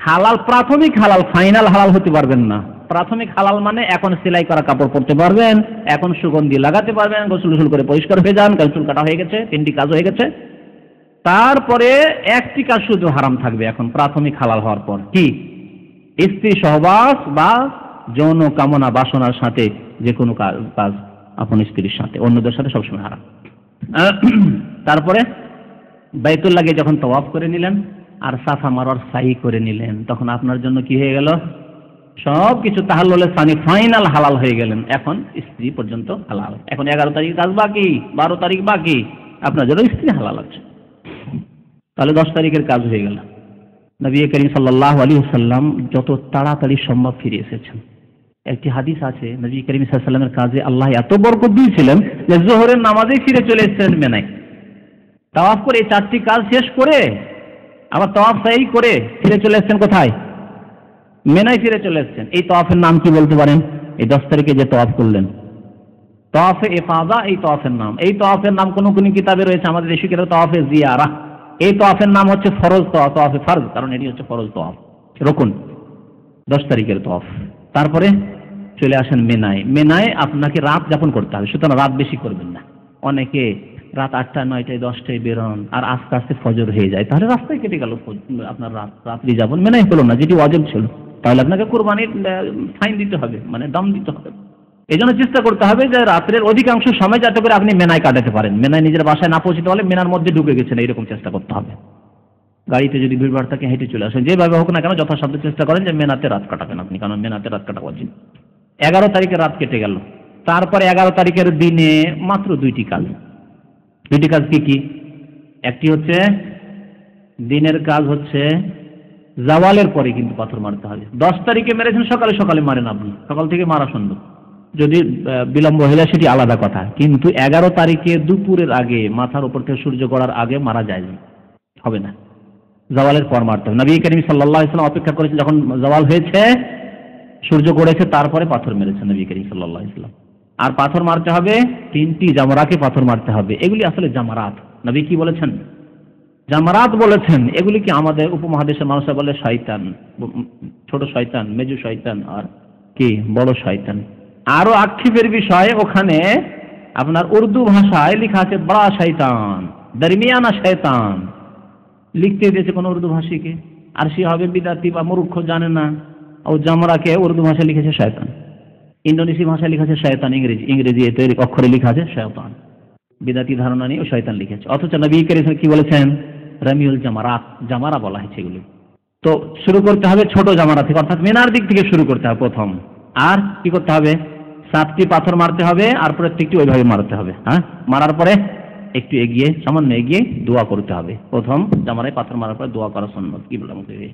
হালাল, প্রাথমিক হালাল, ফাইনাল হালাল হতে পারবেন না। প্রাথমিক হালাল মানে এখন সেলাই করা কাপড় পরতে পারবেন, এখন সুগন্ধি লাগাতে পারবেন, গোসল করে পরিষ্কার হয়ে যান, চুল কাটা হয়ে গেছে, তিনটি কাজ হয়ে গেছে। তারপরে একটি কাজ শুধু হারাম থাকবে এখন প্রাথমিক হালাল হওয়ার পর, কি? স্ত্রী সহবাস বা যৌন কামনা বাসনার সাথে যে কোনো কাজ আপন স্ত্রীর সাথে, অন্যদের সাথে সবসময় হারাম। তারপরে বাইতুল্লাহকে যখন তাওয়াফ করে নিলেন আর সাফা মারওয়ার সাই করে নিলেন, তখন আপনার জন্য কি হয়ে গেল? সব কিছু তাহাল্লুলে সানি, ফাইনাল হালাল হয়ে গেলেন। এখন স্ত্রী পর্যন্ত হালাল। এখন 11 তারিখ কাজ বাকি, 12 তারিখ বাকি, আপনার জন্য স্ত্রী হালাল আছে। তাহলে 10 তারিখের কাজ হয়ে গেল। নবী করিম সাল্লাল্লাহু আলাইহি ওয়াসাল্লাম যত তাড়াতাড়ি সম্ভব ফিরে এসেছেন। একটি হাদিস আছে, নবী করিম সাল্লাল্লাহু আলাইহি ওয়াসাল্লামের কাজে আল্লাহ এত বরকত দিয়েছিলেন যে যোহরের নামাজে ফিরে চলে এসেছেন মেনায়। তাওয়াফ করে এই 4টি কাজ শেষ করে আবার তাওয়াফ সাই করে ফিরে চলে এসেছেন কোথায়? মেনায় ফিরে চলে এসেছেন। এই তাওয়াফের নাম কি বলতে পারেন? এই 10 তারিখে যে তাওয়াফ করলেন, তাওয়াফে ইফাদা, এই তাওয়াফের নাম। এই তাওয়াফের নাম কোন কোন কিতাবে রয়েছে, আমাদের দেশে কিতাব তাওয়াফে জিয়ারা। এই তাওয়াফের নাম হচ্ছে ফরজ তাওয়াফ, তাওয়াফে ফরজ, কারণ এটি হচ্ছে ফরজ তাওয়াফ, রুকুন, 10 তারিখের তাওয়াফ। তারপরে চলে আসেন মেনায়। মেনায় আপনাকে রাত যাপন করতে হবে, সুতরাং রাত বেশি করবেন না। অনেকে রাত 8টা, 9টায়, 10টায় বেরোন আর আস্তে আস্তে ফজর হয়ে যায়, তাহলে রাস্তায় কেটে গেল আপনার রাত্রি যাপন। মেনায় হলো না, যেটি ওয়াজিব ছিল। তাহলে আপনাকে কুরবানির ফাইন দিতে হবে, মানে দাম দিতে হবে। এই জন্য চেষ্টা করতে হবে যে রাত্রের অধিকাংশ সময় যাতে করে আপনি মেনায় কাটাতে পারেন। মেনায় নিজের বাসায় না পৌঁছতে হলে মেনার মধ্যে ঢুকে গেছেন, এইরকম চেষ্টা করতে হবে। গাড়িতে যদি ভিড়ভাড় থাকে হেঁটে চলে আসেন, যেভাবে হোক না কেন যথাসাধ্য চেষ্টা করেন যে মেনাতে রাত কাটাবেন আপনি, কারণ মেনাতে রাত কাটা ওয়াজিব। 11 তারিখে রাত কেটে গেল। তারপরে 11 তারিখের দিনে মাত্র 2টি কাজ। 2টি কাজ কি কি? একটি হচ্ছে দিনের কাজ হচ্ছে জাওয়ালের পরে কিন্তু পাথর মারতে হবে। 10 তারিখে মেরেছেন সকালে সকালে মারেন আপনি, সকাল থেকে মারা সম্ভব। যদি বিলম্ব হয়ে যায় সেটি আলাদা কথা, কিন্তু 11 তারিখে দুপুরের আগে, মাথার উপর থেকে সূর্য গড়ার আগে মারা যায় হবে না, জাওয়ালের পর মারতে হবে। নবী করিম সাল্লাল্লাহু আলাইহি ওয়াসাল্লাম অপেক্ষা করেছেন যখন জাওয়াল হয়েছে, সূর্য গড়েছে, তারপরে পাথর মেরেছেন নবী করিম সাল্লাল্লাহু আলাইহি ওয়াসাল্লাম। আর পাথর মারতে হবে 3টি জামরাকে পাথর মারতে হবে। এগুলি আসলে জামারাত। নবী কি বলেছেন? জামারাত বলেছেন। এগুলি কি আমাদের উপমহাদেশের মানুষরা বলে শয়তান, ছোট শয়তান, মেজু শয়তান, আর কি বড় শয়তান। আরো আক্ষেপের বিষয়, ওখানে আপনার উর্দু ভাষায় লেখা আছে বড়া শয়তান, দরমিয়ানা শয়তান। লিখতে দিয়েছে কোন উর্দু ভাষীকে, আর সে হবে বিদাতি বা মূর্খ, জানে না। ও জামরাকে উর্দু ভাষায় লিখেছে শয়তান, ইন্দোনেশি ভাষায় লিখা আছে শয়তান, ইংরেজি তৈরি অক্ষরে লিখা আছে শয়তান। বিদাতি ধারণা নিয়ে ও শয়তান লিখেছে। অথচ নবী করিম কি বলেছেন? রামিউল জামারাত, জামারা বলা হয়েছে এগুলি। তো শুরু করতে হবে ছোট জামারা থেকে, অর্থাৎ মেনার দিক থেকে শুরু করতে হবে প্রথম। আর কি করতে হবে? 7টি পাথর মারতে হবে, আর প্রত্যেকটি ওইভাবে মারতে হবে। হ্যাঁ, মারার পরে একটু এগিয়ে, সামান্য এগিয়ে দোয়া করতে হবে। প্রথম জামরায় পাথর মারার পরে দোয়া করা সুন্নাত কিবলা মুখে।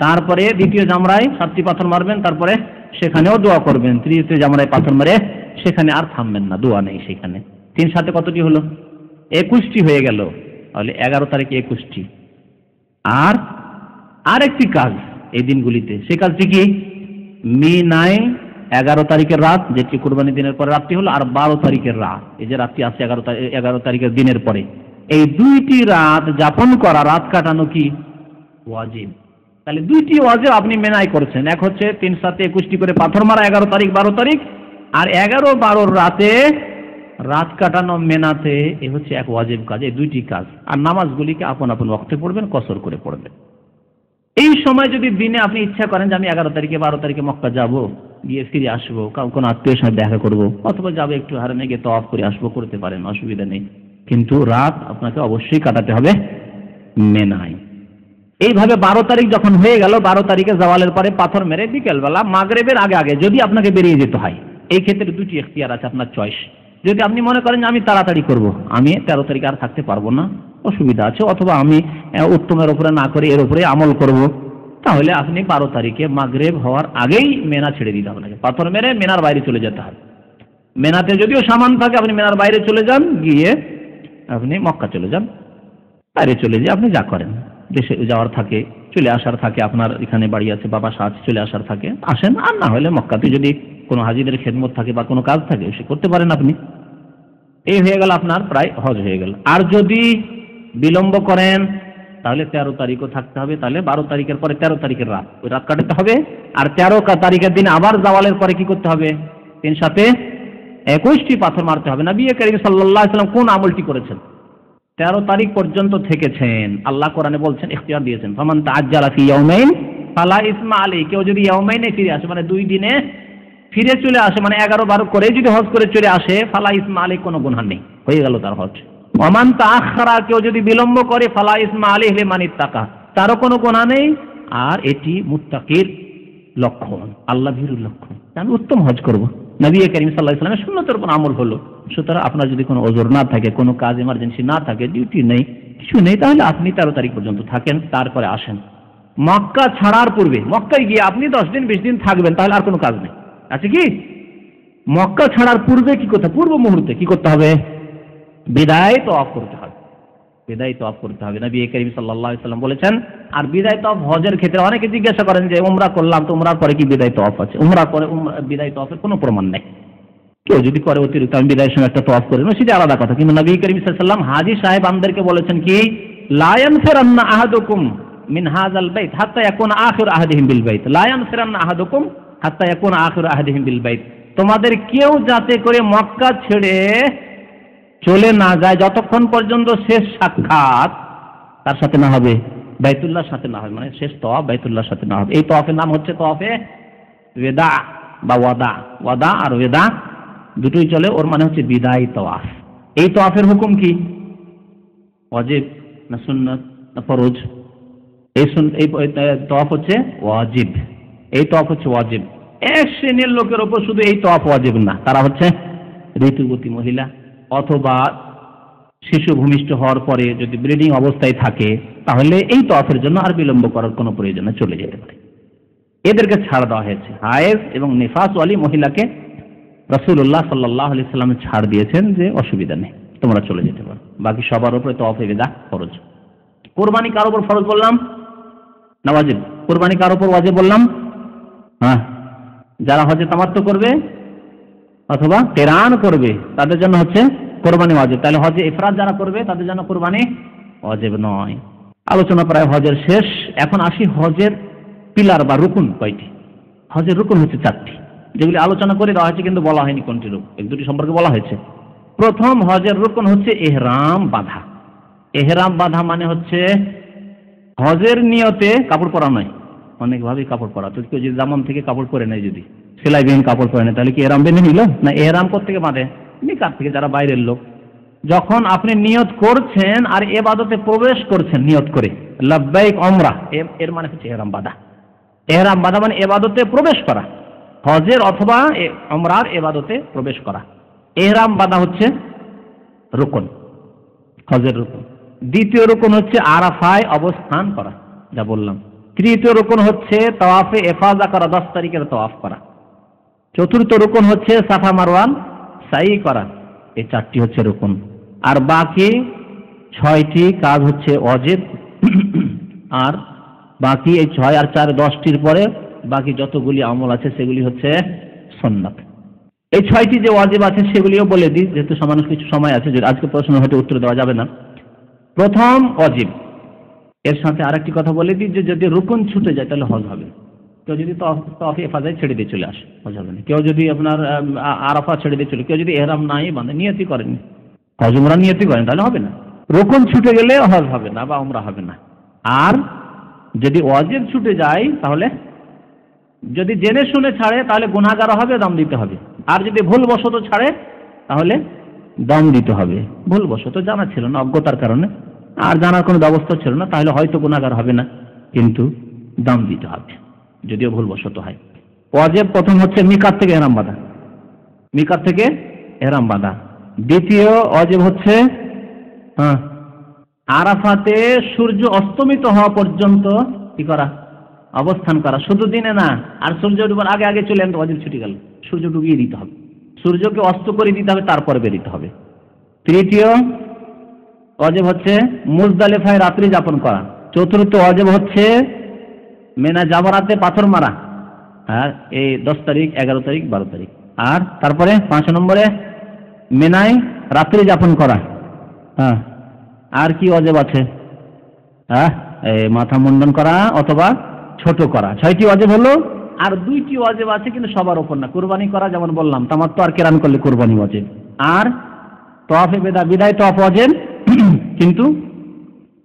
তারপরে দ্বিতীয় জামরায় 7টি পাথর মারবেন, তারপরে সেখানেও দোয়া করবেন। তৃতীয় জামরায় পাথর মারে সেখানে আর থামবেন না, দোয়া নেই সেখানে। 3 7 কতটি হলো? 21টি হয়ে গেল। তাহলে 11 তারিখে 21টি। আর আরেকটি কাজ এই দিনগুলিতে, সেই কাজটি কি? মিনায় 11 তারিখের রাত, যেটি কুরবানি দিনের পরে রাত্রি হলো, আর 12 তারিখের রাত, এই যে রাত্রি আছে 11 তারিখের দিনের পরে, এই 2টি রাত যাপন করা, রাত কাটানো কি ওয়াজিব। তাহলে 2টি ওয়াজিব আপনি মেনায় করছেন। এক হচ্ছে 3 7 21টি করে পাথর মারা 11 তারিখ 12 তারিখ, আর 11 12 রাতে রাত কাটানো মেনাতে, এ হচ্ছে এক ওয়াজিব কাজ। এই 2টি কাজ। আর নামাজগুলিকে আপন আপন ওয়াক্তে পড়বেন, কসর করে পড়বেন। এই সময় যদি দিনে আপনি ইচ্ছা করেন যে আমি 11 তারিখে 12 তারিখে মক্কা যাব, গিয়ে ফিরে আসবো, কোনো আত্মীয়ের সাথে দেখা করব, অথবা যাবো একটু হারামে গিয়ে তাওয়াফ করে আসবো, করতে পারেন, অসুবিধা নেই। কিন্তু রাত আপনাকে অবশ্যই কাটাতে হবে মেনায়। এইভাবে 12 তারিখ যখন হয়ে গেল, 12 তারিখে জাওয়ালের পরে পাথর মেরে বিকেলবেলা মাগরিবের আগে আগে যদি আপনাকে বেরিয়ে যেতে হয়, এই ক্ষেত্রে 2টি এখতিয়ার আছে, আপনার চয়েস। যদি আপনি মনে করেন যে আমি তাড়াতাড়ি করব, আমি 13 তারিখে আর থাকতে পারবো না, অসুবিধা আছে, অথবা আমি উত্তমের উপরে না করে এর উপরে আমল করব, তাহলে আপনি 12 তারিখে মাগরিব হওয়ার আগেই মেনা ছেড়ে দিতে হবে, পাথর মেরে মেনার বাইরে চলে যেতে হবে। মেনাতে যদিও সামান থাকে, আপনি মেনার বাইরে চলে যান, গিয়ে আপনি মক্কা চলে যান, বাইরে চলে যেয়ে আপনি যা করেন, দেশে যাওয়ার থাকে চলে আসার থাকে, আপনার এখানে বাড়ি আছে, বাবা সাজ চলে আসার থাকে, আসেন। আর না হলে মক্কাতে যদি কোনো হাজিদের খেদমত থাকে বা কোনো কাজ থাকে সে করতে পারেন আপনি। এই হয়ে গেল আপনার প্রায় হজ হয়ে গেল। আর যদি বিলম্ব করেন তাহলে 13 তারিখও থাকতে হবে, তাহলে 12 তারিখের পরে 13 তারিখের রাত, ওই রাত কাটাতে হবে। আর 13 তারিখের দিন আবার জাওয়ালের পরে কি করতে হবে? 3-7-21টি পাথর মারতে হবে। নবী করিম সাল্লাল্লাহু আলাইহি ওয়াসাল্লাম কোন আমলটি করেছেন? 13 তারিখ পর্যন্ত থেকেছেন। আল্লাহ কোরআনে বলছেন, ইখতিয়ার দিয়েছেন, ফামান তাআজ্জালা ফি ইয়াউমাইন ফালা ইসমা আলাইহি। কেউ যদি ইয়াউমাইনে ফিরে আসে, মানে 2 দিনে ফিরে চলে আসে, মানে 11-12 করে যদি হজ করে চলে আসে, ফালা ইসমা আলাইহি, কোনো গুনাহ নেই, হয়ে গেল তার হজ। ওমান তাআখারা, কেউ যদি বিলম্ব করে, ফালা ইসমা আলাইহি লিমান ইত্তাকা, তারও কোনো গুনাহ নেই। আর এটি মুত্তাকির লক্ষণ, আল্লাহ ভীরুর লক্ষণ। আমি উত্তম হজ করব, নবী করিম সাল্লাল্লাহু আলাইহি ওয়াসাল্লামের সুন্নতের উপর আমল হলো। সুতরাং আপনার যদি কোনো ওজর না থাকে, কোনো কাজ এমার্জেন্সি না থাকে, ডিউটি নেই, কিছু নেই, তাহলে আপনি 13 তারিখ পর্যন্ত থাকেন, তারপরে আসেন। মক্কা ছাড়ার পূর্বে, মক্কায় গিয়ে আপনি 10 দিন 20 দিন থাকবেন, তাহলে আর কোনো কাজ নেই, আছে কি? মক্কা ছাড়ার পূর্বে কি করতে হবে? পূর্ব মুহূর্তে কি করতে হবে? বিদায় তওয়াফ করতে হবে, বিদায় তওয়াফ করতে হবে। নবী করিম সাল্লাল্লাহু আলাইহি ওয়াসাল্লাম বলেছেন। আর বিদায় তওয়াফ হজের ক্ষেত্রে অনেকে জিজ্ঞাসা করেন যে উমরা করলাম তো উমরার পরে কি বিদায় তওয়াফ আছে? উমরা করে বিদায় তওয়াফের কোনো প্রমাণ নেই। কেউ যদি করে অতিরিক্ত, আমি বিদায়ের সময় একটা তওয়াফ করি না, সেটা আলাদা কথা। কিন্তু নবী করিম সাল্লাল্লাহু আলাইহি ওয়াসাল্লাম হাজী সাহেব আমাদেরকে বলেছেন কি, লা ইয়ানফিরান্না আহাদুকুম মিন হাযাল বাইত হাত্তা ইয়াকুনা আখির আহাদিহিম বিল বাইত, লা ইয়ানফিরান্না আহাদুকুম হাত্তা ইয়াকুনা আখির আহাদিহিম বিল বাইত। তোমাদের কেউ যাতে করে মক্কা ছেড়ে চলে না যায় যতক্ষণ পর্যন্ত শেষ সাক্ষাৎ তার সাথে না হবে, বাইতুল্লাহর সাথে না হবে, মানে শেষ তওয়াফ বাইতুল্লাহর সাথে না হবে। এই তওয়াফের নাম হচ্ছে তওয়াফে ওয়াদা বা ওয়াদা। ওয়াদা আর ওয়াদা দুটোই চলে, ওর মানে হচ্ছে বিদায় তওয়াফ। এই তওয়াফের হুকুম কি? ওয়াজিব না সুন্নাত না ফরজ? এই তওয়াফ হচ্ছে ওয়াজিব, এই তওয়াফ হচ্ছে ওয়াজিব। এক শ্রেণীর লোকের ওপর শুধু এই তওয়াফ ওয়াজিব না, তারা হচ্ছে ঋতুবতী মহিলা অথবা শিশু ভূমিষ্ঠ হওয়ার পরে যদি ব্লিডিং অবস্থায় থাকে, তাহলে এই তওয়াফের জন্য আর বিলম্ব করার কোনো প্রয়োজন নেই, চলে যেতে পারে। এদেরকে ছাড় দেওয়া হয়েছে। হায়েজ এবং নিফাসওয়ালী মহিলাকে রাসূলুল্লাহ সাল্লাল্লাহু আলাইহি ওয়াসাল্লাম ছাড় দিয়েছেন যে অসুবিধা নেই, তোমরা চলে যেতে পারো। বাকি সবার উপরে তওয়াফে বিদা ফরজ। কুরবানি কার উপর ফরজ বললাম না ওয়াজিব? কুরবানি কার উপর ওয়াজিব বললাম? হ্যাঁ, যারা হজে তামাত্তু করবে অথবা কিরান করবে তাদের জন্য হচ্ছে কুরবানি ওয়াজিব। তাহলে হজে ইফরাদ যারা করবে তাদের জন্য কুরবানি ওয়াজিব নয়। আলোচনা প্রায় হজের শেষ। এখন আসি হজের পিলার বা রুকুন কয়টি। হজের রুকুন হচ্ছে 4টি, যেগুলি আলোচনা করে দেওয়া হয়েছে কিন্তু বলা হয়নি কোনটি রূপ, 1-2টি সম্পর্কে বলা হয়েছে। প্রথম হজের রুকুন হচ্ছে ইহরাম বাঁধা। ইহরাম বাঁধা মানে হচ্ছে হজের নিয়তে কাপড় পরা নয়, অনেকভাবে কাপড় পরা। তো কেউ যদি জামান থেকে কাপড় পরে নেয়, যদি সেলাইবিহীন কাপড় পরে নেয়, তাহলে কি ইহরাম বেঁধে নিল? না, ইহরাম কোত্থেকে বাঁধে? মিকাত থেকে, যারা বাইরের লোক। যখন আপনি নিয়ত করছেন আর ইবাদতে প্রবেশ করছেন নিয়ত করে লাব্বাইক উমরা, এর মানে হচ্ছে ইহরাম বাঁধা। ইহরাম বাঁধা মানে ইবাদতে প্রবেশ করা, হজের অথবা উমরার ইবাদতে প্রবেশ করা। ইহরাম বাঁধা হচ্ছে রুকন, হজের রুকন। দ্বিতীয় রুকন হচ্ছে আরাফায় অবস্থান করা, যা বললাম। তৃতীয় রুকন হচ্ছে তাওয়াফে ইফাজা করা, 10 তারিখের তাওয়াফ করা। চতুর্থ রুকন হচ্ছে সাফা মারওয়ান সাই করা। এই 4টি হচ্ছে রুকন। আর বাকি 6টি কাজ হচ্ছে ওয়াজিব। আর বাকি এই 6 আর 4 10টির পরে বাকি যতগুলি আমল আছে সেগুলি হচ্ছে সুন্নাত। এই 6টি যে ওয়াজিব আছে সেগুলিও বলে দিই, যেহেতু সামান্য কিছু সময় আছে, যদি আজকে প্রশ্ন হয়তো উত্তর দেওয়া যাবে না। প্রথম ওয়াজিব, এর সাথে আরেকটি কথা বলে দিই যে যদি রুকন ছুটে যায় তাহলে হজ হবে। কেউ যদি তাওয়াফে ইফাদায় ছেড়ে দিয়ে চলে আসে, হজ হবে না। কেউ যদি আপনার আরাফা ছেড়ে দিয়ে চলে, কেউ যদি ইহরাম নাই বাঁধে, নিয়তি করেন, হজ উমরা নিয়তি করেন, তাহলে হবে না। রুকন ছুটে গেলে হজ হবে না বা উমরা হবে না। আর যদি ওয়াজিব ছুটে যায়, তাহলে যদি জেনে শুনে ছাড়ে তাহলে গুনাহগার হবে, দম দিতে হবে। আর যদি ভুলবশত ছাড়ে তাহলে দম দিতে হবে। ভুলবশত, জানা ছিল না, অজ্ঞতার কারণে, আর জানার কোনো ব্যবস্থা ছিল না, তাহলে হয়তো গুনাহগার হবে না, কিন্তু দম দিতে হবে যদিও ভুলবশত হয়। ওয়াজিব প্রথম হচ্ছে মিকাত থেকে ইহরাম বাঁধা, মিকাত থেকে ইহরাম বাঁধা। দ্বিতীয় ওয়াজিব হচ্ছে আরাফাতে সূর্য অস্তমিত হওয়া পর্যন্ত কি করা? অবস্থান করা। শুধু দিনে না, আর সূর্য ডুবার আগে আগে চলে তো ওয়াজিব ছুটে গেল, সূর্য ডুবিয়ে দিতে হবে, সূর্যকে অস্ত করে দিতে হবে, তারপরে বেরিতে হবে। তৃতীয় ওয়াজিব হচ্ছে মুজদালিফায় রাত্রি যাপন করা। চতুর্থ ওয়াজিব হচ্ছে মেনা জামারাতে পাথর মারা, আর এই 10 তারিখ, 11 তারিখ, 12 তারিখ। আর তারপরে 5 নম্বরে মেনায় রাত্রি যাপন করা। হ্যাঁ, আর কি ওয়াজিব আছে? হ্যাঁ, মাথা মুন্ডন করা অথবা ছোট করা। 6টি ওয়াজিব হলো। আর 2টি ওয়াজিব আছে কিন্তু সবার উপর না। কুরবানি করা, যেমন বললাম, তামাত্তু আর কেরান করলে কুরবানি ওয়াজিব। আর তওয়াফে বিদায় তওয়াফ ওয়াজিব, কিন্তু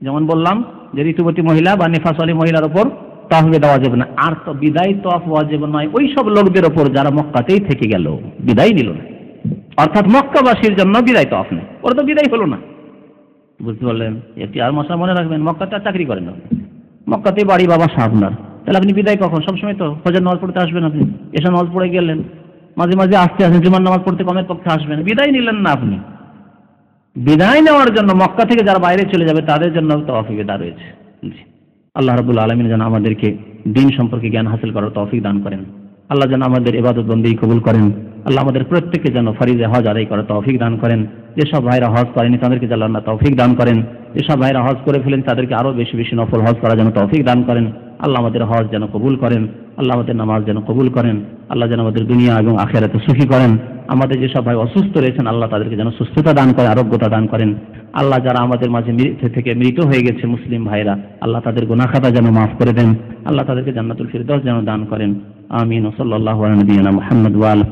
যেমন বললাম যে ঋতুবতী মহিলা বা নিফাসওয়ালী মহিলার উপর তওয়াফ বিদায় ওয়াজিব না। আর তো বিদায় তওয়াফ ওয়াজিব নয় ওই সব লোকদের উপর যারা মক্কাতেই থেকে গেল, বিদায় নিল না। অর্থাৎ মক্কাবাসীর জন্য বিদায় তওয়াফ নেই, ওরা তো বিদায় হলো না। বুঝতে পারলেন? একটি আর মশলা মনে রাখবেন, মক্কাতে আর চাকরি করেন না, মক্কাতেই বাড়ি বাবা আপনার। তাহলে আপনি বিদায় কখন? সবসময় তো ফজর নামাজ পড়তে আসবেন, আপনি এসে নামাজ পড়ে গেলেন, মাঝে মাঝে আসতে আসেন, জুমার নামাজ পড়তে কমের পক্ষে আসবেন, বিদায় নিলেন না আপনি। বিদায় নেওয়ার জন্য মক্কা থেকে যারা বাইরে চলে যাবে তাদের জন্য তৌফিক বিদায় রয়েছে। আল্লাহ রাব্বুল আলামিন যেন আমাদেরকে দ্বীন সম্পর্কে জ্ঞান হাসিল করার তৌফিক দান করেন। আল্লাহ যেন আমাদের ইবাদত বন্দেগী কবুল করেন। আল্লাহ আমাদের প্রত্যেককে যেন ফরিজে হজ আদায় করার তৌফিক দান করেন। যেসব ভাইরা হজ করেনি তাদেরকে যেন আল্লাহ তৌফিক দান করেন। যেসব ভাইরা হজ করে ফেলেন তাদেরকে আরো বেশি বেশি নফল হজ করার যেন তৌফিক দান করেন। আল্লাহ আমাদের হজ যেন কবুল করেন। আল্লাহ আমাদের নামাজ যেন কবুল করেন। আল্লাহ যেন আমাদের দুনিয়া এবং আখিরাতে সুখী করেন। আমাদের যেসব ভাই অসুস্থ রয়েছেন আল্লাহ তাদেরকে যেন সুস্থতা দান করেন, আরোগ্যতা দান করেন। আল্লাহ যারা আমাদের মাঝে থেকে মৃত হয়ে গেছে মুসলিম ভাইরা, আল্লাহ তাদের গুনাহ খাতা যেন মাফ করে দেন। আল্লাহ তাদেরকে জান্নাতুল ফিরদৌস যেন দান করেন। আমিন। সাল্লাল্লাহু আলা নবিয়িনা মুহাম্মদ ওয়া আলা